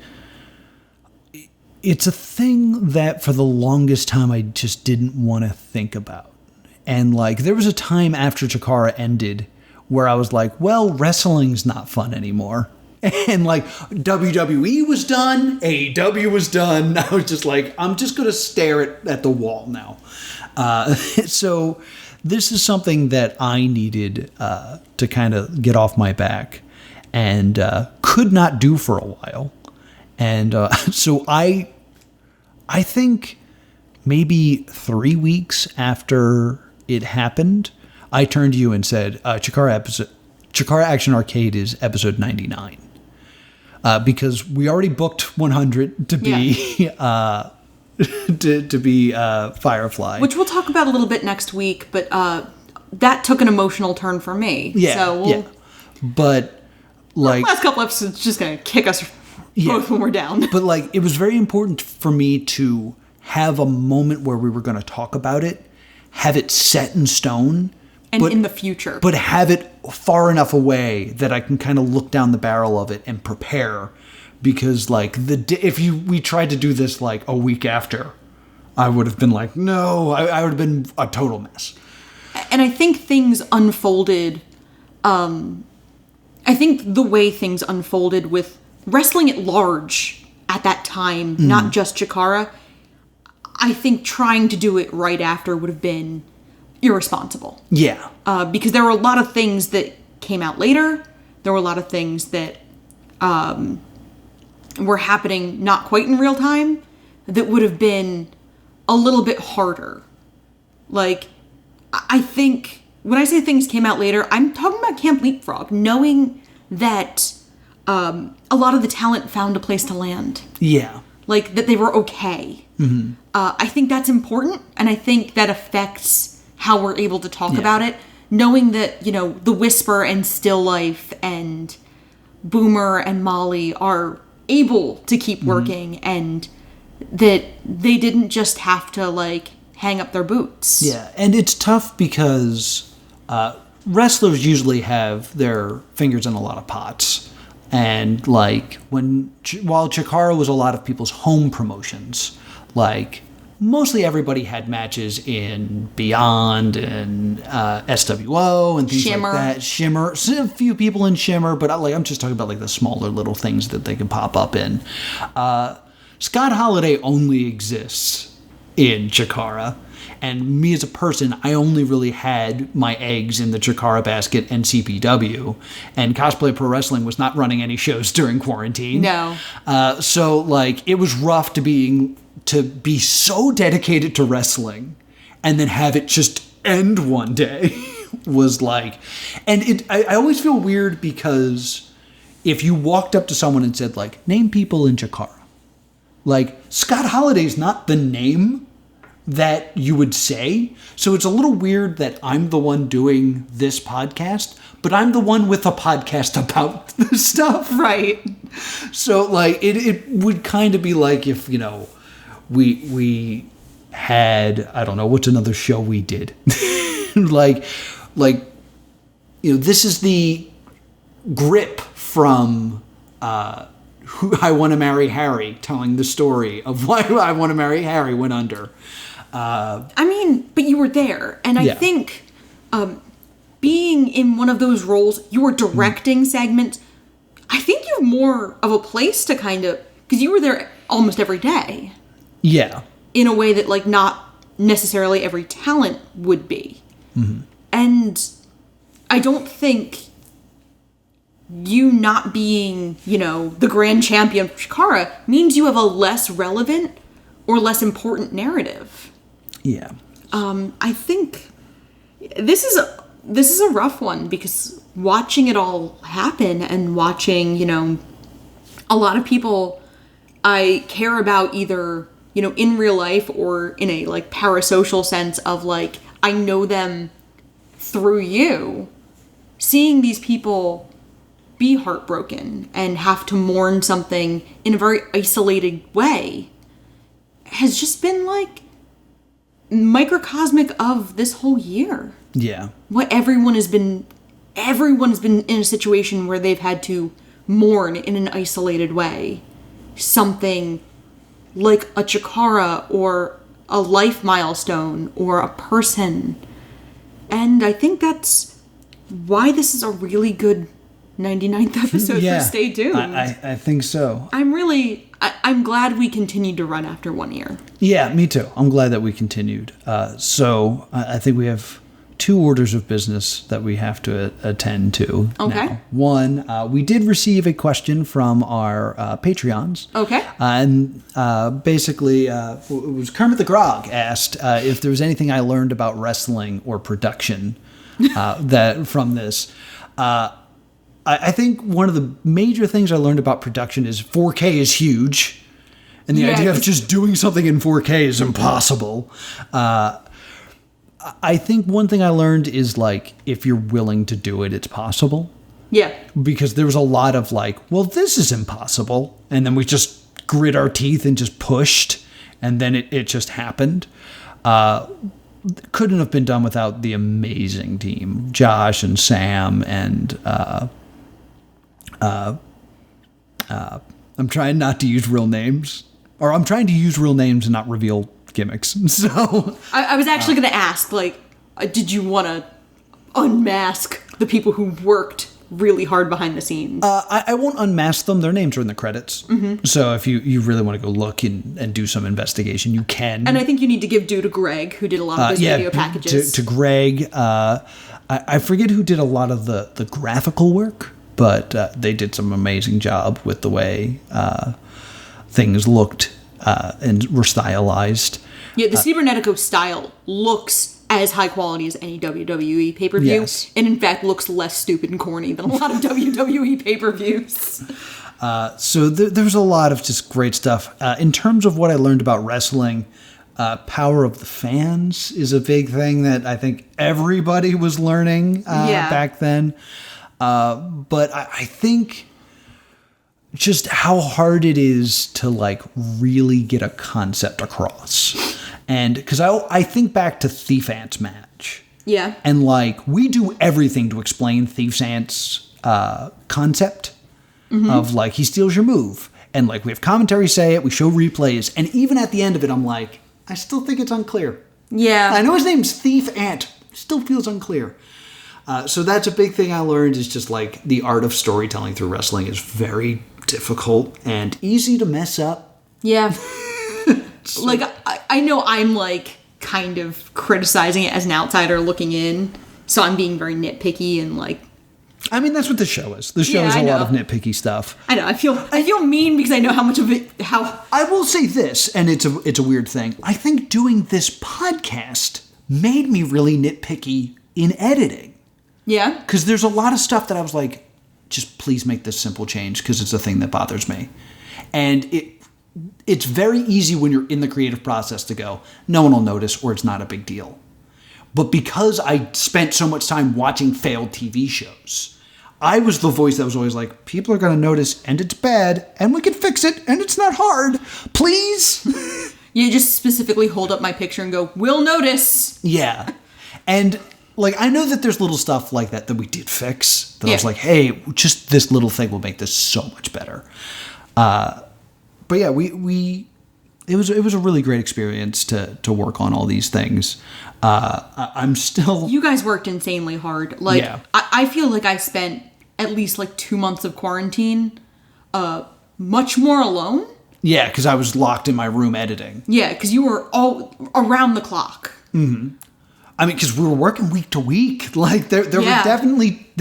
it's a thing that for the longest time I just didn't want to think about. And like, there was a time after Chikara ended where I was like, well, wrestling's not fun anymore. And like, WWE was done, AEW was done. I was just like, I'm just going to stare at the wall now. So this is something that I needed to kind of get off my back and could not do for a while. And so I think maybe 3 weeks after it happened, I turned to you and said, Chikara Action Arcade is episode 99. Because we already booked 100 to be to be Firefly, which we'll talk about a little bit next week. But that took an emotional turn for me. Yeah, so But like, the last couple episodes just gonna kick us both when we're down. But like, it was very important for me to have a moment where we were going to talk about it, have it set in stone. And in the future. But have it far enough away that I can kind of look down the barrel of it and prepare. Because, like, we tried to do this, like, a week after, I would have been like, no, I would have been a total mess. And I think things unfolded, I think the way things unfolded with wrestling at large at that time, not just Chikara, I think trying to do it right after would have been irresponsible. Yeah. Because there were a lot of things that came out later. There were a lot of things that were happening not quite in real time that would have been a little bit harder. Like, I think when I say things came out later, I'm talking about Camp Leapfrog, knowing that a lot of the talent found a place to land. Yeah. Like, that they were okay. Mm-hmm. I think that's important, and I think that affects how we're able to talk about it, knowing that, you know, the Whisper and Still Life and Boomer and Molly are able to keep working, and that they didn't just have to, like, hang up their boots. Yeah, and it's tough because wrestlers usually have their fingers in a lot of pots. And, like, while Chikara was a lot of people's home promotions, like, mostly everybody had matches in Beyond and SWO and things Shimmer. like that. Shimmer. A few people in Shimmer, but I'm just talking about like the smaller little things that they can pop up in. Scott Holladay only exists in Chikara. And me as a person, I only really had my eggs in the Chikara basket and CPW. And Cosplay Pro Wrestling was not running any shows during quarantine. No. So, like, it was rough to be so dedicated to wrestling and then have it just end one day was like... And I always feel weird because if you walked up to someone and said, like, name people in Chikara. Like, Scott Holliday's not the name that you would say. So it's a little weird that I'm the one doing this podcast, but I'm the one with a podcast about this stuff. Right. So, like, it would kind of be like if, you know, we had, I don't know, what's another show we did? like, you know, this is the grip from Who I Want to Marry Harry, telling the story of why I Want to Marry Harry went under. I mean, but you were there, and I think being in one of those roles, you were directing segments. I think you have more of a place to kind of, because you were there almost every day. Yeah. In a way that, like, not necessarily every talent would be. Mm-hmm. And I don't think you not being, you know, the grand champion of Chikara means you have a less relevant or less important narrative. Yeah. I think this is a rough one because watching it all happen and watching, you know, a lot of people I care about either, you know, in real life or in a, like, parasocial sense of, like, I know them through you. Seeing these people be heartbroken and have to mourn something in a very isolated way has just been, like, microcosmic of this whole year. Yeah. What everyone has been in a situation where they've had to mourn in an isolated way. Something like a Chikara or a life milestone or a person And I think that's why this is a really good 99th episode for Stay Tuned. I think so. I'm glad we continued to run after 1 year. Yeah, me too. I'm glad that we continued. So I think we have 2 orders of business that we have to attend to. Okay. Now. One, we did receive a question from our Patreons. Okay. And basically, it was Kermit the Grog asked if there was anything I learned about wrestling or production that from this. I think one of the major things I learned about production is 4K is huge. And the idea of just doing something in 4K is impossible. I think one thing I learned is, like, if you're willing to do it, it's possible. Yeah. Because there was a lot of, like, well, this is impossible. And then we just grit our teeth and just pushed. And then it just happened. Couldn't have been done without the amazing team. Josh and Sam and... I'm trying not to use real names. Or I'm trying to use real names and not reveal gimmicks. So I was actually going to ask, like, did you want to unmask the people who worked really hard behind the scenes? I won't unmask them. Their names are in the credits. Mm-hmm. So if you really want to go look and do some investigation, you can. And I think you need to give due to Greg, who did a lot of those video packages. To Greg. I forget who did a lot of the graphical work, but they did some amazing job with the way things looked and were stylized. Yeah, the Cybernetico style looks as high quality as any WWE pay-per-view, yes. And in fact looks less stupid and corny than a lot of WWE pay-per-views. So there's a lot of just great stuff. In terms of what I learned about wrestling, power of the fans is a big thing that I think everybody was learning back then. But I think just how hard it is to, like, really get a concept across. And because I think back to Thief Ant's match. Yeah. And, like, we do everything to explain Thief Ant's concept of, like, he steals your move. And, like, we have commentary say it, we show replays. And even at the end of it, I'm like, I still think it's unclear. Yeah. I know his name's Thief Ant. Still feels unclear. So that's a big thing I learned is just, like, the art of storytelling through wrestling is very difficult and easy to mess up. Yeah. Like, I know I'm, like, kind of criticizing it as an outsider looking in, so I'm being very nitpicky and, like... I mean, that's what the show is. The show is a lot of nitpicky stuff. I know. I feel mean because I know how much of it... I will say this, and it's a weird thing. I think doing this podcast made me really nitpicky in editing. Yeah? Because there's a lot of stuff that I was like, just please make this simple change because it's a thing that bothers me. And it's very easy when you're in the creative process to go, no one will notice or it's not a big deal. But because I spent so much time watching failed TV shows, I was the voice that was always like, people are going to notice and it's bad and we can fix it and it's not hard. Please. You just specifically hold up my picture and go, we'll notice. Yeah. And... like, I know that there's little stuff like that we did fix. That I was like, hey, just this little thing will make this so much better. But yeah, it was a really great experience to work on all these things. I'm still... You guys worked insanely hard. Like, I feel like I spent at least, like, 2 months of quarantine much more alone. Yeah, because I was locked in my room editing. Yeah, because you were all around the clock. Mm-hmm. I mean, because we were working week to week. Like, there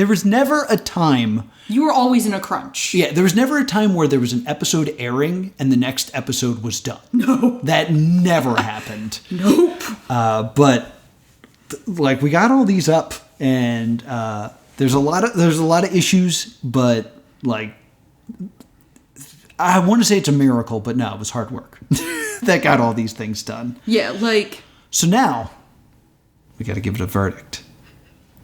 was never a time... You were always in a crunch. Yeah, there was never a time where there was an episode airing and the next episode was done. No. That never happened. Nope. But, like, we got all these up and there's a lot of issues, but, like, I want to say it's a miracle, but no, it was hard work that got all these things done. Yeah, like... So now... we got to give it a verdict.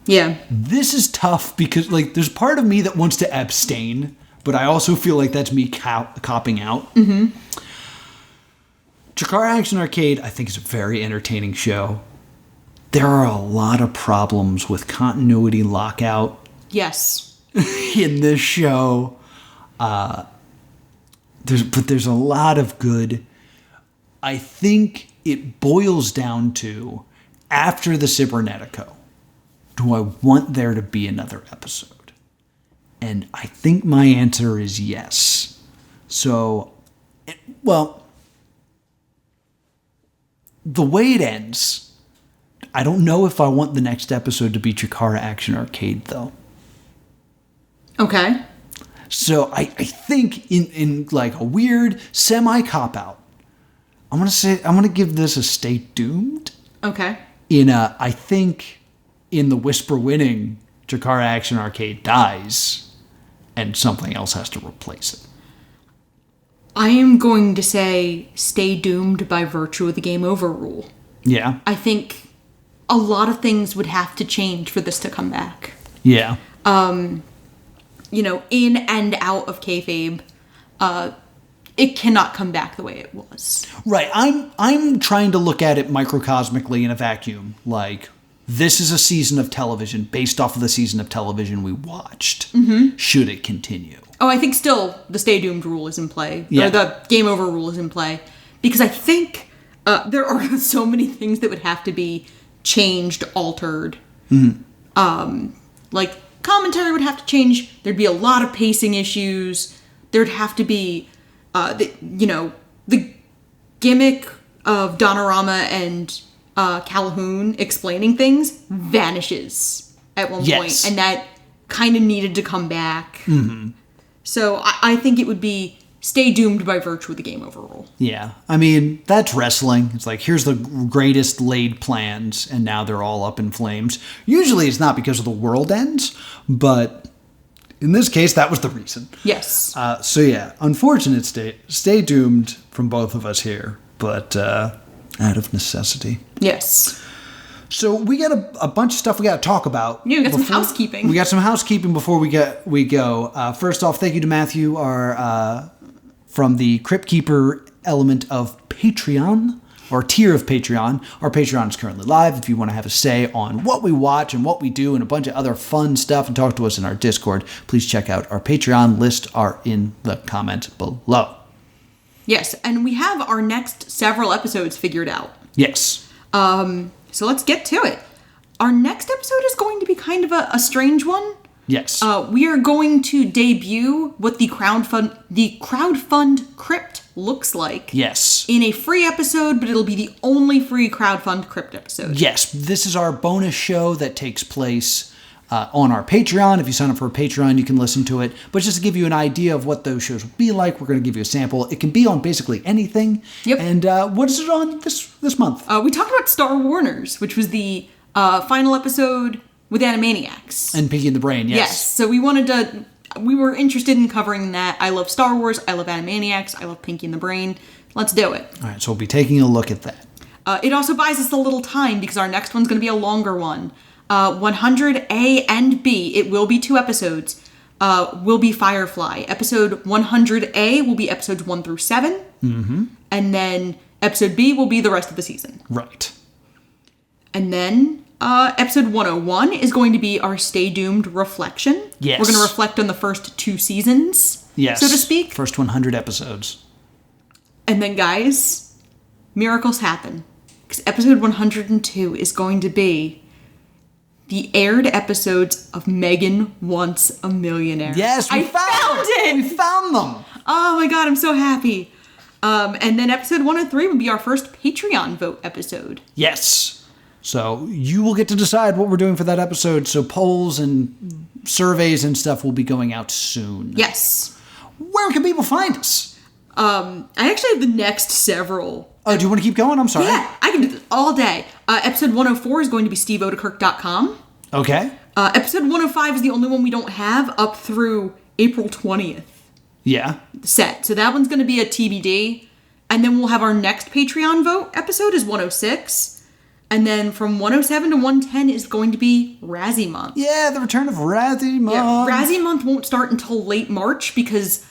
Yeah. This is tough because, like, there's part of me that wants to abstain, but I also feel like that's me copping out. Mm-hmm. CHIKARA Action Arcade, I think, is a very entertaining show. There are a lot of problems with continuity lockout. Yes. In this show. There's a lot of good. I think it boils down to... after the Cybernetico, do I want there to be another episode? And I think my answer is yes. So, the way it ends, I don't know if I want the next episode to be CHIKARA Action Arcade, though. Okay. So I think in like a weird semi-cop-out, I'm going to give this a stay doomed. Okay. I think in the Whisper winning, CHIKARA Action Arcade dies and something else has to replace it. I am going to say stay doomed by virtue of the game over rule. Yeah. I think a lot of things would have to change for this to come back. Yeah. In and out of kayfabe, it cannot come back the way it was. Right. I'm trying to look at it microcosmically in a vacuum. Like, this is a season of television based off of the season of television we watched. Mm-hmm. Should it continue? Oh, I think still the stay doomed rule is in play. Yeah. Or the game over rule is in play. Because I think there are so many things that would have to be changed, altered. Mm-hmm. Like, commentary would have to change. There'd be a lot of pacing issues. There'd have to be, the gimmick of Donorama and Calhoun explaining things vanishes at one point. And that kind of needed to come back. Mm-hmm. So I think it would be stay doomed by virtue of the game over rule. Yeah. I mean, that's wrestling. It's like, here's the greatest laid plans, and now they're all up in flames. Usually it's not because of the world ends, but in this case, that was the reason. Yes. So yeah, unfortunate stay doomed from both of us here, but out of necessity. Yes. So we got a bunch of stuff we got to talk about. Yeah, we got some housekeeping. We got some housekeeping before we go. First off, thank you to Mathew, our from the Cryptkeepper element of Patreon, or tier of Patreon. Our Patreon is currently live. If you want to have a say on what we watch and what we do and a bunch of other fun stuff and talk to us in our Discord, please check out our Patreon. Lists are in the comment below. Yes, and we have our next several episodes figured out. Yes. So let's get to it. Our next episode is going to be kind of a strange one. Yes. We are going to debut what the crowdfund crypt looks like. Yes. In a free episode, but it'll be the only free crowdfund crypt episode. Yes. This is our bonus show that takes place on our Patreon. If you sign up for a Patreon, you can listen to it. But just to give you an idea of what those shows will be like, we're going to give you a sample. It can be on basically anything. Yep. And what is it on this month? We talked about Star Warners, which was the final episode with Animaniacs. And Pinky and the Brain, yes. Yes. So we were interested in covering that. I love Star Wars. I love Animaniacs. I love Pinky and the Brain. Let's do it. All right, so we'll be taking a look at that. It also buys us a little time because our next one's going to be a longer one. 100A and B, it will be 2 episodes, will be Firefly. Episode 100A will be episodes 1 through 7. Mm-hmm. And then episode B will be the rest of the season. Right. And then episode 101 is going to be our Stay Doomed reflection. Yes. We're going to reflect on the first 2 seasons, yes, so to speak. First 100 episodes. And then, guys, miracles happen. Because episode 102 is going to be the aired episodes of Megan Wants a Millionaire. Yes, we found it! We found them! Oh my god, I'm so happy. And then episode 103 will be our first Patreon vote episode. Yes. So you will get to decide what we're doing for that episode. So polls and surveys and stuff will be going out soon. Yes. Where can people find us? I actually have the next several. Oh, do you want to keep going? I'm sorry. Yeah, I can do this all day. Episode 104 is going to be steveodekirk.com. Okay. Episode 105 is the only one we don't have up through April 20th. Yeah. Set. So that one's going to be a TBD. And then we'll have our next Patreon vote episode is 106. And then from 107 to 110 is going to be Razzie Month. Yeah, the return of Razzie Month. Yeah, Razzie Month won't start until late March because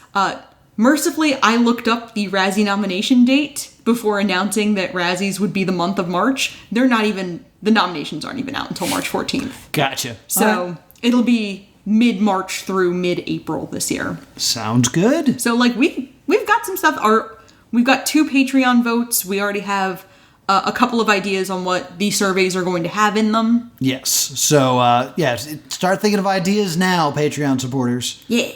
mercifully I looked up the Razzie nomination date before announcing that Razzies would be the month of March. The nominations aren't even out until March 14th. Gotcha. So it'll be mid-March through mid-April this year. Sounds good. So we've got some stuff. We've got 2 Patreon votes. We already have a couple of ideas on what these surveys are going to have in them. Yes. So, start thinking of ideas now, Patreon supporters. Yeah.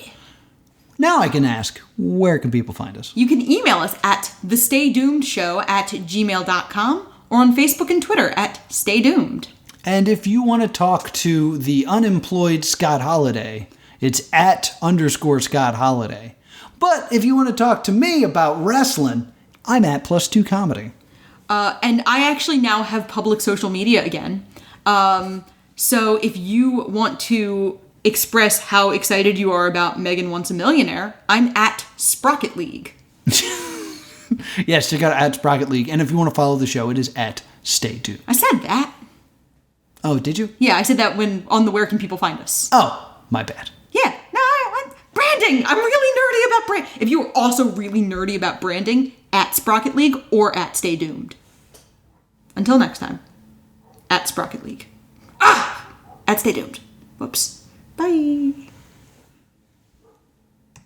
Now I can ask, where can people find us? You can email us at thestaydoomedshow@gmail.com or on Facebook and Twitter at staydoomed. And if you want to talk to the unemployed Scott Holladay, it's at _Scott Holladay. But if you want to talk to me about wrestling, I'm at +2 Comedy. And I actually now have public social media again. So if you want to express how excited you are about Megan Wants a Millionaire, I'm at Sprocket League. Yes, check out at Sprocket League. And if you want to follow the show, it is at Stay Tuned. I said that. Oh, did you? Yeah, I said that on the Where Can People Find Us. Oh, my bad. Yeah, no, branding. I'm really nerdy about brand. If you are also really nerdy about branding, at Sprocket League or at Stay Doomed. Until next time, at Sprocket League. At Stay Doomed. Whoops. Bye.